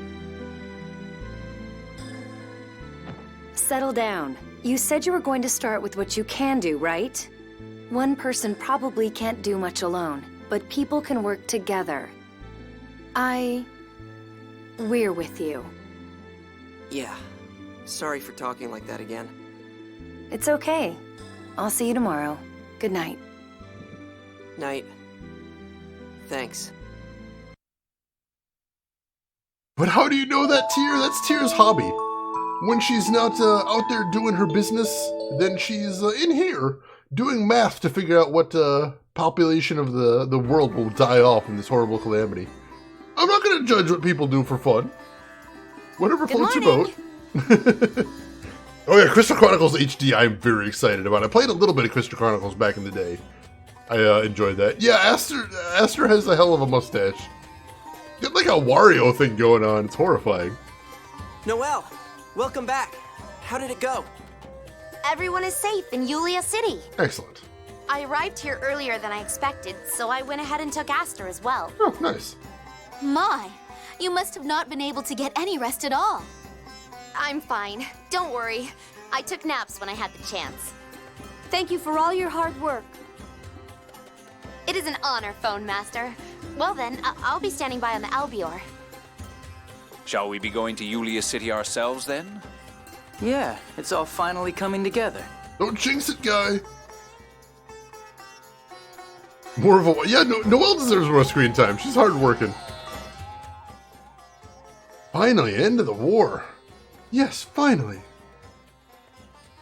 Settle down. You said you were going to start with what you can do, right? One person probably can't do much alone, but people can work together. We're with you. Yeah. Sorry for talking like that again. It's okay. I'll see you tomorrow. Good night. Night. Thanks. But how do you know that, Tyr? That's Tyr's hobby. When she's not out there doing her business, then she's in here doing math to figure out what population of the world will die off in this horrible calamity. I'm not going to judge what people do for fun. Whatever floats your boat. Oh yeah, Crystal Chronicles HD I'm very excited about. I played a little bit of Crystal Chronicles back in the day. I enjoyed that. Yeah, Aster has a hell of a mustache. Got like a Wario thing going on. It's horrifying. Noelle, welcome back. How did it go? Everyone is safe in Yulia City. Excellent. I arrived here earlier than I expected, so I went ahead and took Aster as well. Oh, nice. My, you must have not been able to get any rest at all. I'm fine. Don't worry. I took naps when I had the chance. Thank you for all your hard work. It is an honor, Phone Master. Well then, I'll be standing by on the Albior. Shall we be going to Yulia City ourselves then? Yeah, it's all finally coming together. Don't jinx it, guy. More of a... Yeah, Noelle deserves more screen time. She's hard working. Finally, end of the war. Yes, finally.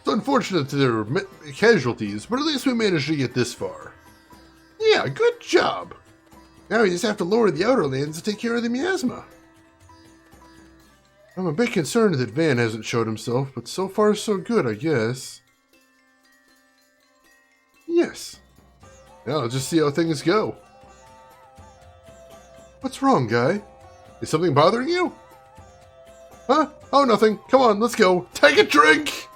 It's unfortunate that there were casualties, but at least we managed to get this far. Yeah, good job. Now we just have to lower the outer lands to take care of the miasma. I'm a bit concerned that Van hasn't showed himself, but so far so good, I guess. Yes. Now let's just see how things go. What's wrong, guy? Is something bothering you? Huh? Oh, nothing. Come on, let's go. Take a drink!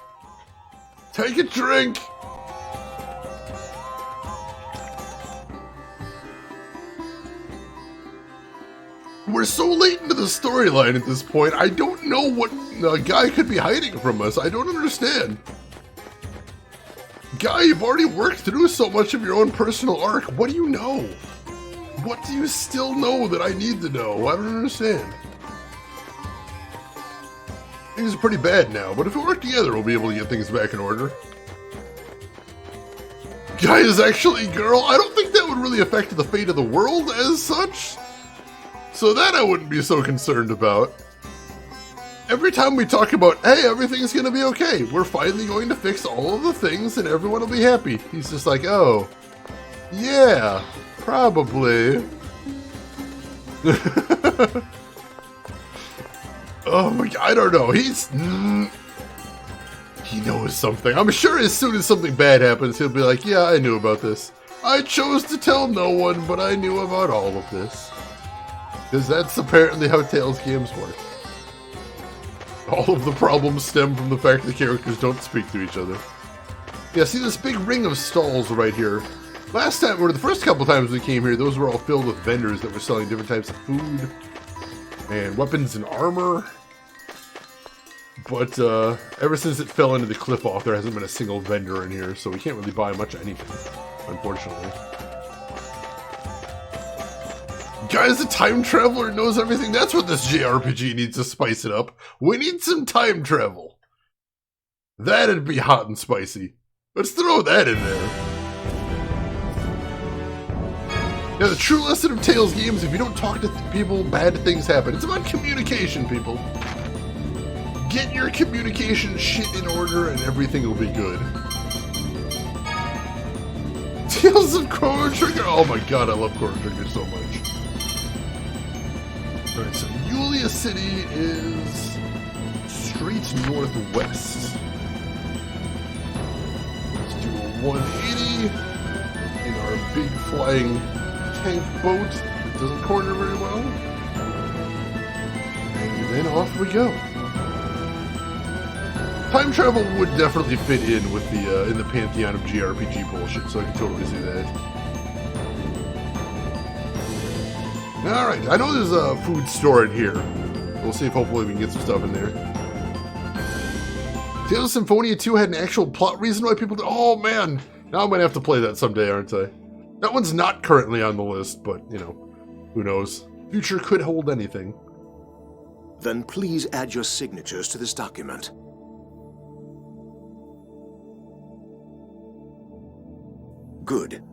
Take a drink! We're so late into the storyline at this point, I don't know what the guy could be hiding from us. I don't understand. Guy, you've already worked through so much of your own personal arc. What do you know? What do you still know that I need to know? I don't understand. Things are pretty bad now, but if we work together, we'll be able to get things back in order. Guy is actually a girl. I don't think that would really affect the fate of the world as such. So that I wouldn't be so concerned about. Every time we talk about, hey, everything's gonna be okay, we're finally going to fix all of the things and everyone will be happy. He's just like, oh, yeah, probably. Oh my god, I don't know. He knows something. I'm sure as soon as something bad happens, he'll be like, yeah, I knew about this. I chose to tell no one, but I knew about all of this. Because that's apparently how Tales games work. All of the problems stem from the fact the characters don't speak to each other. Yeah, see this big ring of stalls right here. Last time, or the first couple times we came here, those were all filled with vendors that were selling different types of food and weapons and armor. But ever since it fell into the cliff off, there hasn't been a single vendor in here, so we can't really buy much of anything, unfortunately. Guys, the time traveler knows everything. That's what this JRPG needs to spice it up. We need some time travel. That'd be hot and spicy. Let's throw that in there. Now, the true lesson of Tales games, if you don't talk to people, bad things happen. It's about communication, people. Get your communication shit in order and everything will be good. Tales of Chrono Trigger. Oh my god, I love Chrono Trigger so much. Alright, so Yulia City is straight northwest. Let's do a 180 in our big flying tank boat that doesn't corner very well. And then off we go. Time travel would definitely fit in with the in the pantheon of JRPG bullshit, so I can totally see that. Alright, I know there's a food store in here. We'll see if hopefully we can get some stuff in there. Tales of Symphonia 2 had an actual plot reason why people did. Oh man! Now I'm gonna have to play that someday, aren't I? That one's not currently on the list, but, you know, who knows? Future could hold anything. Then please add your signatures to this document. Good.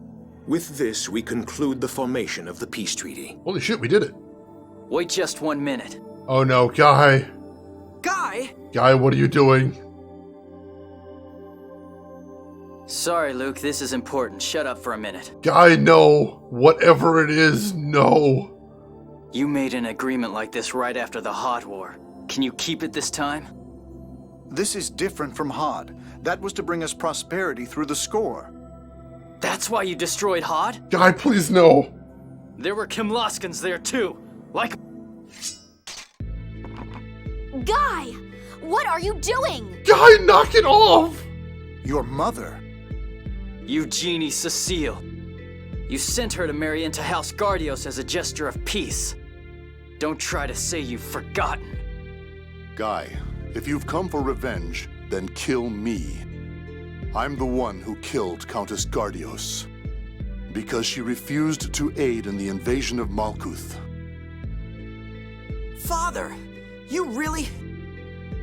With this, we conclude the formation of the peace treaty. Holy shit, we did it. Wait just 1 minute. Oh no, Guy. Guy? Guy, what are you doing? Sorry, Luke, this is important. Shut up for a minute. Guy, no. Whatever it is, no. You made an agreement like this right after the Hot War. Can you keep it this time? This is different from Hod. That was to bring us prosperity through the score. That's why you destroyed Hod? Guy, please no. There were Kimlaskans there too. Like... Guy! What are you doing? Guy, knock it off! Your mother. Eugenie Cecile. You sent her to marry into House Gardios as a gesture of peace. Don't try to say you've forgotten. Guy, if you've come for revenge, then kill me. I'm the one who killed Countess Gardios. Because she refused to aid in the invasion of Malkuth. Father, you really...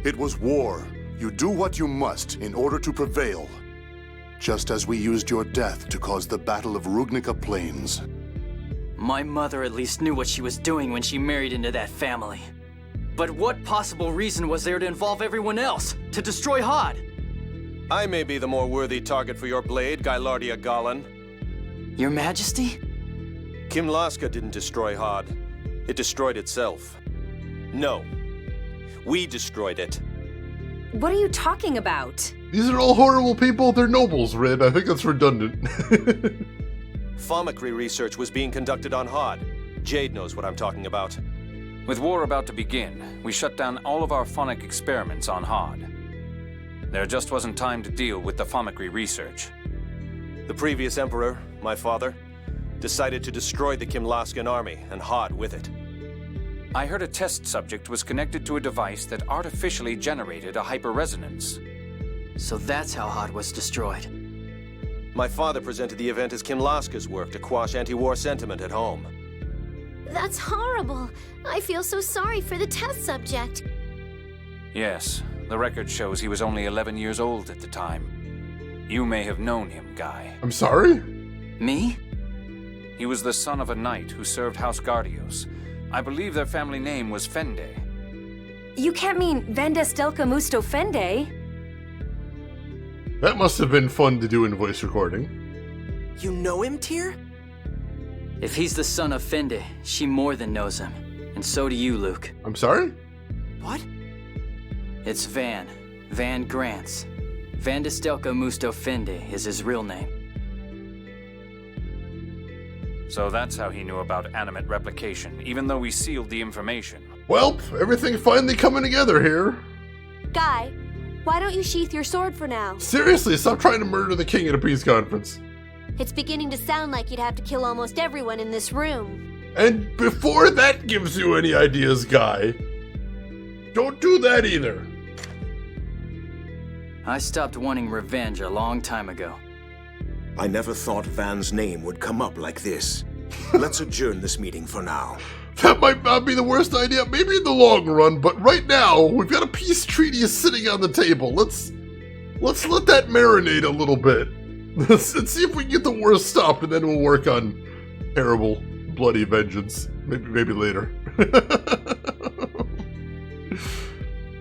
It was war. You do what you must in order to prevail. Just as we used your death to cause the Battle of Rugnica Plains. My mother at least knew what she was doing when she married into that family. But what possible reason was there to involve everyone else? To destroy Hod? I may be the more worthy target for your blade, Gylardia Galan. Your Majesty? Kimlaska didn't destroy Hod. It destroyed itself. No. We destroyed it. What are you talking about? These are all horrible people. They're nobles, Red. I think that's redundant. Thaumacrie research was being conducted on Hod. Jade knows what I'm talking about. With war about to begin, we shut down all of our phonic experiments on Hod. There just wasn't time to deal with the Thaumacrie research. The previous emperor, my father, decided to destroy the Kimlaskan army and Hod with it. I heard a test subject was connected to a device that artificially generated a hyperresonance. So that's how Hod was destroyed. My father presented the event as Kimlaska's work to quash anti-war sentiment at home. That's horrible. I feel so sorry for the test subject. Yes, the record shows he was only 11 years old at the time. You may have known him, Guy. I'm sorry? Me? He was the son of a knight who served House Gardios. I believe their family name was Fende. You can't mean Vandestelka Mustofende. That must have been fun to do in voice recording. You know him, Tyr? If he's the son of Fende, she more than knows him. And so do you, Luke. I'm sorry? What? It's Van. Van Grants. Vandestelka Mustofende is his real name. So that's how he knew about animate replication, even though we sealed the information. Well, everything finally coming together here. Guy, why don't you sheath your sword for now? Seriously, stop trying to murder the king at a peace conference. It's beginning to sound like you'd have to kill almost everyone in this room. And before that gives you any ideas, Guy, don't do that either. I stopped wanting revenge a long time ago. I never thought Van's name would come up like this. Let's adjourn this meeting for now. That might not be the worst idea, maybe in the long run, but right now, we've got a peace treaty sitting on the table. Let's let that marinate a little bit. Let's see if we can get the war stopped, and then we'll work on terrible, bloody vengeance. Maybe later.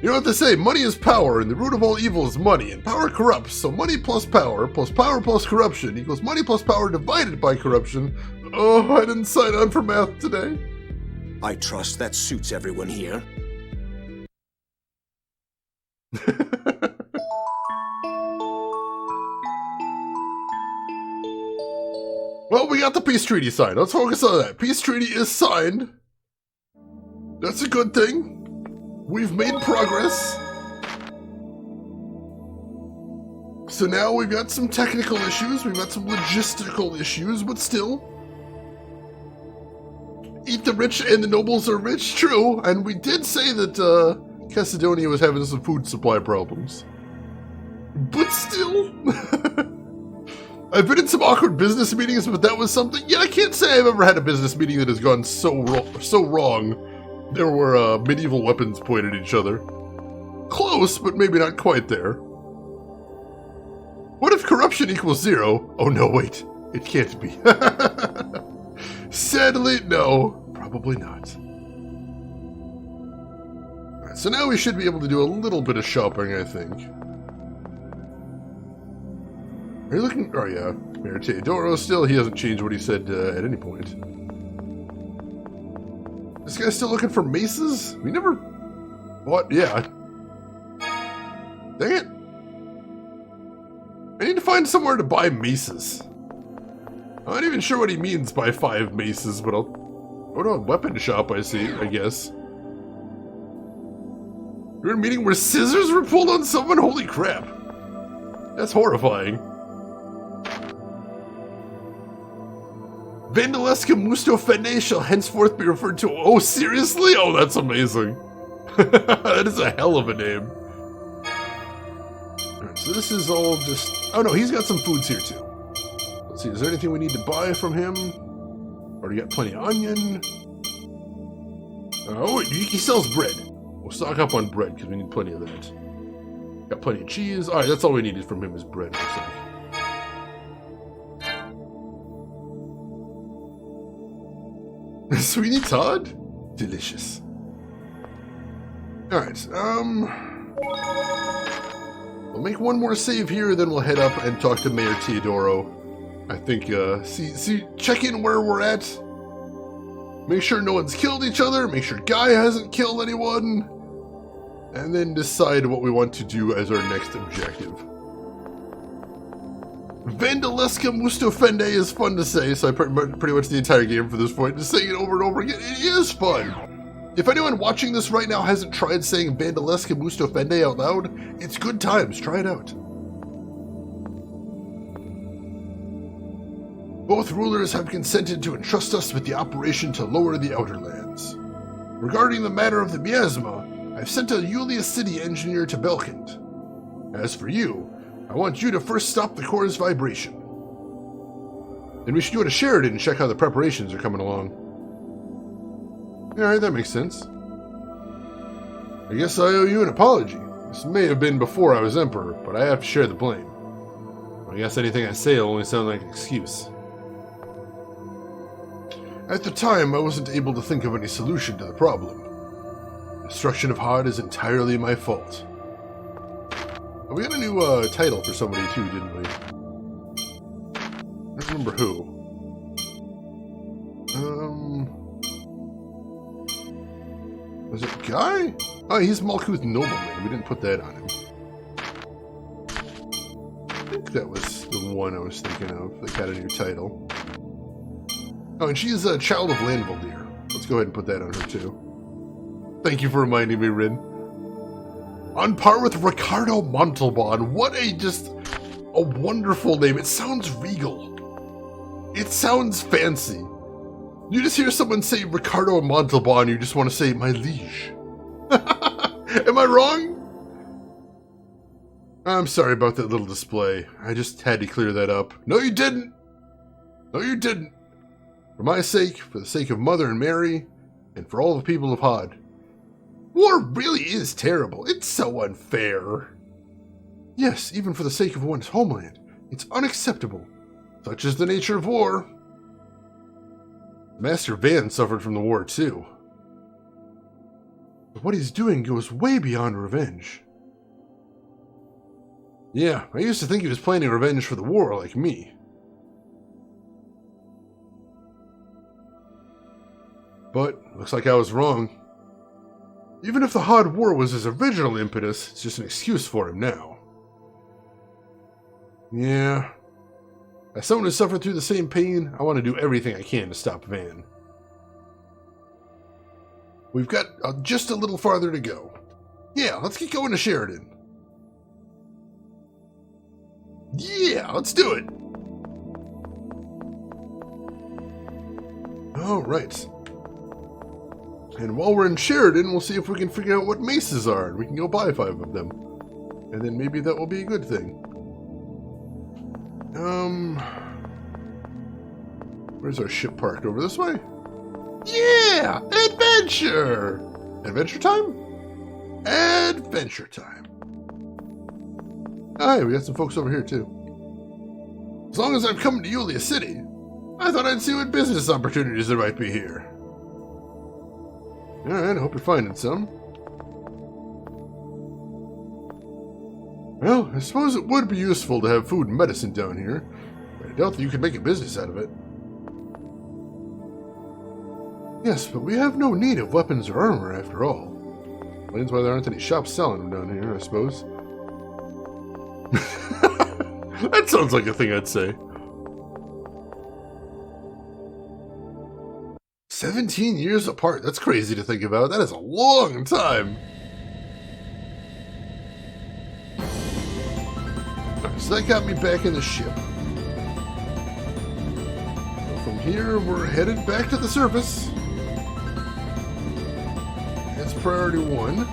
You know what they say, money is power, and the root of all evil is money, and power corrupts, so money plus power plus corruption equals money plus power divided by corruption. Oh, I didn't sign on for math today. I trust that suits everyone here. Well, we got the peace treaty signed. Let's focus on that. Peace treaty is signed. That's a good thing. We've made progress. So now we've got some technical issues, we've got some logistical issues, but still. Eat the rich and the nobles are rich, true. And we did say that Cassidonia was having some food supply problems. But still. I've been in some awkward business meetings, but that was something. Yeah, I can't say I've ever had a business meeting that has gone so wrong. There were medieval weapons pointed at each other. Close, but maybe not quite there. What if corruption equals 0? Oh no, wait. It can't be. Sadly, no. Probably not. Alright, so now we should be able to do a little bit of shopping, I think. Are you looking? Oh yeah, Mayor Teodoro still. He hasn't changed what he said at any point. This guy's still looking for maces? We never... What? Yeah. Dang it. I need to find somewhere to buy maces. I'm not even sure what he means by 5 maces, but I'll go to a weapon shop, I guess. You're in a meeting where scissors were pulled on someone? Holy crap. That's horrifying. Vandeleska Mustofende shall henceforth be referred to. Oh, seriously? Oh, that's amazing. That is a hell of a name. Alright, so this is all just... Oh no, he's got some foods here too. Let's see, is there anything we need to buy from him? Already got plenty of onion. Oh, he sells bread. We'll stock up on bread because we need plenty of that. Got plenty of cheese. Alright, that's all we needed from him is bread, looks like. Sweeney Todd? Delicious. Alright, we'll make one more save here, then we'll head up and talk to Mayor Teodoro. I think, check in where we're at. Make sure no one's killed each other, make sure Guy hasn't killed anyone. And then decide what we want to do as our next objective. Vandeleska Mustofende is fun to say, so I pretty much the entire game for this point, just saying it over and over again. It is fun! If anyone watching this right now hasn't tried saying Vandeleska Mustofende out loud, it's good times, try it out. Both rulers have consented to entrust us with the operation to lower the Outer Lands. Regarding the matter of the miasma, I've sent a Yulia City engineer to Belkand. As for you, I want you to first stop the core's vibration. Then we should go to Sheridan and check how the preparations are coming along. Alright, that makes sense. I guess I owe you an apology. This may have been before I was Emperor, but I have to share the blame. I guess anything I say will only sound like an excuse. At the time, I wasn't able to think of any solution to the problem. destruction of Hod is entirely my fault. We got a new title for somebody too, didn't we? I don't remember who. Was it Guy? Oh, he's Malkuth Nobleman. We didn't put that on him. I think that was the one I was thinking of that got a new title. Oh, and she's a child of Landvaldir. Let's go ahead and put that on her too. Thank you for reminding me, Rin. On par with Ricardo Montalban. What a wonderful name. It sounds regal. It sounds fancy. You just hear someone say Ricardo Montalban, you just want to say, my liege. Am I wrong? I'm sorry about that little display. I just had to clear that up. No, you didn't. No, you didn't. For my sake, for the sake of Mother and Mary, and for all the people of Hod. War really is terrible. It's so unfair. Yes, even for the sake of one's homeland. It's unacceptable. Such is the nature of war. Master Van suffered from the war too. But what he's doing goes way beyond revenge. Yeah, I used to think he was planning revenge for the war like me. But, looks like I was wrong. Even if the Hod War was his original impetus, it's just an excuse for him now. Yeah. As someone who suffered through the same pain, I want to do everything I can to stop Van. We've got just a little farther to go. Yeah, let's get going to Sheridan. Yeah, let's do it. Alright. And while we're in Sheridan, we'll see if we can figure out what maces are, and we can go buy 5 of them. And then maybe that will be a good thing. Where's our ship parked? Over this way? Yeah! Adventure! Adventure time? Adventure time. Oh, hey, we got some folks over here, too. As long as I'm coming to Yulia City, I thought I'd see what business opportunities there might be here. Alright, I hope you're finding some. Well, I suppose it would be useful to have food and medicine down here, but I doubt that you could make a business out of it. Yes, but we have no need of weapons or armor after all. Explains why there aren't any shops selling them down here, I suppose. That sounds like a thing I'd say. 17 years apart. That's crazy to think about. That is a long time. Alright, so that got me back in the ship. From here, we're headed back to the surface. That's priority 1.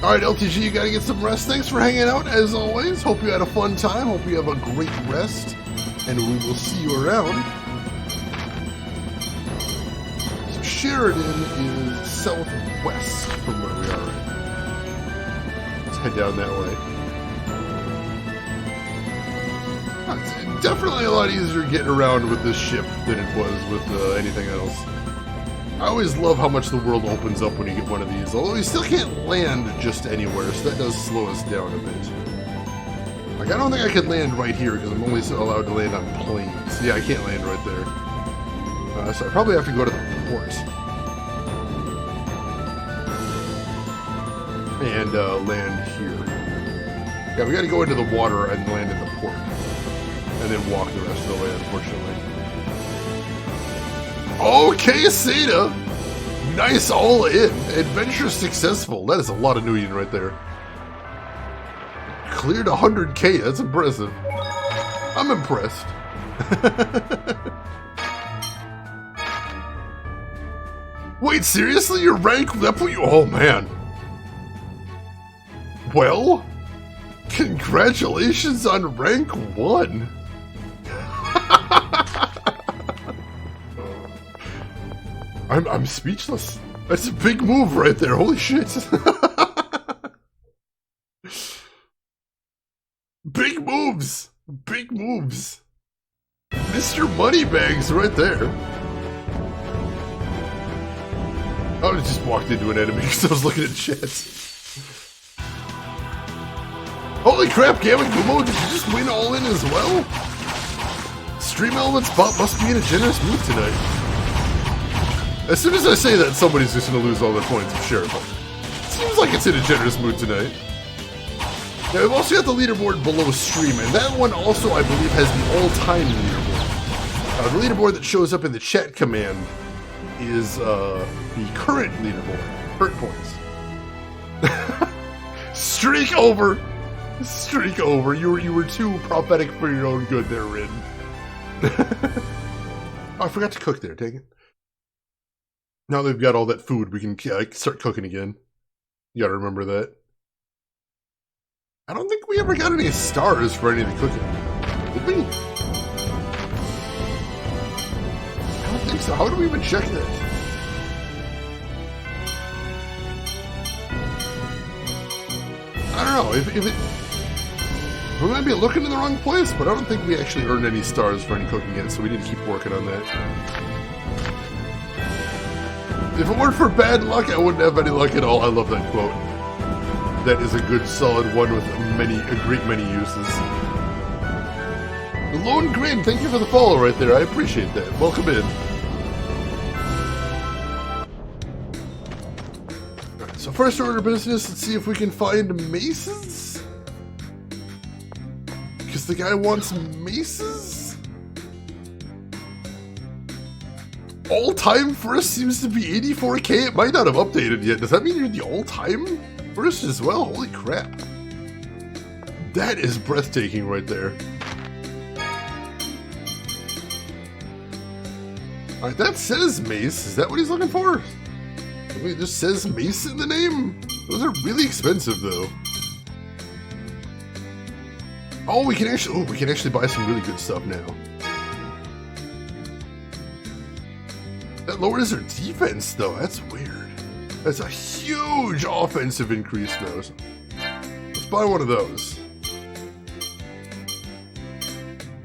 Alright, LTG, you gotta get some rest. Thanks for hanging out, as always. Hope you had a fun time. Hope you have a great rest. And we will see you around. So Sheridan is southwest from where we are right now. Let's head down that way. It's definitely a lot easier getting around with this ship than it was with anything else. I always love how much the world opens up when you get one of these, although you still can't land just anywhere, so that does slow us down a bit. Like, I don't think I could land right here, because I'm only allowed to land on planes. Yeah, I can't land right there. So I probably have to go to the port. And land here. Yeah, we gotta go into the water and land at the port. And then walk the rest of the way, unfortunately. Okay, Seda! Nice all in. Adventure successful. That is a lot of Nuyen right there. Cleared 100k. That's impressive. I'm impressed. Wait, seriously? Your rank? That put you... Oh, man. Well, congratulations on rank 1. I'm speechless. That's a big move right there. Holy shit. Big moves. Big moves. Mr. Moneybags right there. I just walked into an enemy because I was looking at chat. Holy crap, Gamma Gumo, did you just win all in as well? Stream Elements bot must be in a generous mood tonight. As soon as I say that, somebody's just going to lose all their points for sure, but it seems like it's in a generous mood tonight. Now, we've also got the leaderboard below stream, and that one also, I believe, has the all-time leaderboard. The leaderboard that shows up in the chat command is the current leaderboard. Hurt points. Streak over! Streak over. You were too prophetic for your own good there, Rin. Oh, I forgot to cook there, dang it. Now they've got all that food, we can start cooking again. You gotta remember that. I don't think we ever got any stars for any of the cooking. Did we? I don't think so. How do we even check that? I don't know. If it... We might be looking in the wrong place, but I don't think we actually earned any stars for any cooking yet, so we need to keep working on that. If it weren't for bad luck, I wouldn't have any luck at all. I love that quote. That is a good, solid one with a great many uses. The Lone Grin, thank you for the follow right there. I appreciate that. Welcome in. Alright, so first order of business, let's see if we can find maces? Because the guy wants maces? All-time first seems to be 84k. It might not have updated yet. Does that mean you're the all-time first as well? Holy crap. That is breathtaking right there. Alright, that says mace. Is that what he's looking for? It just says mace in the name? Those are really expensive though. Oh, we can actually buy some really good stuff now. That lowers their defense though. That's weird. That's a huge offensive increase though. So let's buy one of those.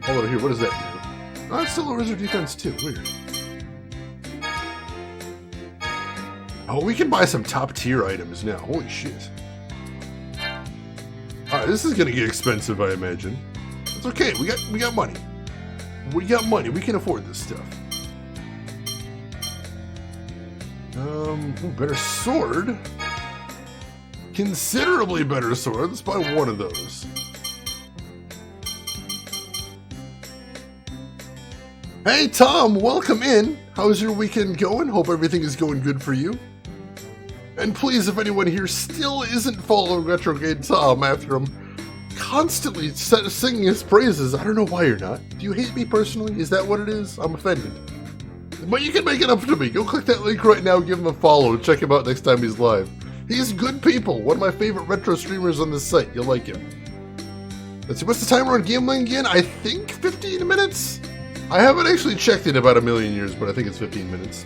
Hold on here, what does that do? Oh, it still lowers their defense too. Weird. Oh, we can buy some top tier items now. Holy shit. Alright, this is gonna get expensive, I imagine. It's okay, we got money. We got money, we can afford this stuff. Ooh, better sword. Considerably better sword. Let's buy one of those. Hey Tom, welcome in. How's your weekend going? Hope everything is going good for you. And please, if anyone here still isn't following Retrograde Tom after him constantly singing his praises, I don't know why you're not. Do you hate me personally? Is that what it is? I'm offended. But you can make it up to me. Go click that link right now, give him a follow, check him out next time he's live. He's good people. One of my favorite retro streamers on this site. You'll like him. Let's see, what's the timer on gambling again? I think 15 minutes? I haven't actually checked in about a million years, but I think it's 15 minutes.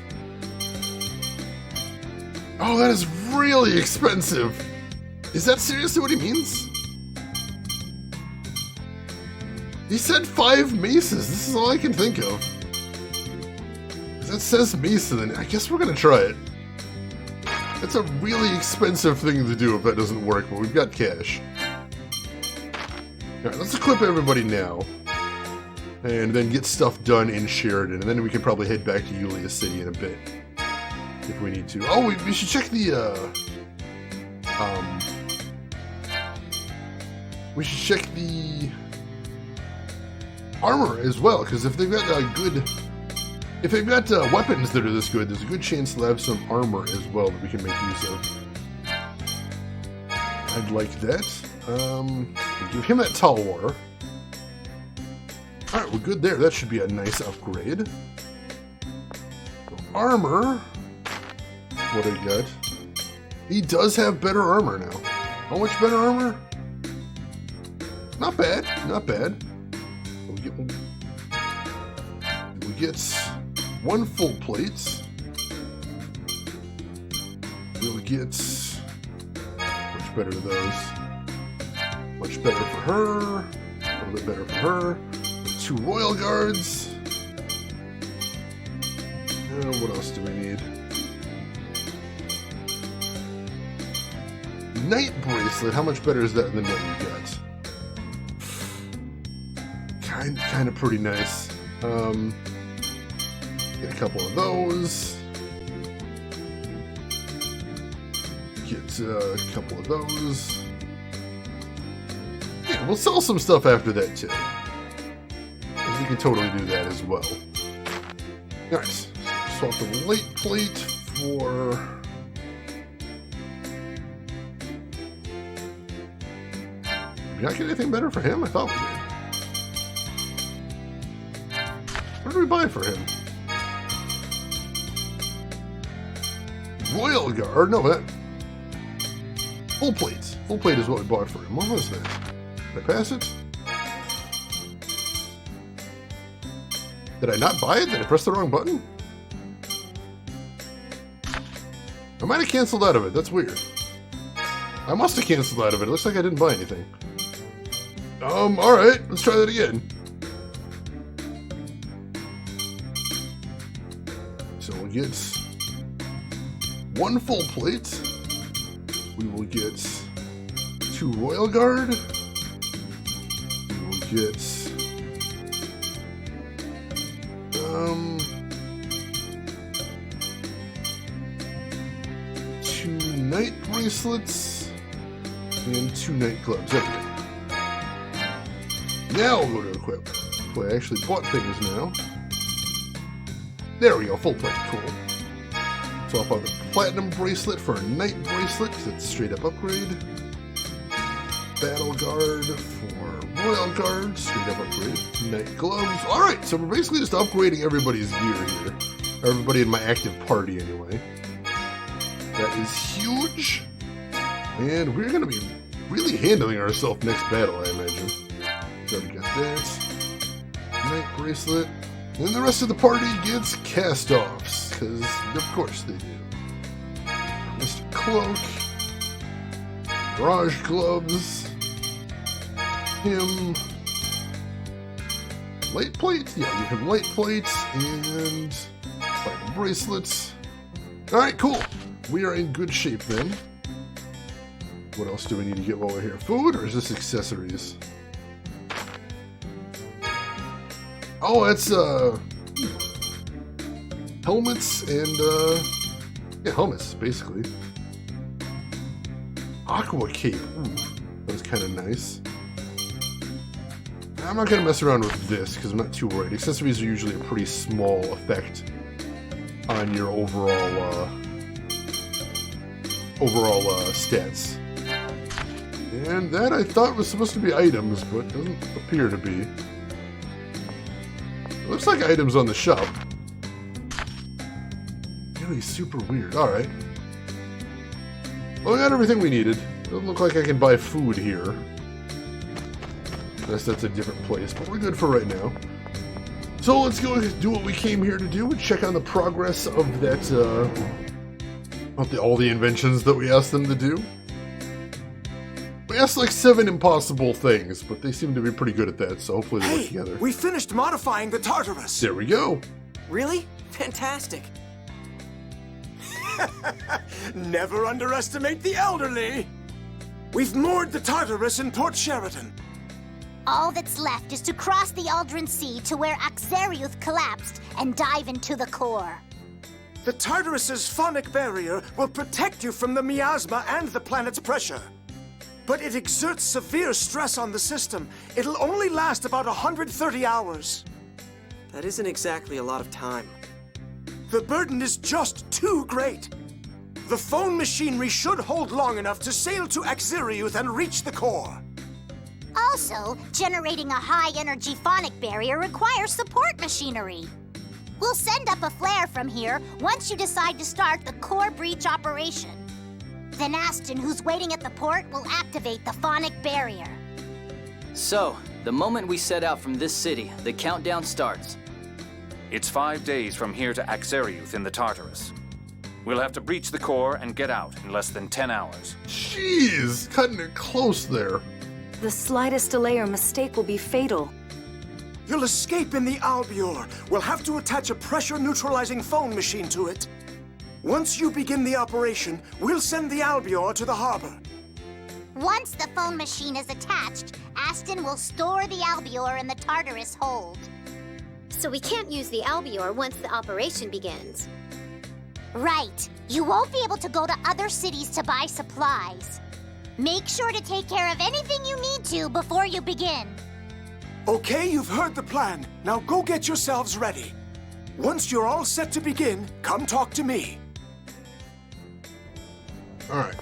Oh, that is really expensive. Is that seriously what he means? He said 5 maces. This is all I can think of. That says mesa, then I guess we're gonna try it. That's a really expensive thing to do if that doesn't work, but we've got cash. Alright, let's equip everybody now. And then get stuff done in Sheridan, and then we can probably head back to Yulia City in a bit. If we need to. Oh, we should check the, we should check the armor as well, because if they've got if they've got weapons that are this good, there's a good chance they'll have some armor as well that we can make use of. I'd like that. Give him that Talwar. Alright, we're good there. That should be a nice upgrade. So armor. What do we got? He does have better armor now. How much better armor? Not bad. Not bad. We get 1 full plate. We'll get much better to those. Much better for her. A little bit better for her. 2 royal guards. What else do we need? Night bracelet. How much better is that than what we got? Kind of pretty nice. Get a couple of those. Get a couple of those. Yeah, we'll sell some stuff after that too. We can totally do that as well. Nice. Swap the light plate for... Did I get anything better for him? I thought we did. What did we buy for him? Royal Guard? No, that... Full plates. Full plate is what we bought for him. What was that? Did I pass it? Did I not buy it? Did I press the wrong button? I might have canceled out of it. That's weird. I must have canceled out of it. It looks like I didn't buy anything. Alright. Let's try that again. So we'll get one full plate. We will get 2 Royal Guard. We will get... 2 night bracelets and 2 night gloves. There we go. Now we'll go to equip. Boy, I actually bought things now. There we go, full plate, cool. Swap out the platinum bracelet for a night bracelet because it's a straight up upgrade. Battle guard for Royal Guard, straight up upgrade. Night gloves. Alright, so we're basically just upgrading everybody's gear here. Everybody in my active party, anyway. That is huge. And we're going to be really handling ourselves next battle, I imagine. Already got that. Night bracelet. And the rest of the party gets cast-offs, because of course they do. Mr. Cloak. Mirage gloves. Him. Light plates? Yeah, you have light plates and platinum bracelets. Alright, cool. We are in good shape then. What else do we need to get while we're here? Food, or is this accessories? Oh, it's helmets and yeah, helmets basically. Aqua cape. Ooh, that was kind of nice. I'm not gonna mess around with this because I'm not too worried. Accessories are usually a pretty small effect on your overall stats. And that I thought was supposed to be items, but doesn't appear to be. It looks like items on the shop. Really super weird. Alright. Well, we got everything we needed. Doesn't look like I can buy food here. Unless that's a different place, but we're good for right now. So let's go do what we came here to do and check on the progress of that, all the inventions that we asked them to do. We asked like 7 impossible things, but they seem to be pretty good at that, so hopefully they work together. We finished modifying the Tartarus! There we go! Really? Fantastic! Never underestimate the elderly! We've moored the Tartarus in Port Sheridan. All that's left is to cross the Aldrin Sea to where Axariuth collapsed and dive into the core. The Tartarus's phonic barrier will protect you from the miasma and the planet's pressure. But it exerts severe stress on the system. It'll only last about 130 hours. That isn't exactly a lot of time. The burden is just too great. The phone machinery should hold long enough to sail to Axariuth and reach the core. Also, generating a high-energy phonic barrier requires support machinery. We'll send up a flare from here once you decide to start the core breach operation. Then Aston, who's waiting at the port, will activate the phonic barrier. So, the moment we set out from this city, the countdown starts. It's 5 days from here to Axariuth in the Tartarus. We'll have to breach the core and get out in less than 10 hours. Jeez, cutting it close there. The slightest delay or mistake will be fatal. You'll escape in the Albior. We'll have to attach a pressure-neutralizing phone machine to it. Once you begin the operation, we'll send the Albior to the harbor. Once the phone machine is attached, Aston will store the albior in the Tartarus hold. So we can't use the albior once the operation begins. Right. You won't be able to go to other cities to buy supplies. Make sure to take care of anything you need to before you begin. Okay, you've heard the plan. Now go get yourselves ready. Once you're all set to begin, come talk to me. Alright.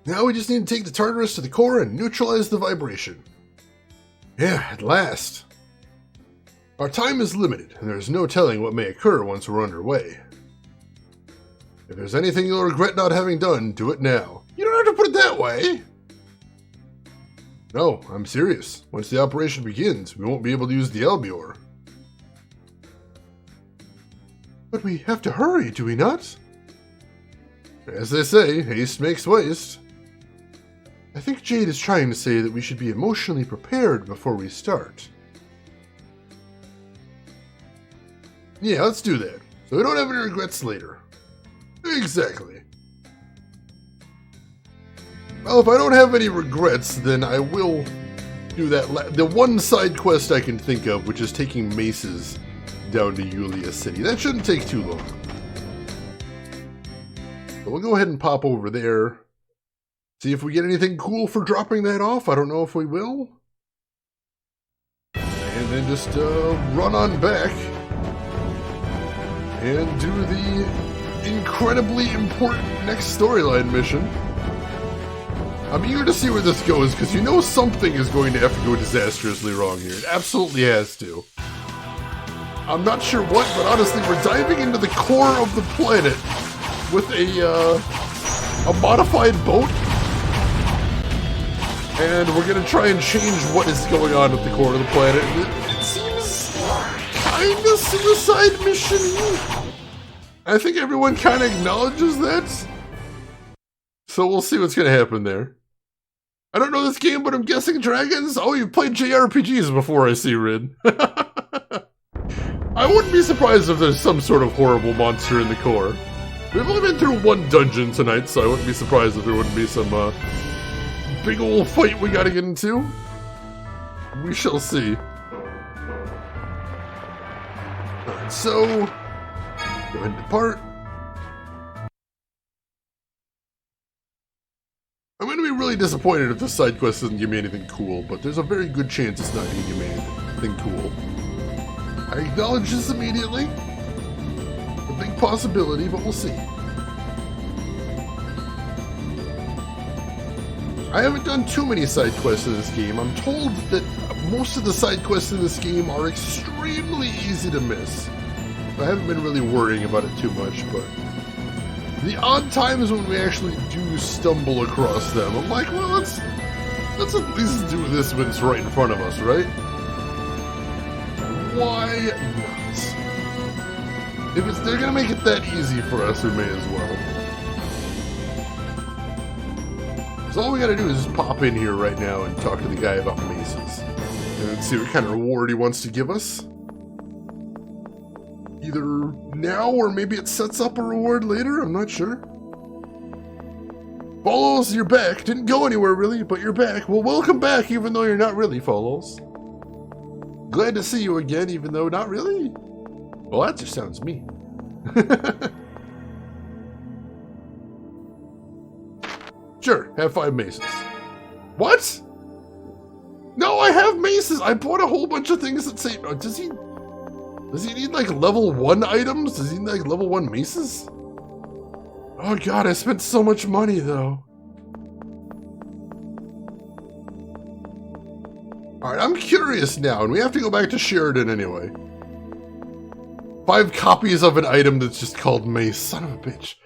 Now we just need to take the Tartarus to the core and neutralize the vibration. Yeah, at last. Our time is limited, and there's no telling what may occur once we're underway. If there's anything you'll regret not having done, do it now. You don't have to put it that way! No, I'm serious. Once the operation begins, we won't be able to use the albior. But we have to hurry, do we not? As they say, haste makes waste. I think Jade is trying to say that we should be emotionally prepared before we start. Yeah, let's do that, so we don't have any regrets later. Exactly. Well, if I don't have any regrets, then I will do that. The one side quest I can think of, which is taking maces down to Yulia City. That shouldn't take too long. So we'll go ahead and pop over there. See if we get anything cool for dropping that off. I don't know if we will. And then just run on back and do the incredibly important next storyline mission. I'm eager to see where this goes, because you know something is going to have to go disastrously wrong here. It absolutely has to. I'm not sure what, but honestly, we're diving into the core of the planet with a modified boat. And we're going to try and change what is going on at the core of the planet. It seems kind of suicide mission-y. I think everyone kind of acknowledges that. So we'll see what's going to happen there. I don't know this game, but I'm guessing dragons? Oh, you've played JRPGs before, I see, Rid. I wouldn't be surprised if there's some sort of horrible monster in the core. We've only been through one dungeon tonight, so I wouldn't be surprised if there wouldn't be some big old fight we gotta get into. We shall see. Alright, so go ahead and depart. I'm gonna be really disappointed if this side quest doesn't give me anything cool, but there's a very good chance it's not gonna give me anything cool. I acknowledge this immediately. A big possibility, but we'll see. I haven't done too many side quests in this game. I'm told that most of the side quests in this game are extremely easy to miss. I haven't been really worrying about it too much, but the odd times when we actually do stumble across them, I'm like, well, let's at least do this when it's right in front of us, right? Why not? If they're gonna make it that easy for us, we may as well. So all we gotta do is just pop in here right now and talk to the guy about maces. And see what kind of reward he wants to give us. Either now or maybe it sets up a reward later, I'm not sure. Follows, you're back. Didn't go anywhere really, but you're back. Well, welcome back even though you're not really, Follows. Glad to see you again even though not really? Well, that just sounds mean. Sure, have 5 maces. What? No, I have maces! I bought a whole bunch of things that say... Does he need, like, level 1 items? Does he need, like, level 1 maces? Oh god, I spent so much money, though. Alright, I'm curious now, and we have to go back to Sheridan anyway. 5 copies of an item that's just called mace. Son of a bitch.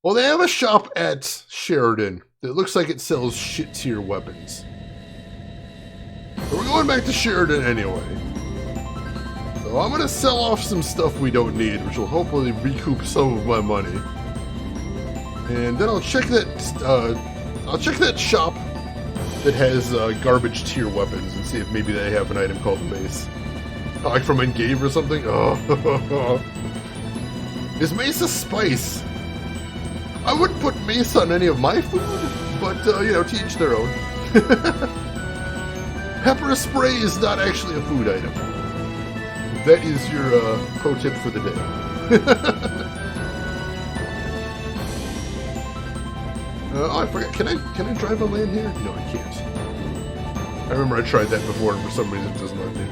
Well, they have a shop at Sheridan that looks like it sells shit-tier weapons. But we're going back to Sheridan anyway. So I'm gonna sell off some stuff we don't need, which will hopefully recoup some of my money. And then I'll check that shop that has garbage tier weapons and see if maybe they have an item called mace. Like from Engave or something? Oh. Is mace a spice? I wouldn't put mace on any of my food, but, you know, to each their own. Pepper spray is not actually a food item. That is your pro tip for the day. Oh, I forgot. Can I drive on land here? No, I can't. I remember I tried that before, and for some reason it doesn't let me.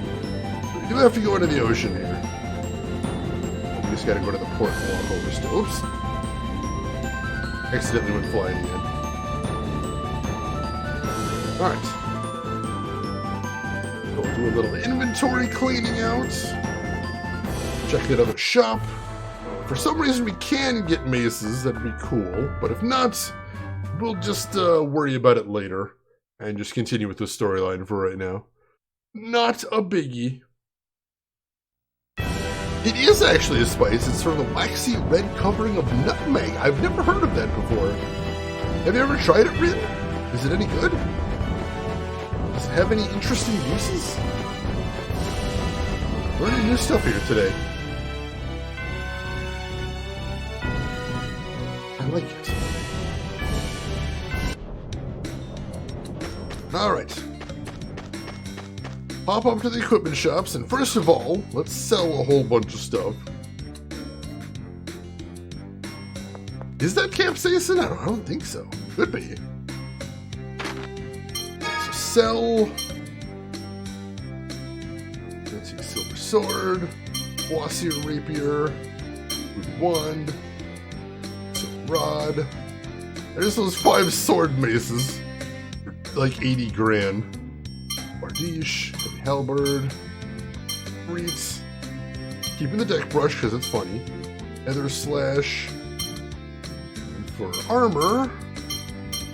We do have to go into the ocean here. We just got to go to the port and walk over still. Oops. Accidentally went flying again. Alright. We'll do a little inventory cleaning out. Check that other shop. For some reason we can get maces, that'd be cool. But if not, we'll just worry about it later. And just continue with the storyline for right now. Not a biggie. It is actually a spice. It's sort of a waxy red covering of nutmeg. I've never heard of that before. Have you ever tried it, Rin? Is it any good? Does it have any interesting uses? Learning new stuff here today. I like it. Alright. Pop up to the equipment shops, and first of all, let's sell a whole bunch of stuff. Is that capsaicin? I don't think so. Could be. So sell. Let's see, silver sword, Boissier rapier, wood wand, silver rod. There's those 5 sword maces. Like 80 grand. Bardiche, heavy halberd, Reeds, keeping the deck brush because it's funny. Ether slash. And for armor,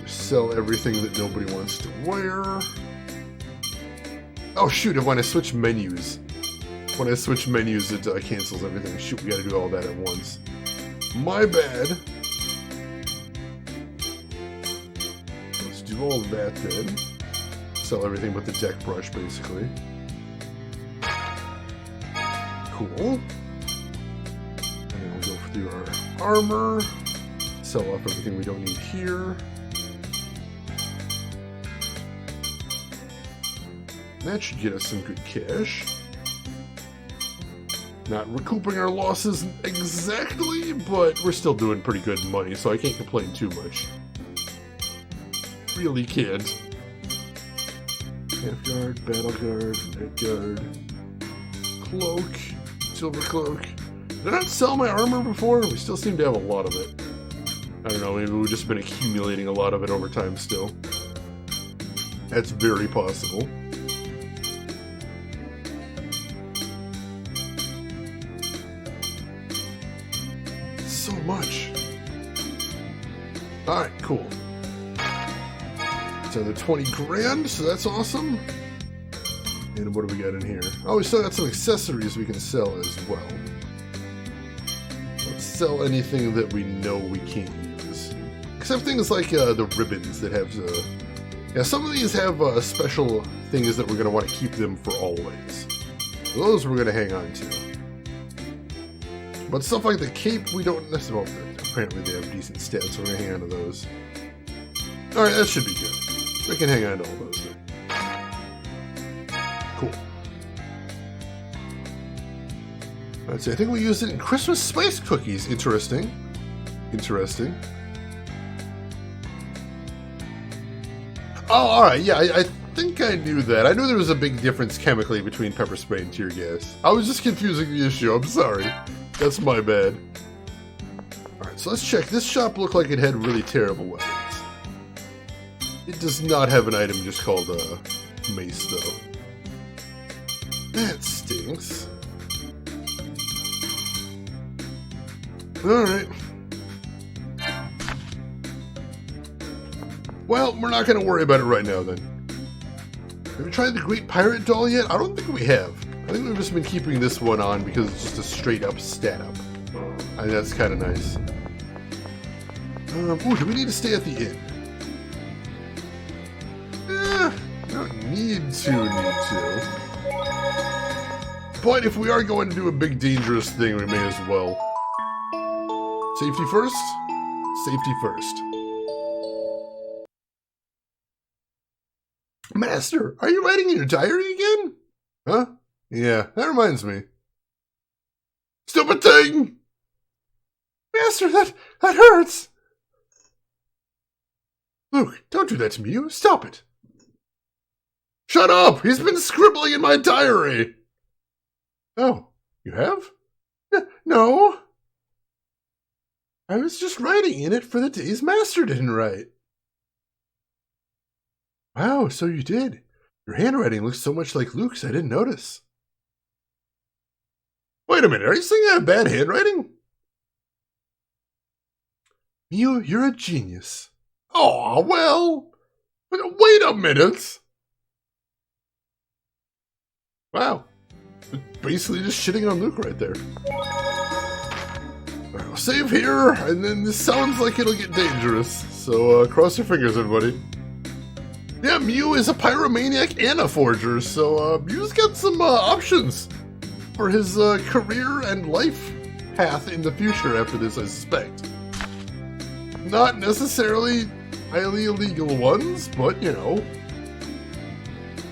sell everything that nobody wants to wear. Oh shoot! When I switch menus, it cancels everything. Shoot, we got to do all that at once. My bad. Do all that then. Sell everything but the deck brush, basically. Cool. And then we'll go through our armor. Sell off everything we don't need here. That should get us some good cash. Not recouping our losses exactly, but we're still doing pretty good money, so I can't complain too much. Really can't. Half guard, battle guard, night guard, cloak, silver cloak. Did I not sell my armor before? We still seem to have a lot of it. I don't know, maybe we've just been accumulating a lot of it over time still. That's very possible. So much. Alright, cool. It's another 20 grand, so that's awesome. And what do we got in here? Oh, we still got some accessories we can sell as well. Let's sell anything that we know we can't use. Except things like the ribbons that have... yeah, some of these have special things that we're going to want to keep them for always. Those we're going to hang on to. But stuff like the cape, we don't necessarily... Apparently they have decent stats, so we're going to hang on to those. Alright, that should be good. We can hang on to all those then. Cool. Let's see, I think we used it in Christmas spice cookies. Interesting. Interesting. Oh, alright, yeah, I think I knew that. I knew there was a big difference chemically between pepper spray and tear gas. I was just confusing the issue, I'm sorry. That's my bad. Alright, so let's check. This shop looked like it had really terrible weapons. It does not have an item just called mace, though. That stinks. Alright. Well, we're not going to worry about it right now, then. Have you tried the Great Pirate Doll yet? I don't think we have. I think we've just been keeping this one on because it's just a straight-up stat-up. I think that's kind of nice. Ooh, do we need to stay at the inn? We don't need to. But if we are going to do a big dangerous thing, we may as well. Safety first? Safety first. Master, are you writing in your diary again? Huh? Yeah, that reminds me. Stupid thing! Master, that hurts! Luke, don't do that to me. You stop it. Shut up! He's been scribbling in my diary! Oh, you have? No. I was just writing in it for the days Master didn't write. Wow, so you did. Your handwriting looks so much like Luke's, I didn't notice. Wait a minute, are you saying I have bad handwriting? Mew, you're a genius. Aw, well, wait a minute. Wow, basically just shitting on Luke right there. Alright, I'll save here, and then this sounds like it'll get dangerous, so cross your fingers, everybody. Yeah, Mew is a pyromaniac and a forger, so Mew's got some options for his career and life path in the future after this, I suspect. Not necessarily highly illegal ones, but, you know.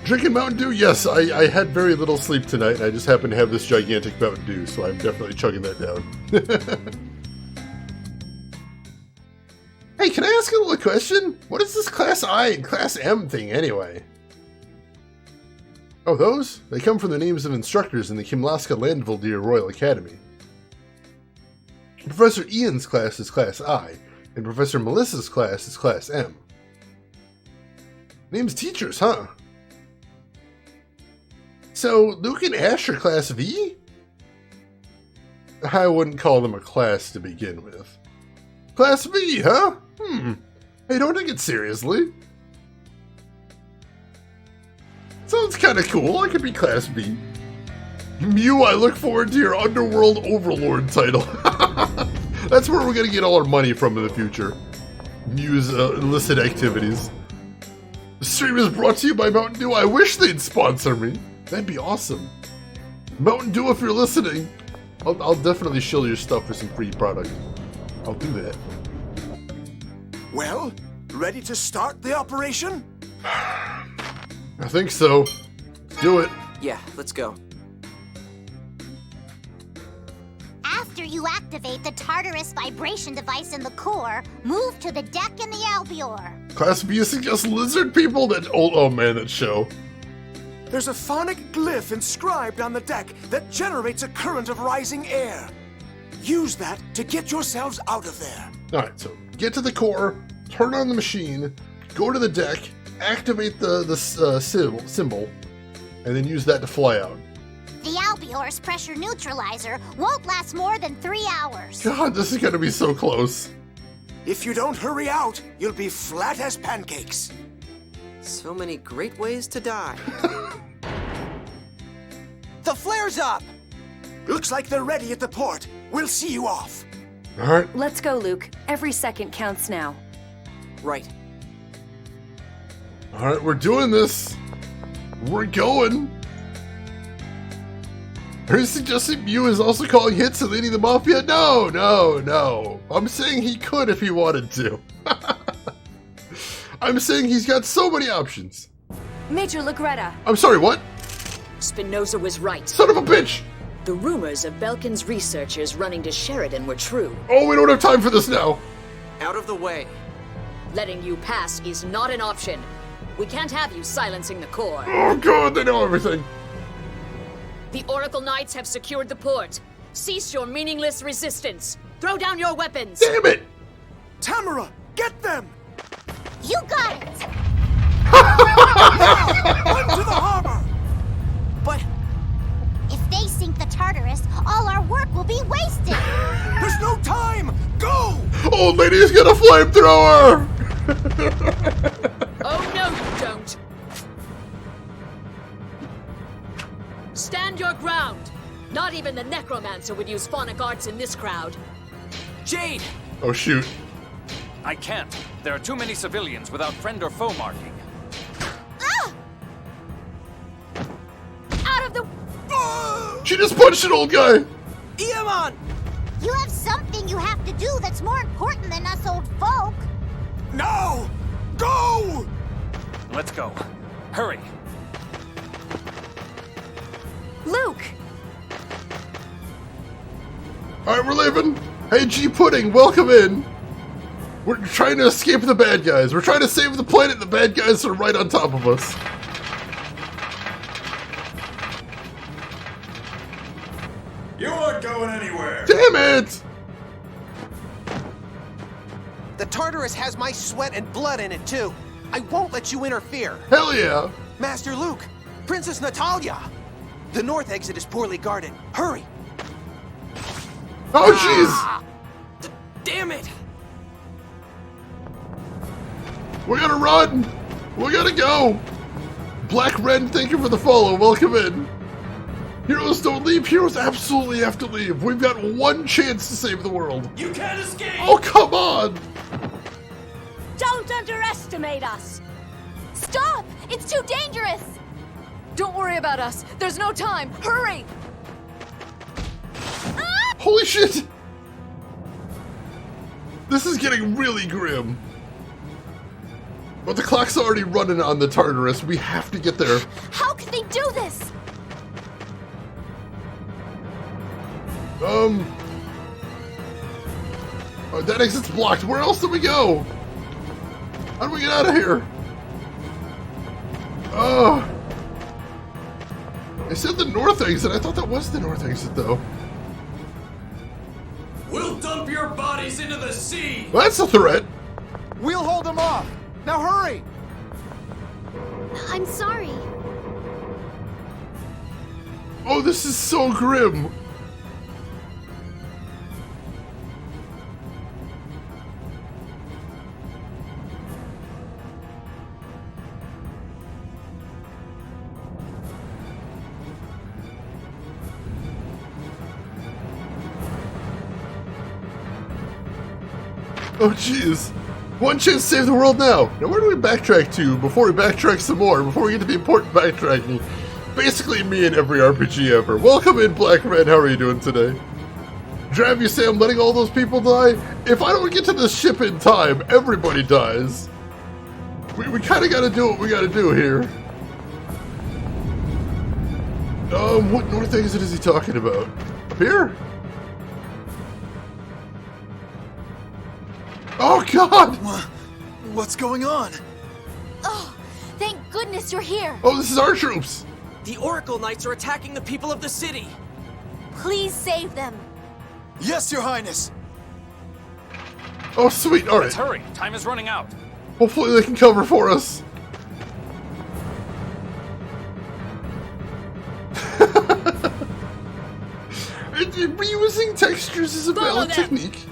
Drinking Mountain Dew? Yes, I had very little sleep tonight, and I just happened to have this gigantic Mountain Dew, so I'm definitely chugging that down. Hey, can I ask a little question? What is this Class I and Class M thing, anyway? Oh, those? They come from the names of instructors in the Kimlaska Landvaldir Royal Academy. Professor Ian's class is Class I, and Professor Melissa's class is Class M. Name's teachers, huh? So, Luke and Ash are Class V? I wouldn't call them a class to begin with. Class V, huh? Hey, don't take it seriously. Sounds kinda cool, I could be Class V. Mew, I look forward to your Underworld Overlord title. That's where we're gonna get all our money from in the future. Mew's illicit activities. The stream is brought to you by Mountain Dew. I wish they'd sponsor me. That'd be awesome. Mountain Dew, if you're listening, I'll definitely shill your stuff for some free product. I'll do that. Well, ready to start the operation? I think so. Let's do it. Yeah, let's go. After you activate the Tartarus vibration device in the core, move to the deck in the Albior. Class B suggests lizard people that... Oh man, that show. There's a phonic glyph inscribed on the deck that generates a current of rising air. Use that to get yourselves out of there. Alright, so get to the core, turn on the machine, go to the deck, activate the symbol, and then use that to fly out. The Albior's pressure neutralizer won't last more than 3 hours. God, this is gonna be so close. If you don't hurry out, you'll be flat as pancakes. So many great ways to die. The flare's up! Looks like they're ready at the port. We'll see you off. Alright. Let's go, Luke. Every second counts now. Right. Alright, we're doing this. We're going. Are you suggesting Mew is also calling hits and leading the Mafia? No, no, no. I'm saying he could if he wanted to. I'm saying he's got so many options. Major Lagretta. I'm sorry, what? Spinoza was right. Son of a bitch! The rumors of Belkin's researchers running to Sheridan were true. Oh, we don't have time for this now. Out of the way. Letting you pass is not an option. We can't have you silencing the core. Oh god, they know everything. The Oracle Knights have secured the port. Cease your meaningless resistance. Throw down your weapons. Damn it! Tamara, get them! You got it! Run to the harbor! But... If they sink the Tartarus, all our work will be wasted! There's no time! Go! Old lady's got a flamethrower! Oh no, you don't! Stand your ground! Not even the Necromancer would use phonic arts in this crowd. Jade! Oh shoot. I can't. There are too many civilians without friend or foe marking. Ah! Out of the... She just punched an old guy! Iamon! You have something you have to do that's more important than us old folk. No! Go! Let's go. Hurry. Luke! Alright, we're leaving. Hey, G Pudding, welcome in. We're trying to escape the bad guys. We're trying to save the planet. The bad guys are right on top of us. You aren't going anywhere. Damn it! The Tartarus has my sweat and blood in it, too. I won't let you interfere. Hell yeah. Master Luke, Princess Natalia. The north exit is poorly guarded. Hurry. Oh, jeez. Damn it. We gotta run. We gotta go. Black Ren, thank you for the follow. Welcome in. Heroes don't leave. Heroes absolutely have to leave. We've got one chance to save the world. You can't escape. Oh, come on. Don't underestimate us! Stop! It's too dangerous! Don't worry about us. There's no time. Hurry! Holy shit! This is getting really grim. But the clock's already running on the Tartarus. We have to get there. How can they do this? Oh, that exit's blocked. Where else do we go? How do we get out of here? Oh. They said the north exit. I thought that was the north exit, though. We'll dump your bodies into the sea. Well, that's a threat. We'll hold them off. Now hurry. I'm sorry. Oh, this is so grim. Oh, jeez. One chance to save the world now. Now, where do we backtrack to before we backtrack some more, before we get to the important backtracking? Basically, me and every RPG ever. Welcome in, Black Man. How are you doing today? Drav, you say I'm letting all those people die? If I don't get to the ship in time, everybody dies. We kind of got to do what we got to do here. What north exit is he talking about? Up here? Oh, God! What's going on? Oh, thank goodness you're here. Oh, this is our troops. The Oracle Knights are attacking the people of the city. Please save them. Yes, Your Highness. Oh, sweet. All right. Let's hurry. Time is running out. Hopefully they can cover for us. Reusing textures is a valid technique.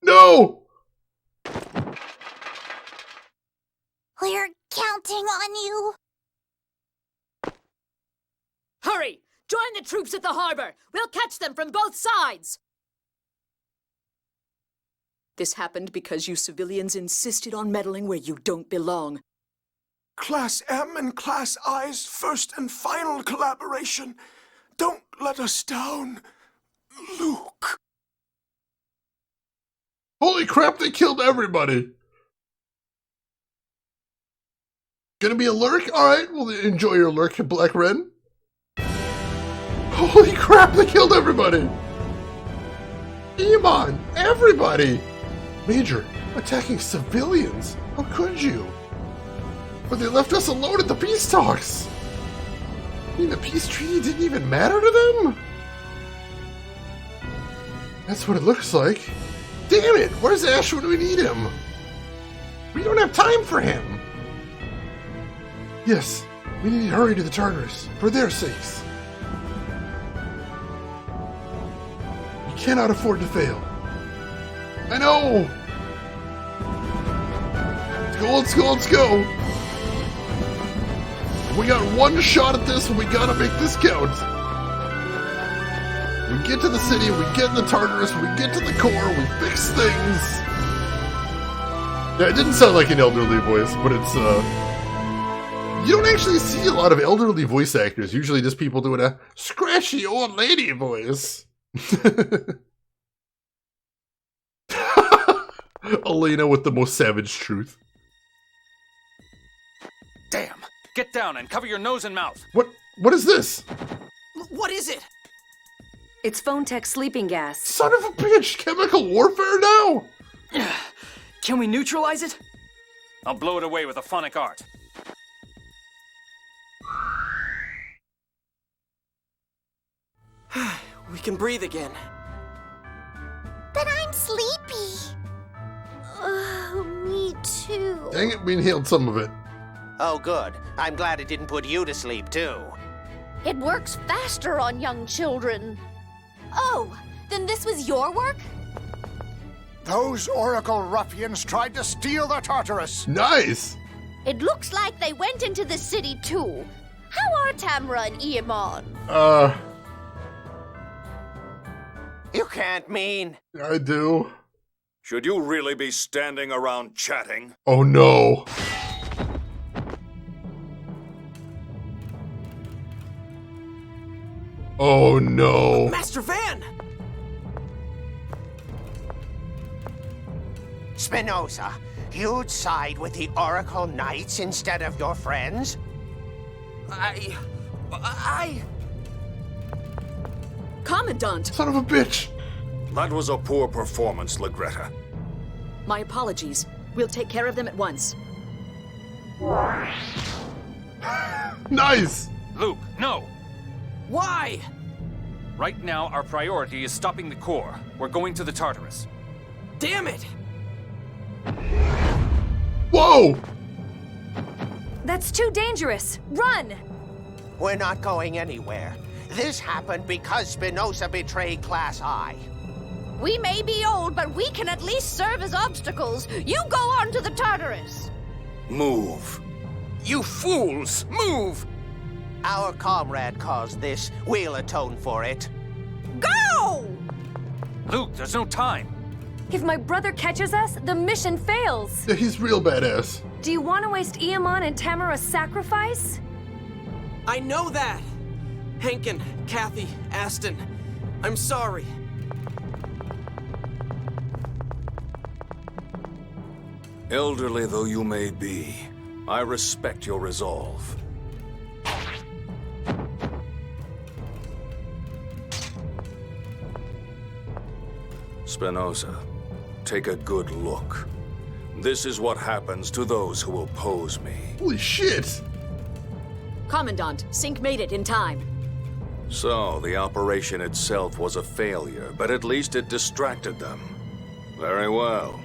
No! We're counting on you. Hurry! Join the troops at the harbor! We'll catch them from both sides! This happened because you civilians insisted on meddling where you don't belong. Class M and Class I's first and final collaboration. Don't let us down, Luke. Holy crap, they killed everybody. Gonna be a lurk? Alright, well, enjoy your lurk, Black Ren. Holy crap, they killed everybody. Iman, everybody. Major, attacking civilians? How could you? But they left us alone at the peace talks. I mean, the peace treaty didn't even matter to them? That's what it looks like. Damn it! Where's Ash when we need him? We don't have time for him! Yes, we need to hurry to the Tartarus, for their sakes. We cannot afford to fail. I know! Let's go, let's go, let's go! We got one shot at this, and we gotta make this count. We get to the city, we get in the Tartarus, we get to the core, we fix things. Yeah, it didn't sound like an elderly voice, but it's, You don't actually see a lot of elderly voice actors. Usually just people doing a scratchy old lady voice. Elena with the most savage truth. Damn! Get down and cover your nose and mouth. What is this? What is it? It's phone tech sleeping gas. Son of a bitch! Chemical warfare now? Can we neutralize it? I'll blow it away with a phonic art. We can breathe again. But I'm sleepy. Me too. Dang it, we inhaled some of it. Oh, good. I'm glad it didn't put you to sleep, too. It works faster on young children. Oh, then this was your work? Those Oracle ruffians tried to steal the Tartarus. Nice! It looks like they went into the city, too. How are Tamara and Iamon? You can't mean... I do. Should you really be standing around chatting? Oh no. Oh no. Master Van! Spinoza, you'd side with the Oracle Knights instead of your friends? Commandant! Son of a bitch! That was a poor performance, Legretta. My apologies. We'll take care of them at once. Nice! Luke, no! Why? Right now, our priority is stopping the core. We're going to the Tartarus. Damn it! Whoa! That's too dangerous. Run! We're not going anywhere. This happened because Spinoza betrayed Class I. We may be old, but we can at least serve as obstacles. You go on to the Tartarus. Move. You fools! Move! Our comrade caused this. We'll atone for it. Go! Luke, there's no time. If my brother catches us, the mission fails. Yeah, he's real badass. Do you want to waste Iamon and Tamara's sacrifice? I know that! Henkin, Kathy, Aston, I'm sorry. Elderly though you may be, I respect your resolve. Spinoza, take a good look. This is what happens to those who oppose me. Holy shit! Commandant, Sync made it in time. So, the operation itself was a failure, but at least it distracted them. Very well.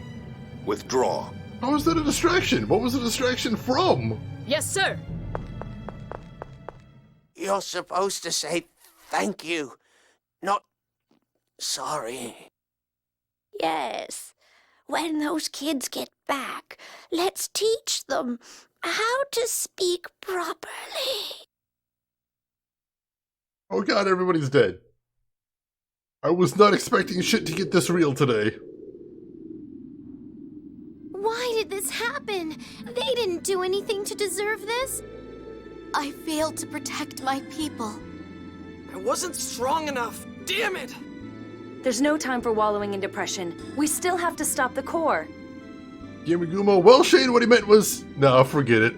Withdraw. How was that a distraction? What was the distraction from? Yes, sir. You're supposed to say thank you, not sorry. Yes. When those kids get back, let's teach them how to speak properly. Oh god, everybody's dead. I was not expecting shit to get this real today. Why did this happen? They didn't do anything to deserve this. I failed to protect my people. I wasn't strong enough. Damn it! There's no time for wallowing in depression. We still have to stop the core. Yamigumo, well, Shane, what he meant was, nah, forget it.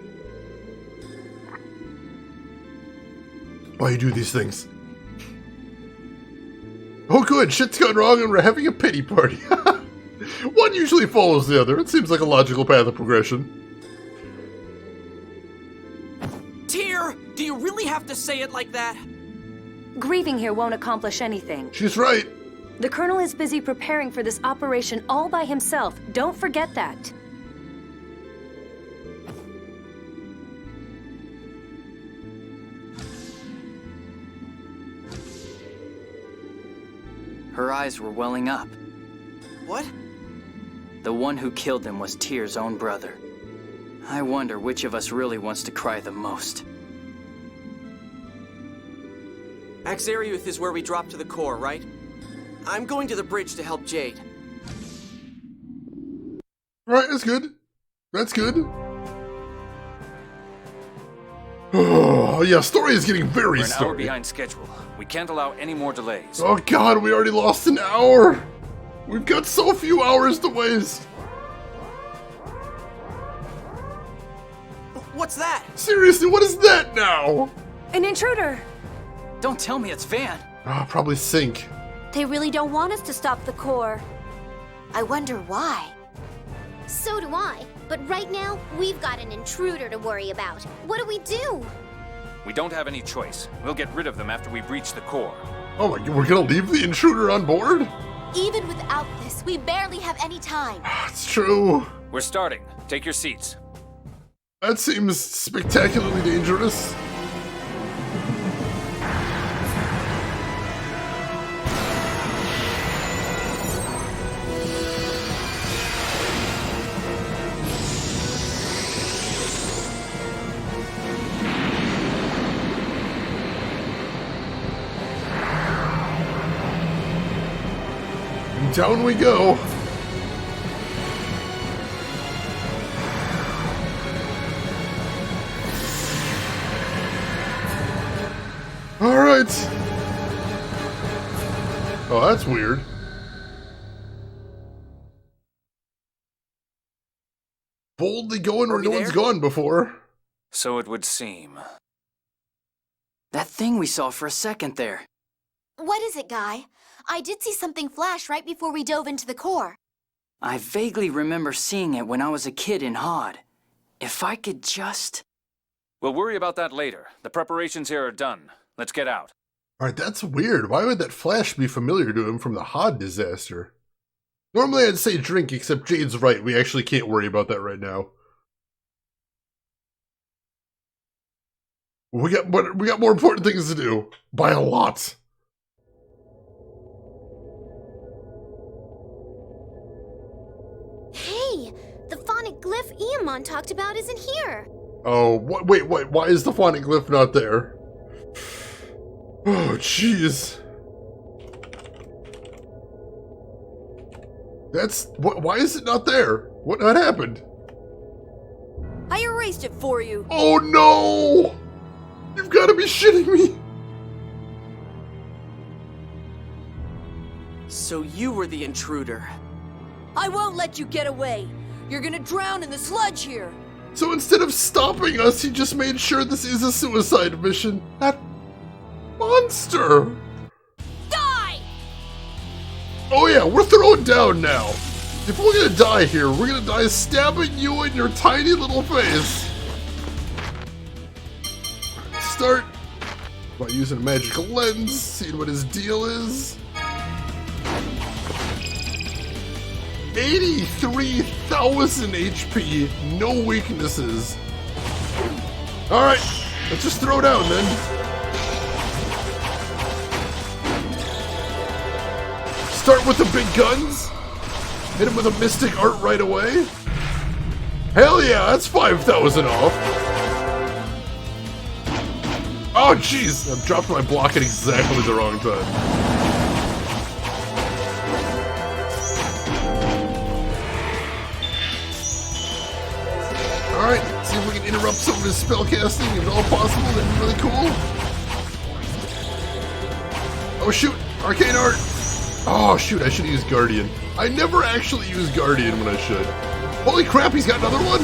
Why you do these things? Oh good, shit's gone wrong and we're having a pity party. One usually follows the other. It seems like a logical path of progression. Tyr, do you really have to say it like that? Grieving here won't accomplish anything. She's right. The Colonel is busy preparing for this operation all by himself. Don't forget that. Her eyes were welling up. What? The one who killed them was Tyr's own brother. I wonder which of us really wants to cry the most. Axariuth is where we drop to the core, right? I'm going to the bridge to help Jade. Right, that's good. That's good. Oh, yeah, story is getting very We're an hour story. behind schedule. We can't allow any more delays. Oh god, we already lost an hour! We've got so few hours to waste! What's that? Seriously, what is that now? An intruder! Don't tell me it's Van. Ah, probably Sync. They really don't want us to stop the core. I wonder why. So do I. But right now, we've got an intruder to worry about. What do we do? We don't have any choice. We'll get rid of them after we breach the core. Oh my god, we're gonna leave the intruder on board? Even without this, we barely have any time. It's true. We're starting. Take your seats. That seems spectacularly dangerous. And down we go. Alright. Oh, that's weird. Boldly going where no one's gone before. So it would seem. That thing we saw for a second there. What is it, Guy? I did see something flash right before we dove into the core. I vaguely remember seeing it when I was a kid in Hod. If I could just... We'll worry about that later. The preparations here are done. Let's get out. Alright, that's weird. Why would that flash be familiar to him from the Hod disaster? Normally I'd say drink, except Jade's right. We actually can't worry about that right now. We got more important things to do. By a lot. Hey, the phonic glyph Iamon talked about isn't here. Oh, wait, why is the phonic glyph not there? Oh, jeez. Why is it not there? What happened? I erased it for you. Oh no! You've got to be shitting me! So you were the intruder. I won't let you get away. You're gonna drown in the sludge here. So instead of stopping us, he just made sure this is a suicide mission. That monster! Die! Oh yeah, we're throwing down now. If we're gonna die here, we're gonna die stabbing you in your tiny little face. Start by using a magical lens, seeing what his deal is. 83,000 HP, no weaknesses. Alright, let's just throw down then. Start with the big guns. Hit him with a Mystic Art right away. Hell yeah, that's 5,000 off. Oh jeez, I've dropped my block at exactly the wrong time. Alright, see if we can interrupt some of his spellcasting if at all possible. That'd be really cool. Oh shoot, Arcane Art. Oh shoot, I should use Guardian. I never actually use Guardian when I should. Holy crap, he's got another one!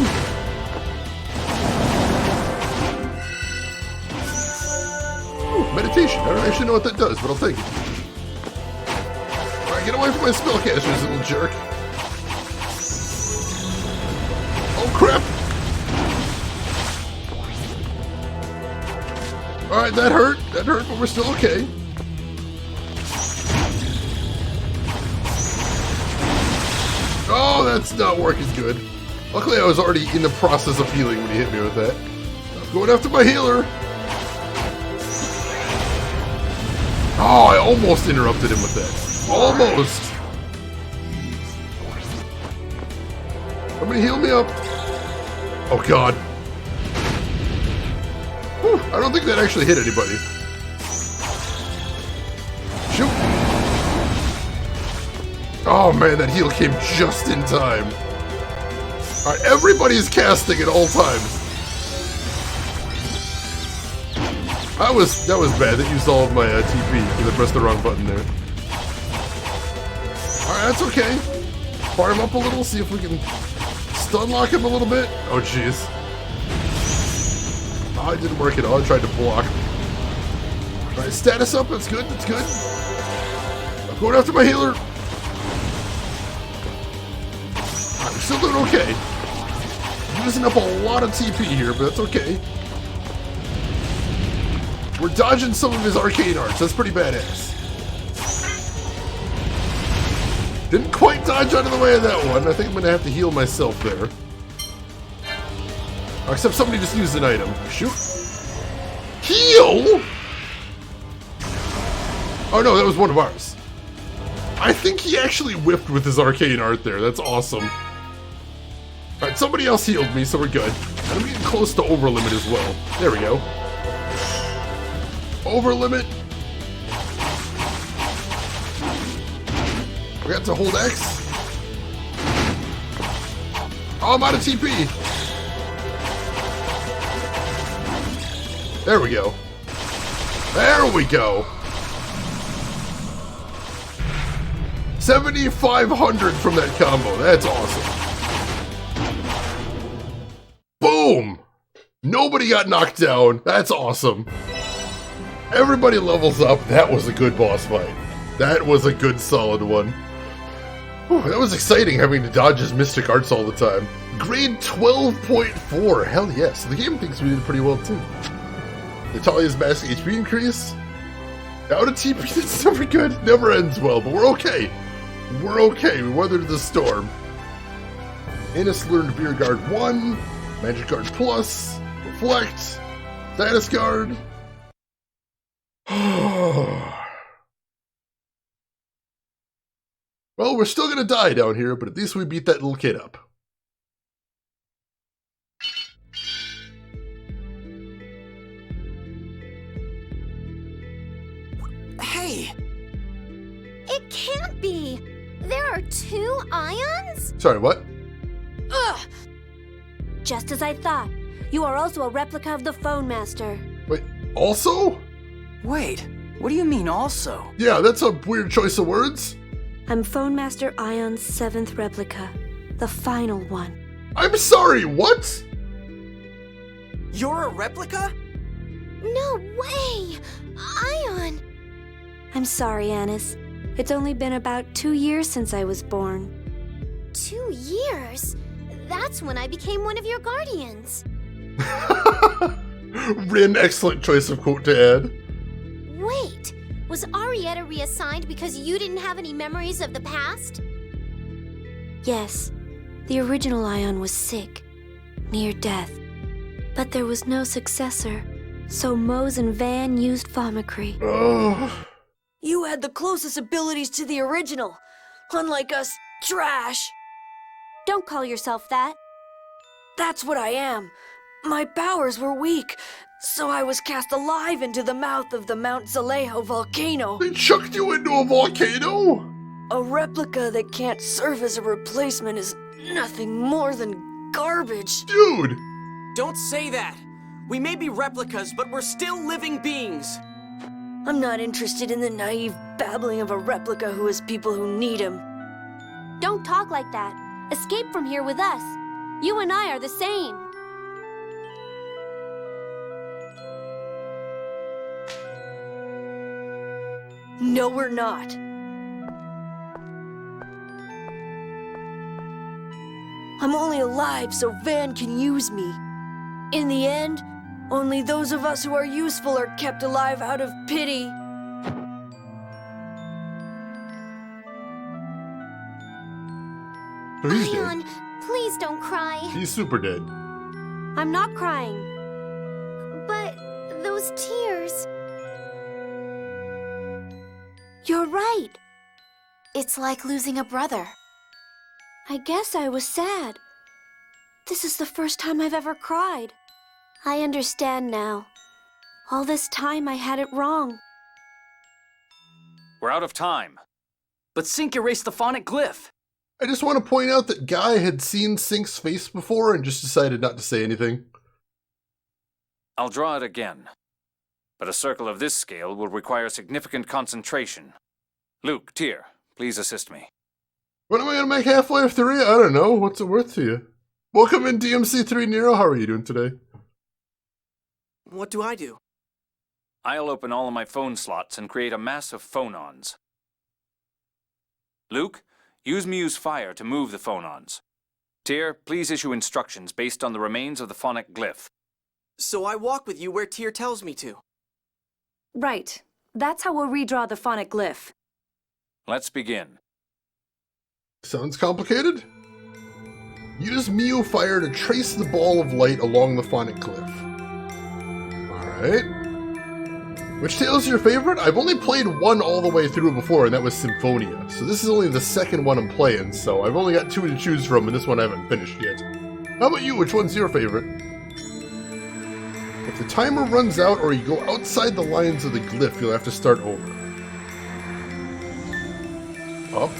Ooh, meditation. I don't actually know what that does, but I'll take it. Alright, get away from my spellcasters, little jerk. Oh crap! Alright, that hurt, but we're still okay. Oh, that's not working good. Luckily, I was already in the process of healing when he hit me with that. I'm going after my healer. Oh, I almost interrupted him with that. Almost. Somebody heal me up. Oh, God. Whew, I don't think that actually hit anybody. Shoot. Oh man, that heal came just in time. Alright, everybody's casting at all times. That was bad. That used all of my TP because I pressed the wrong button there. Alright, that's okay. Fire him up a little, see if we can stun lock him a little bit. Oh, jeez. Oh, it didn't work at all. I tried to block. Alright, status up. That's good. That's good. I'm going after my healer. Alright, we're still doing okay. Using up a lot of TP here, but that's okay. We're dodging some of his arcane arts. That's pretty badass. Didn't quite dodge out of the way of that one. I think I'm going to have to heal myself there. Except somebody just used an item. Shoot. Heal? Oh no, that was one of ours. I think he actually whiffed with his arcane art there. That's awesome. Alright, somebody else healed me, so we're good. And I'm getting close to over limit as well. There we go. Over limit. We got to hold X. Oh, I'm out of TP. There we go. There we go. 7,500 from that combo. That's awesome. Boom! Nobody got knocked down. That's awesome. Everybody levels up. That was a good boss fight. That was a good solid one. Whew, that was exciting having to dodge his mystic arts all the time. Grade 12.4. Hell yes. The game thinks we did pretty well too. Natalia's max HP increase. Out of TP, that's never good. Never ends well, but we're okay. We're okay. We weathered the storm. Innis learned Beer Guard 1. Magic Guard Plus. Reflect. Status Guard. Well, we're still gonna die down here, but at least we beat that little kid up. Hey! It can't be! There are 2 ions? Sorry, what? Ugh! Just as I thought. You are also a replica of the Phone Master. Wait, also? Wait, what do you mean also? Yeah, that's a weird choice of words. I'm Phone Master Ion's 7th replica. The final one. I'm sorry, what? You're a replica? No way! Ion! I'm sorry, Annis. It's only been about 2 years since I was born. 2 years? That's when I became one of your guardians. Rin, excellent choice of quote to add. Wait, was Arietta reassigned because you didn't have any memories of the past? Yes, the original Ion was sick, near death. But there was no successor, so Mose and Van used Famicree. Oh. You had the closest abilities to the original, unlike us trash. Don't call yourself that. That's what I am. My powers were weak, so I was cast alive into the mouth of the Mount Zalejo volcano. They chucked you into a volcano? A replica that can't serve as a replacement is nothing more than garbage. Dude! Don't say that. We may be replicas, but we're still living beings. I'm not interested in the naive babbling of a replica who has people who need him. Don't talk like that. Escape from here with us. You and I are the same. No, we're not. I'm only alive so Van can use me. In the end, only those of us who are useful are kept alive out of pity. So he's Ion, dead. please don't cry. He's super dead. I'm not crying. But those tears... You're right. It's like losing a brother. I guess I was sad. This is the first time I've ever cried. I understand now. All this time I had it wrong. We're out of time. But Sync erased the phonic glyph. I just want to point out that Guy had seen Sync's face before and just decided not to say anything. I'll draw it again. but a circle of this scale will require significant concentration. Luke, Tyr, please assist me. When am I going to make Half-Life 3? I don't know. What's it worth to you? Welcome in DMC3 Nero. How are you doing today? What do I do? I'll open all of my phone slots and create a mass of phonons. Luke, use Muse Fire to move the phonons. Tyr, please issue instructions based on the remains of the phonic glyph. So I walk with you where Tyr tells me to. Right. That's how we'll redraw the phonic glyph. Let's begin. Sounds complicated? Use Mio Fire to trace the ball of light along the phonic glyph. Alright. Which Tale's your favorite? I've only played one all the way through before, and that was Symphonia. So this is only the second one I'm playing, so I've only got two to choose from, and this one I haven't finished yet. How about you? Which one's your favorite? If the timer runs out or you go outside the lines of the glyph, you'll have to start over. Up.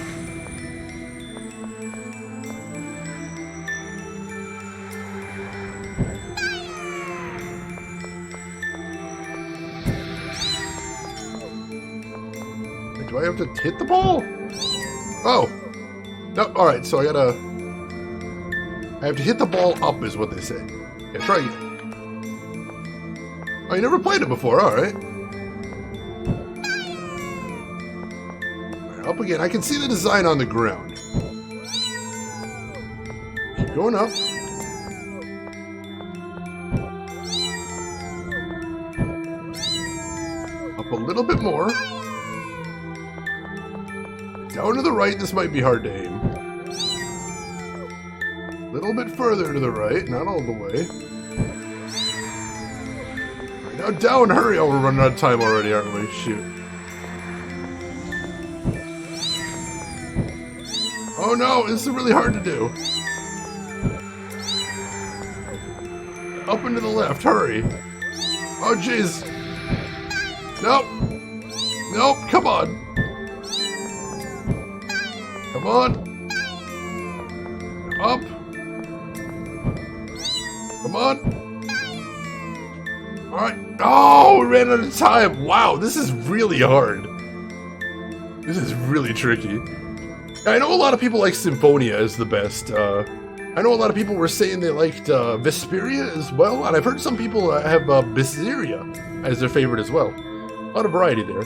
Do I have to hit the ball? Oh. No, alright, so I have to hit the ball up is what they say. Yeah, try again. Oh, you never played it before, alright. Alright, up again. I can see the design on the ground. Keep going up. Up a little bit more. Down to the right, this might be hard to aim. A little bit further to the right, not all the way. Right, now down, hurry! Oh, we're running out of time already, aren't we? Shoot. Oh no, this is really hard to do. Up and to the left, hurry. Oh jeez. Nope. Nope, come on. Come on. Up. Come on. Alright. Oh, we ran out of time. Wow, this is really hard. This is really tricky. I know a lot of people like Symphonia as the best. I know a lot of people were saying they liked Vesperia as well, and I've heard some people have Berseria as their favorite as well. A lot of variety there.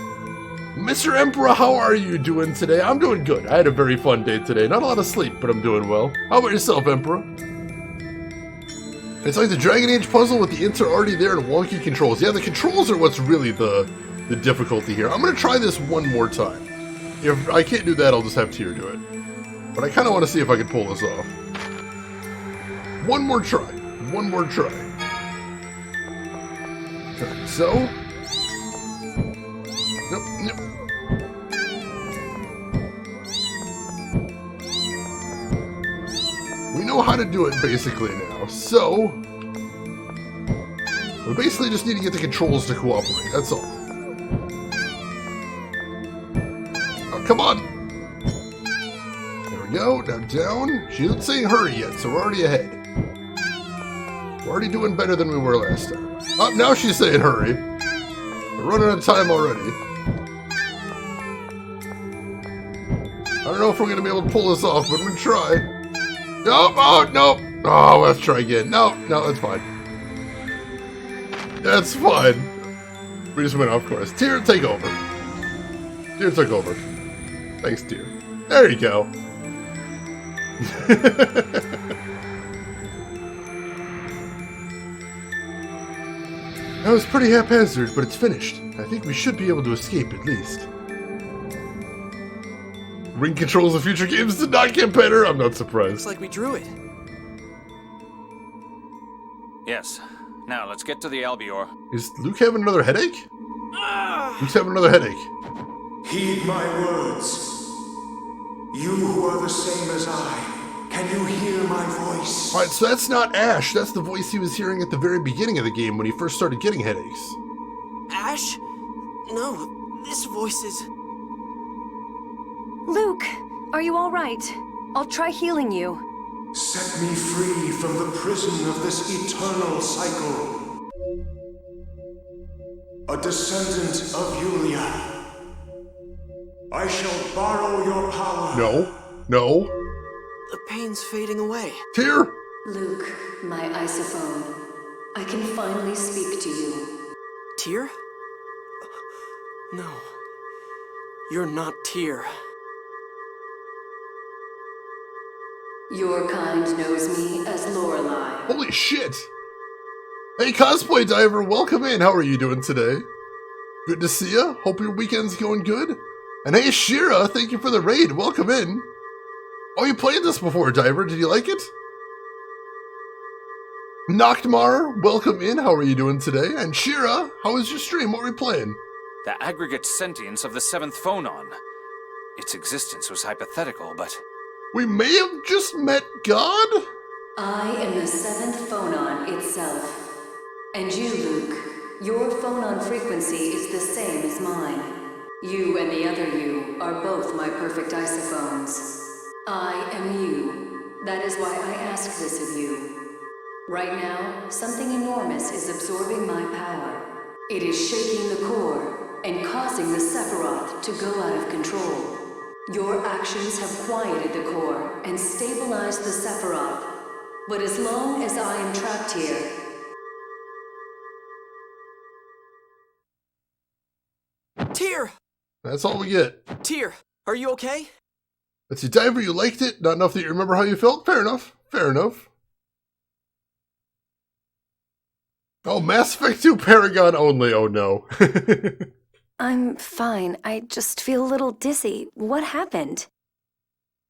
Mr. Emperor, how are you doing today? I'm doing good. I had a very fun day today. Not a lot of sleep, but I'm doing well. How about yourself, Emperor? It's like the Dragon Age puzzle with the inter already there and wonky controls. Yeah, the controls are what's really the difficulty here. I'm going to try this one more time. If I can't do that, I'll just have Tyr do it. But I kind of want to see if I can pull this off. One more try. One more try. Okay, so... Nope, nope. We know how to do it basically now, so we basically just need to get the controls to cooperate, that's all. Oh, come on! There we go, now down. She isn't saying hurry yet, so we're already ahead. We're already doing better than we were last time. Oh, now she's saying hurry. We're running out of time already. I don't know if we're going to be able to pull this off, but I'm going to try. Nope, oh, nope. Oh, let's try again. No, that's fine. That's fine. We just went off course. Tyr, take over. Tyr took over. Thanks, Tyr. There you go. That was pretty haphazard, but it's finished. I think we should be able to escape at least. Ring controls of future games did not get better. I'm not surprised. Looks like we drew it. Yes. Now, let's get to the Albior. Is Luke having another headache? Luke's having another headache. Heed my words. You who are the same as I, can you hear my voice? Alright, so that's not Ash. That's the voice he was hearing at the very beginning of the game when he first started getting headaches. Ash? No, this voice is... Luke, are you all right? I'll try healing you. Set me free from the prison of this eternal cycle. a descendant of Yulia. I shall borrow your power. No. No. The pain's fading away. Tyr! Luke, my isophone. I can finally speak to you. Tyr? No. You're not Tyr. Your kind knows me as Lorelei. Holy shit! Hey, Cosplay Diver, welcome in. How are you doing today? Good to see ya. Hope your weekend's going good. And hey, Shira, thank you for the raid. Welcome in. Oh, you played this before, Diver. Did you like it? Noctmar, welcome in. How are you doing today? And Shira, how was your stream? What were you playing? The aggregate sentience of the seventh phonon. Its existence was hypothetical, but... We may have just met God? I am the seventh phonon itself. And you, Luke, your phonon frequency is the same as mine. You and the other you are both my perfect isophones. I am you. That is why I ask this of you. Right now, something enormous is absorbing my power. It is shaking the core and causing the Sephiroth to go out of control. Your actions have quieted the core and stabilized the Sephiroth. But as long as I am trapped here... Tyr! That's all we get. Tyr, are you okay? Let's see, Diver, you liked it? Not enough that you remember how you felt? Fair enough. Fair enough. Oh, Mass Effect 2 Paragon only. Oh, no. I'm fine. I just feel a little dizzy. What happened?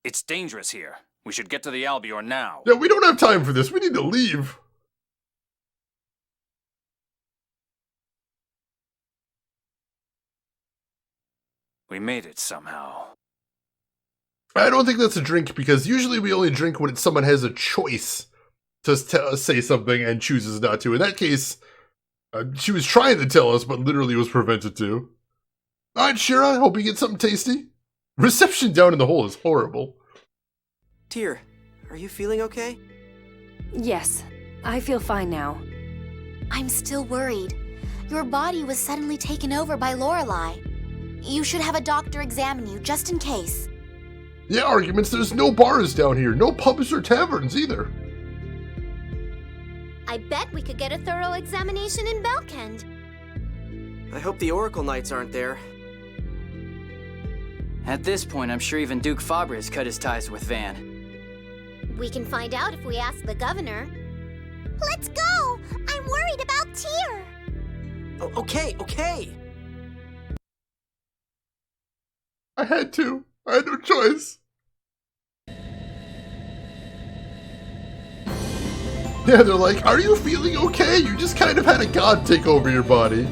It's dangerous here. We should get to the Albior now. Yeah, we don't have time for this. We need to leave. We made it somehow. I don't think that's a drink, because usually we only drink when someone has a choice to say something and chooses not to. In that case, she was trying to tell us, but literally was prevented to. Alright, Shira, hope you get something tasty. Reception down in the hole is horrible. Tyr, are you feeling okay? Yes, I feel fine now. I'm still worried. Your body was suddenly taken over by Lorelei. You should have a doctor examine you, just in case. Yeah, arguments, there's no bars down here. No pubs or taverns, either. I bet we could get a thorough examination in Belkend. I hope the Oracle Knights aren't there. At this point, I'm sure even Duke Fabre has cut his ties with Van. We can find out if we ask the governor. Let's go! I'm worried about Tyr! Oh, okay. I had to. I had no choice. Yeah, they're like, are you feeling okay? You just kind of had a god take over your body.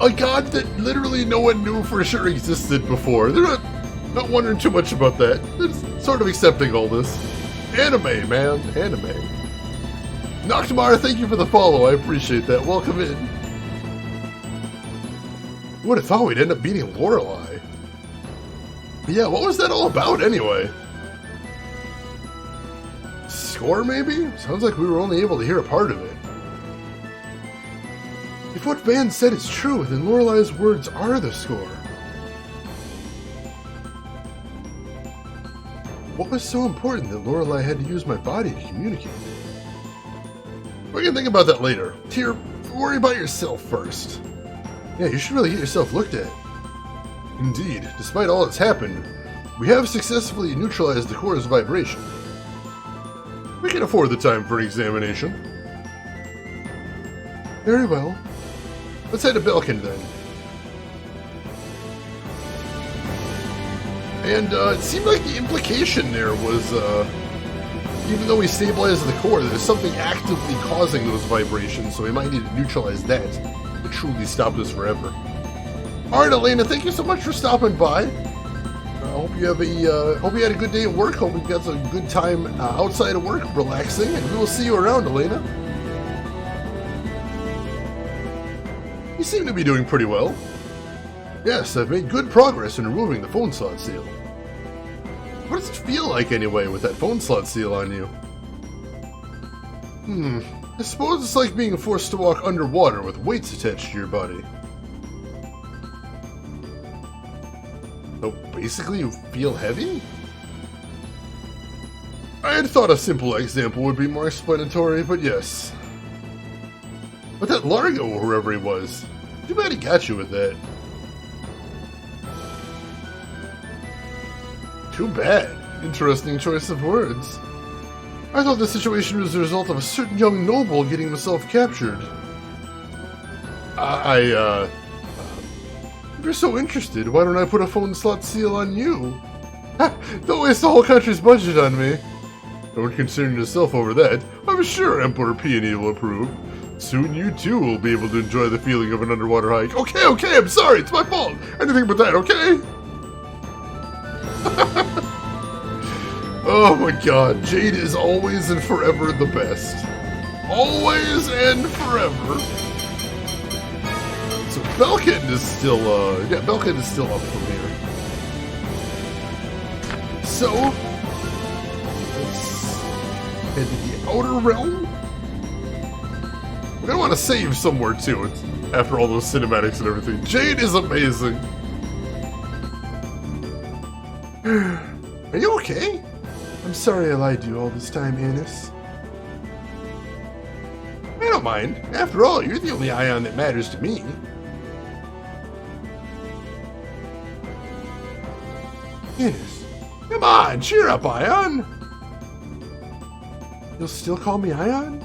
A god that literally no one knew for sure existed before. They're not wondering too much about that. They're just sort of accepting all this. Anime, man. Anime. Noctmar, thank you for the follow. I appreciate that. Welcome in. Who would have thought we'd end up beating Lorelei? Yeah, what was that all about anyway? Score, maybe? Sounds like we were only able to hear a part of it. If what Van said is true, then Lorelei's words are the score. What was so important that Lorelei had to use my body to communicate? We can think about that later. Tyr, worry about yourself first. Yeah, you should really get yourself looked at. Indeed, despite all that's happened, we have successfully neutralized the core's vibration. We can afford the time for an examination. Very well. Let's head to Belkend then. And it seemed like the implication there was, even though we stabilized the core, there's something actively causing those vibrations, so we might need to neutralize that to truly stop this forever. Alright, Elena, thank you so much for stopping by. I hope you had a good day at work. Hope you got some good time outside of work, relaxing, and we will see you around, Elena. You seem to be doing pretty well. Yes, I've made good progress in removing the phone slot seal. What does it feel like anyway with that phone slot seal on you? I suppose it's like being forced to walk underwater with weights attached to your body. basically you feel heavy? I had thought a simple example would be more explanatory, but yes. But that Largo, or whoever he was, too bad he got you with that. Too bad. Interesting choice of words. I thought the situation was the result of a certain young noble getting himself captured. If you're so interested, why don't I put a phone slot seal on you? Don't waste the whole country's budget on me. Don't concern yourself over that. I'm sure Emperor Peony will approve. Soon you too will be able to enjoy the feeling of an underwater hike. Okay, I'm sorry, it's my fault. Anything but that, okay? Oh my god, Jade is always and forever the best. Always and forever. So Belkind is still, Belkind is still up from here. So, let's head to the Outer Realm. We're gonna want to save somewhere too, after all those cinematics and everything. Jade is amazing. Are you okay? I'm sorry I lied to you all this time, Annis. I don't mind. After all, you're the only Ion that matters to me. Annis, come on, cheer up, Ion. You'll still call me Ion?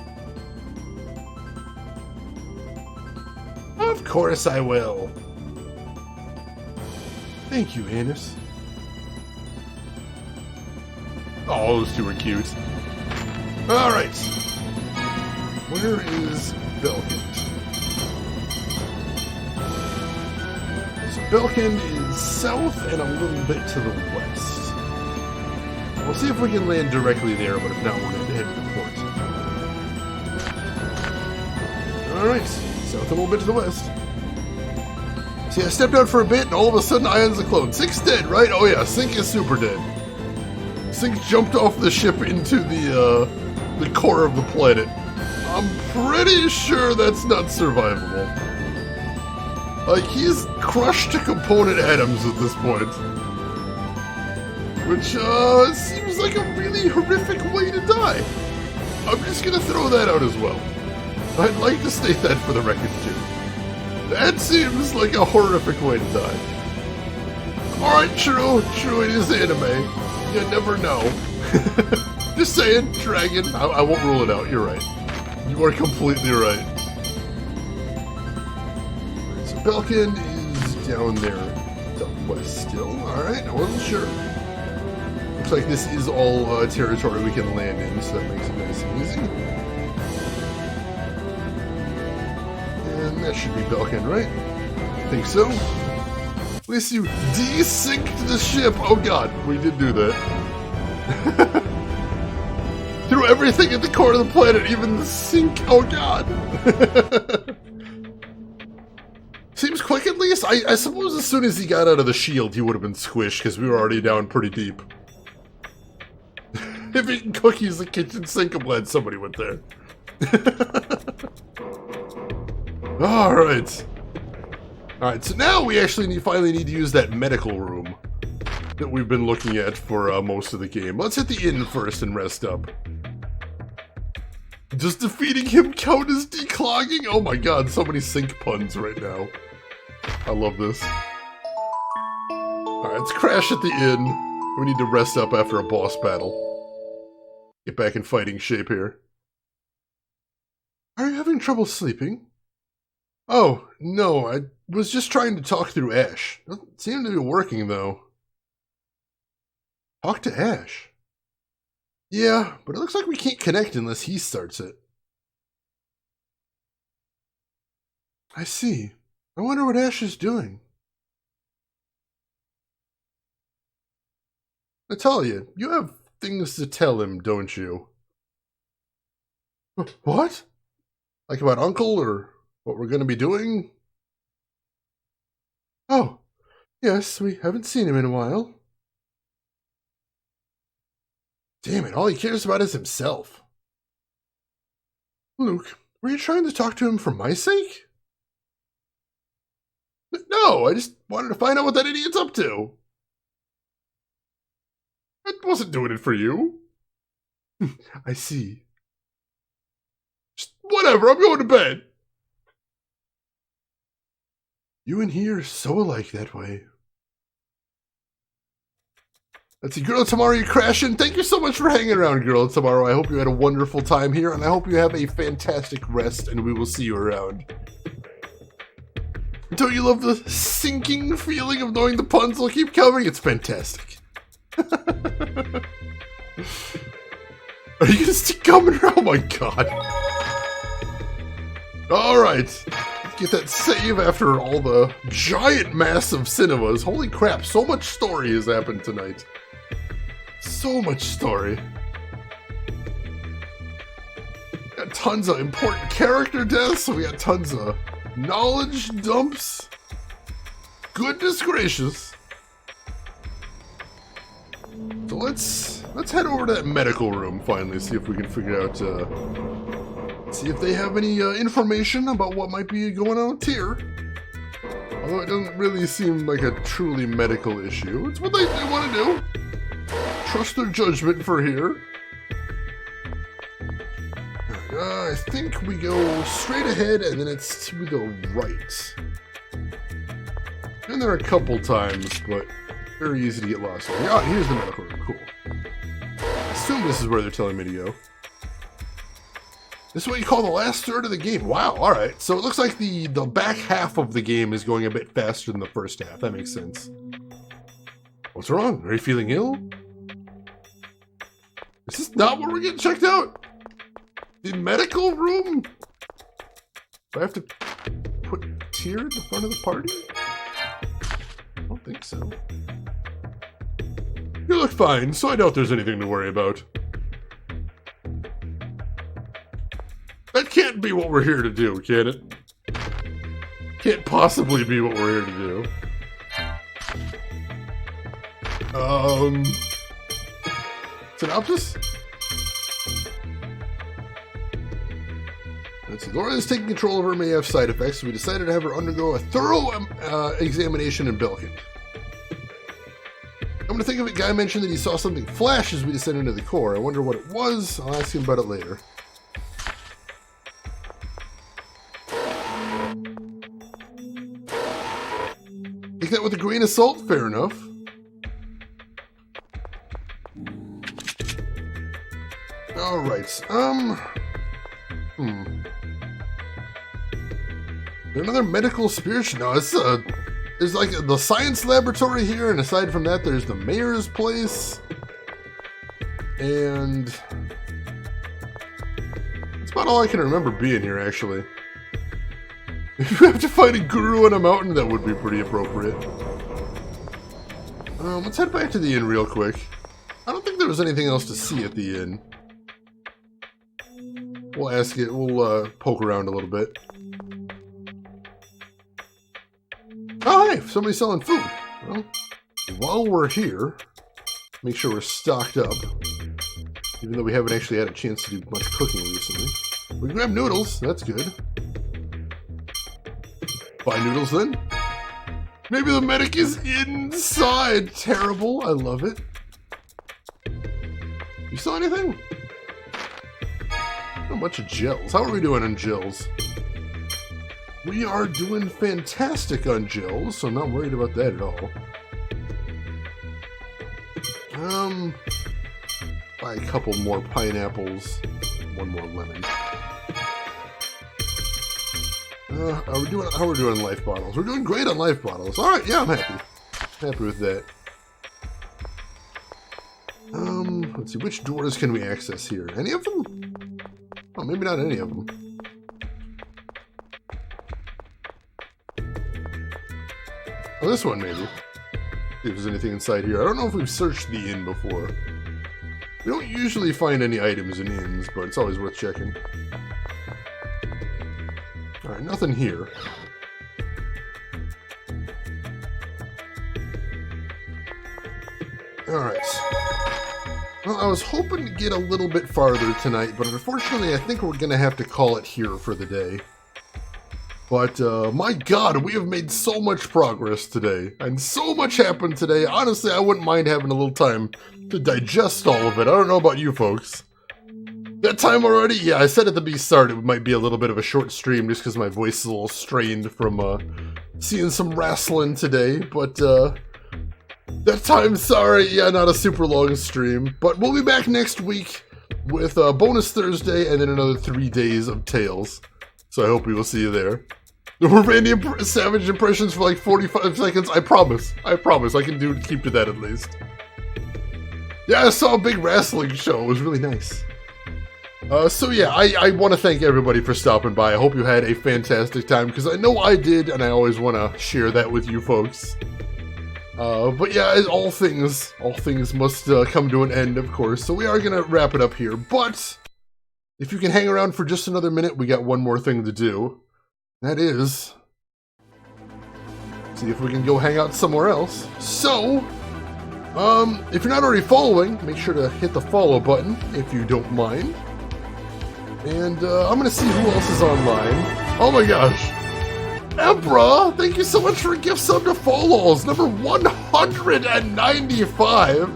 Of course I will. Thank you, Annis. Oh, those two are cute. Alright. Where is Belkind? So Belkind is south and a little bit to the west. We'll see if we can land directly there, but if not, we're going to head to the port. Alright, south and a little bit to the west. See, I stepped out for a bit, and all of a sudden Ion's a clone. Sink's dead, right? Oh yeah, Sink is super dead. Sink jumped off the ship into the core of the planet. I'm pretty sure that's not survivable. Like, he's crushed to component atoms at this point. Which, seems like a really horrific way to die. I'm just gonna throw that out as well. I'd like to state that for the record, too. That seems like a horrific way to die. Alright, true, it is anime. You never know. Just saying, dragon. I won't rule it out. You're right. You are completely right. So Belkind is down there, west still. All right, I wasn't sure. Looks like this is all territory we can land in, so that makes it nice and easy. And that should be Belkind, right? I think so. At least you de-synced the ship. Oh god, we did do that. Threw everything at the core of the planet, even the sink. Oh god. Seems quick at least. I suppose as soon as he got out of the shield, he would have been squished because we were already down pretty deep. If eating cookies, the kitchen sink, I'm glad somebody went there. Alright. Alright, so now we actually finally need to use that medical room that we've been looking at for most of the game. Let's hit the inn first and rest up. Does defeating him count as declogging? Oh my god, so many sink puns right now. I love this. Alright, let's crash at the inn. We need to rest up after a boss battle. Get back in fighting shape here. Are you having trouble sleeping? Oh, no, I was just trying to talk through Ash. Doesn't seem to be working, though. Talk to Ash? Yeah, but it looks like we can't connect unless he starts it. I see. I wonder what Ash is doing. Natalia, you have things to tell him, don't you? What? Like about Uncle, or what we're going to be doing? Oh, yes, we haven't seen him in a while. Damn it, all he cares about is himself. Luke, were you trying to talk to him for my sake? No, I just wanted to find out what that idiot's up to. wasn't doing it for you. I see. Just whatever, I'm going to bed. You and he are so alike that way. Let's see, Girl Tomorrow, you crashing? Thank you so much for hanging around, Girl Tomorrow. I hope you had a wonderful time here, and I hope you have a fantastic rest, and we will see you around. Don't you love the sinking feeling of knowing the puns will keep coming? It's fantastic. Are you gonna stick coming? Oh my god. Alright. Let's get that save after all the giant massive cinemas. Holy crap, so much story has happened tonight. So much story. Got tons of important character deaths. We got tons of knowledge dumps. Goodness gracious. So let's head over to that medical room finally, see if we can figure out, see if they have any information about what might be going on here. Although it doesn't really seem like a truly medical issue. It's what they want to do. Trust their judgment for here. I think we go straight ahead and then it's to the right. Been there a couple times, but very easy to get lost. Oh, here's the medical room. Cool. I assume this is where they're telling me to go. This is what you call the last third of the game. Wow, alright. So it looks like the back half of the game is going a bit faster than the first half. That makes sense. What's wrong? Are you feeling ill? Is this not where we're getting checked out? The medical room? Do I have to put Tyr in the front of the party? I don't think so. You look fine, so I doubt there's anything to worry about. That can't be what we're here to do, can it? Can't possibly be what we're here to do. Synopsis? Let's see. Laura is taking control of her, may have side effects, so we decided to have her undergo a thorough examination in Belkin. Come to think of it, Guy mentioned that he saw something flash as we descended into the core. I wonder what it was. I'll ask him about it later. Take that with a grain of salt, fair enough. Alright, Is there another medical spiritual? No, it's there's like the science laboratory here, and aside from that, there's the mayor's place. And that's about all I can remember being here, actually. If you have to fight a guru on a mountain, that would be pretty appropriate. Let's head back to the inn real quick. I don't think there was anything else to see at the inn. We'll ask it, we'll poke around a little bit. Oh, hey, somebody's selling food. Well, while we're here, make sure we're stocked up. Even though we haven't actually had a chance to do much cooking recently. We can grab noodles, that's good. Buy noodles then. Maybe the medic is inside. Terrible, I love it. You saw anything? A bunch of gels. How are we doing on gels? We are doing fantastic on gels, so I'm not worried about that at all. Buy a couple more pineapples, one more lemon. How are we doing on life bottles? We're doing great on life bottles. All right, yeah, I'm happy. Happy with that. Let's see, which doors can we access here? Any of them? Oh, maybe not any of them. Oh, this one maybe. See if there's anything inside here. I don't know if we've searched the inn before. We don't usually find any items in inns, but it's always worth checking. Alright, nothing here. Alright. Well, I was hoping to get a little bit farther tonight, but unfortunately I think we're going to have to call it here for the day. But my god, we have made so much progress today, and so much happened today. Honestly, I wouldn't mind having a little time to digest all of it. I don't know about you folks. That time already? Yeah, I said at the start it might be a little bit of a short stream just because my voice is a little strained from seeing some wrestling today, but that time, sorry, yeah, not a super long stream. But we'll be back next week with a bonus Thursday and then another 3 days of Tales. So I hope we will see you there. We're Randy Savage impressions for like 45 seconds. I promise. I can keep to that at least. Yeah, I saw a big wrestling show. It was really nice. So yeah, I want to thank everybody for stopping by. I hope you had a fantastic time, because I know I did, and I always want to share that with you folks. But yeah, all things must come to an end, of course, so we are going to wrap it up here. But if you can hang around for just another minute, we got one more thing to do. That is, see if we can go hang out somewhere else. So, if you're not already following, make sure to hit the follow button, if you don't mind. And I'm gonna see who else is online. Oh my gosh. Emperor, thank you so much for a gift sub to follows. Number 195.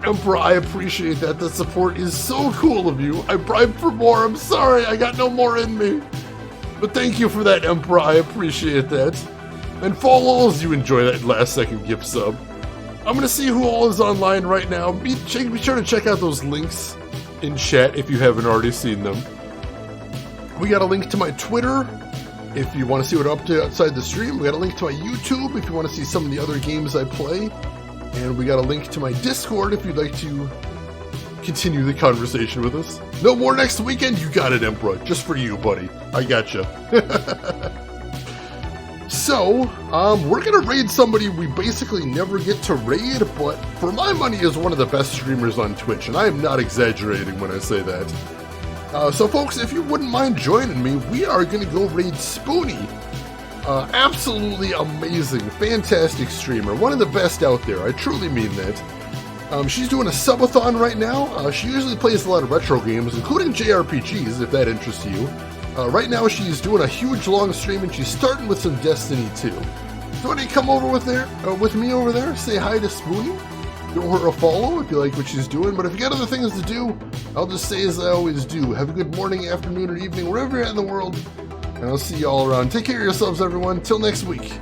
Emperor, I appreciate that. The support is so cool of you. I bribed for more. I'm sorry, I got no more in me. But thank you for that, Emperor. I appreciate that. And follows, you enjoy that last second gift sub. I'm gonna see who all is online right now. Be sure to check out those links in chat if you haven't already seen them. We got a link to my Twitter if you want to see what I'm up to outside the stream. We got a link to my YouTube if you want to see some of the other games I play. And we got a link to my Discord if you'd like to continue the conversation with us. No more next weekend? You got it, Emperor. Just for you, buddy. I gotcha. So, we're gonna raid somebody we basically never get to raid, but for my money is one of the best streamers on Twitch, and I am not exaggerating when I say that. So folks, if you wouldn't mind joining me, we are gonna go raid Spoonie. Absolutely amazing, fantastic streamer, one of the best out there, I truly mean that. She's doing a subathon right now. She usually plays a lot of retro games, including JRPGs, if that interests you. Right now she's doing a huge long stream, and she's starting with some Destiny 2. So why don't you come over with me over there, say hi to Spoonie, give her a follow if you like what she's doing, but if you got other things to do, I'll just say as I always do, have a good morning, afternoon, or evening, wherever you're at in the world, and I'll see you all around. Take care of yourselves, everyone. Till next week.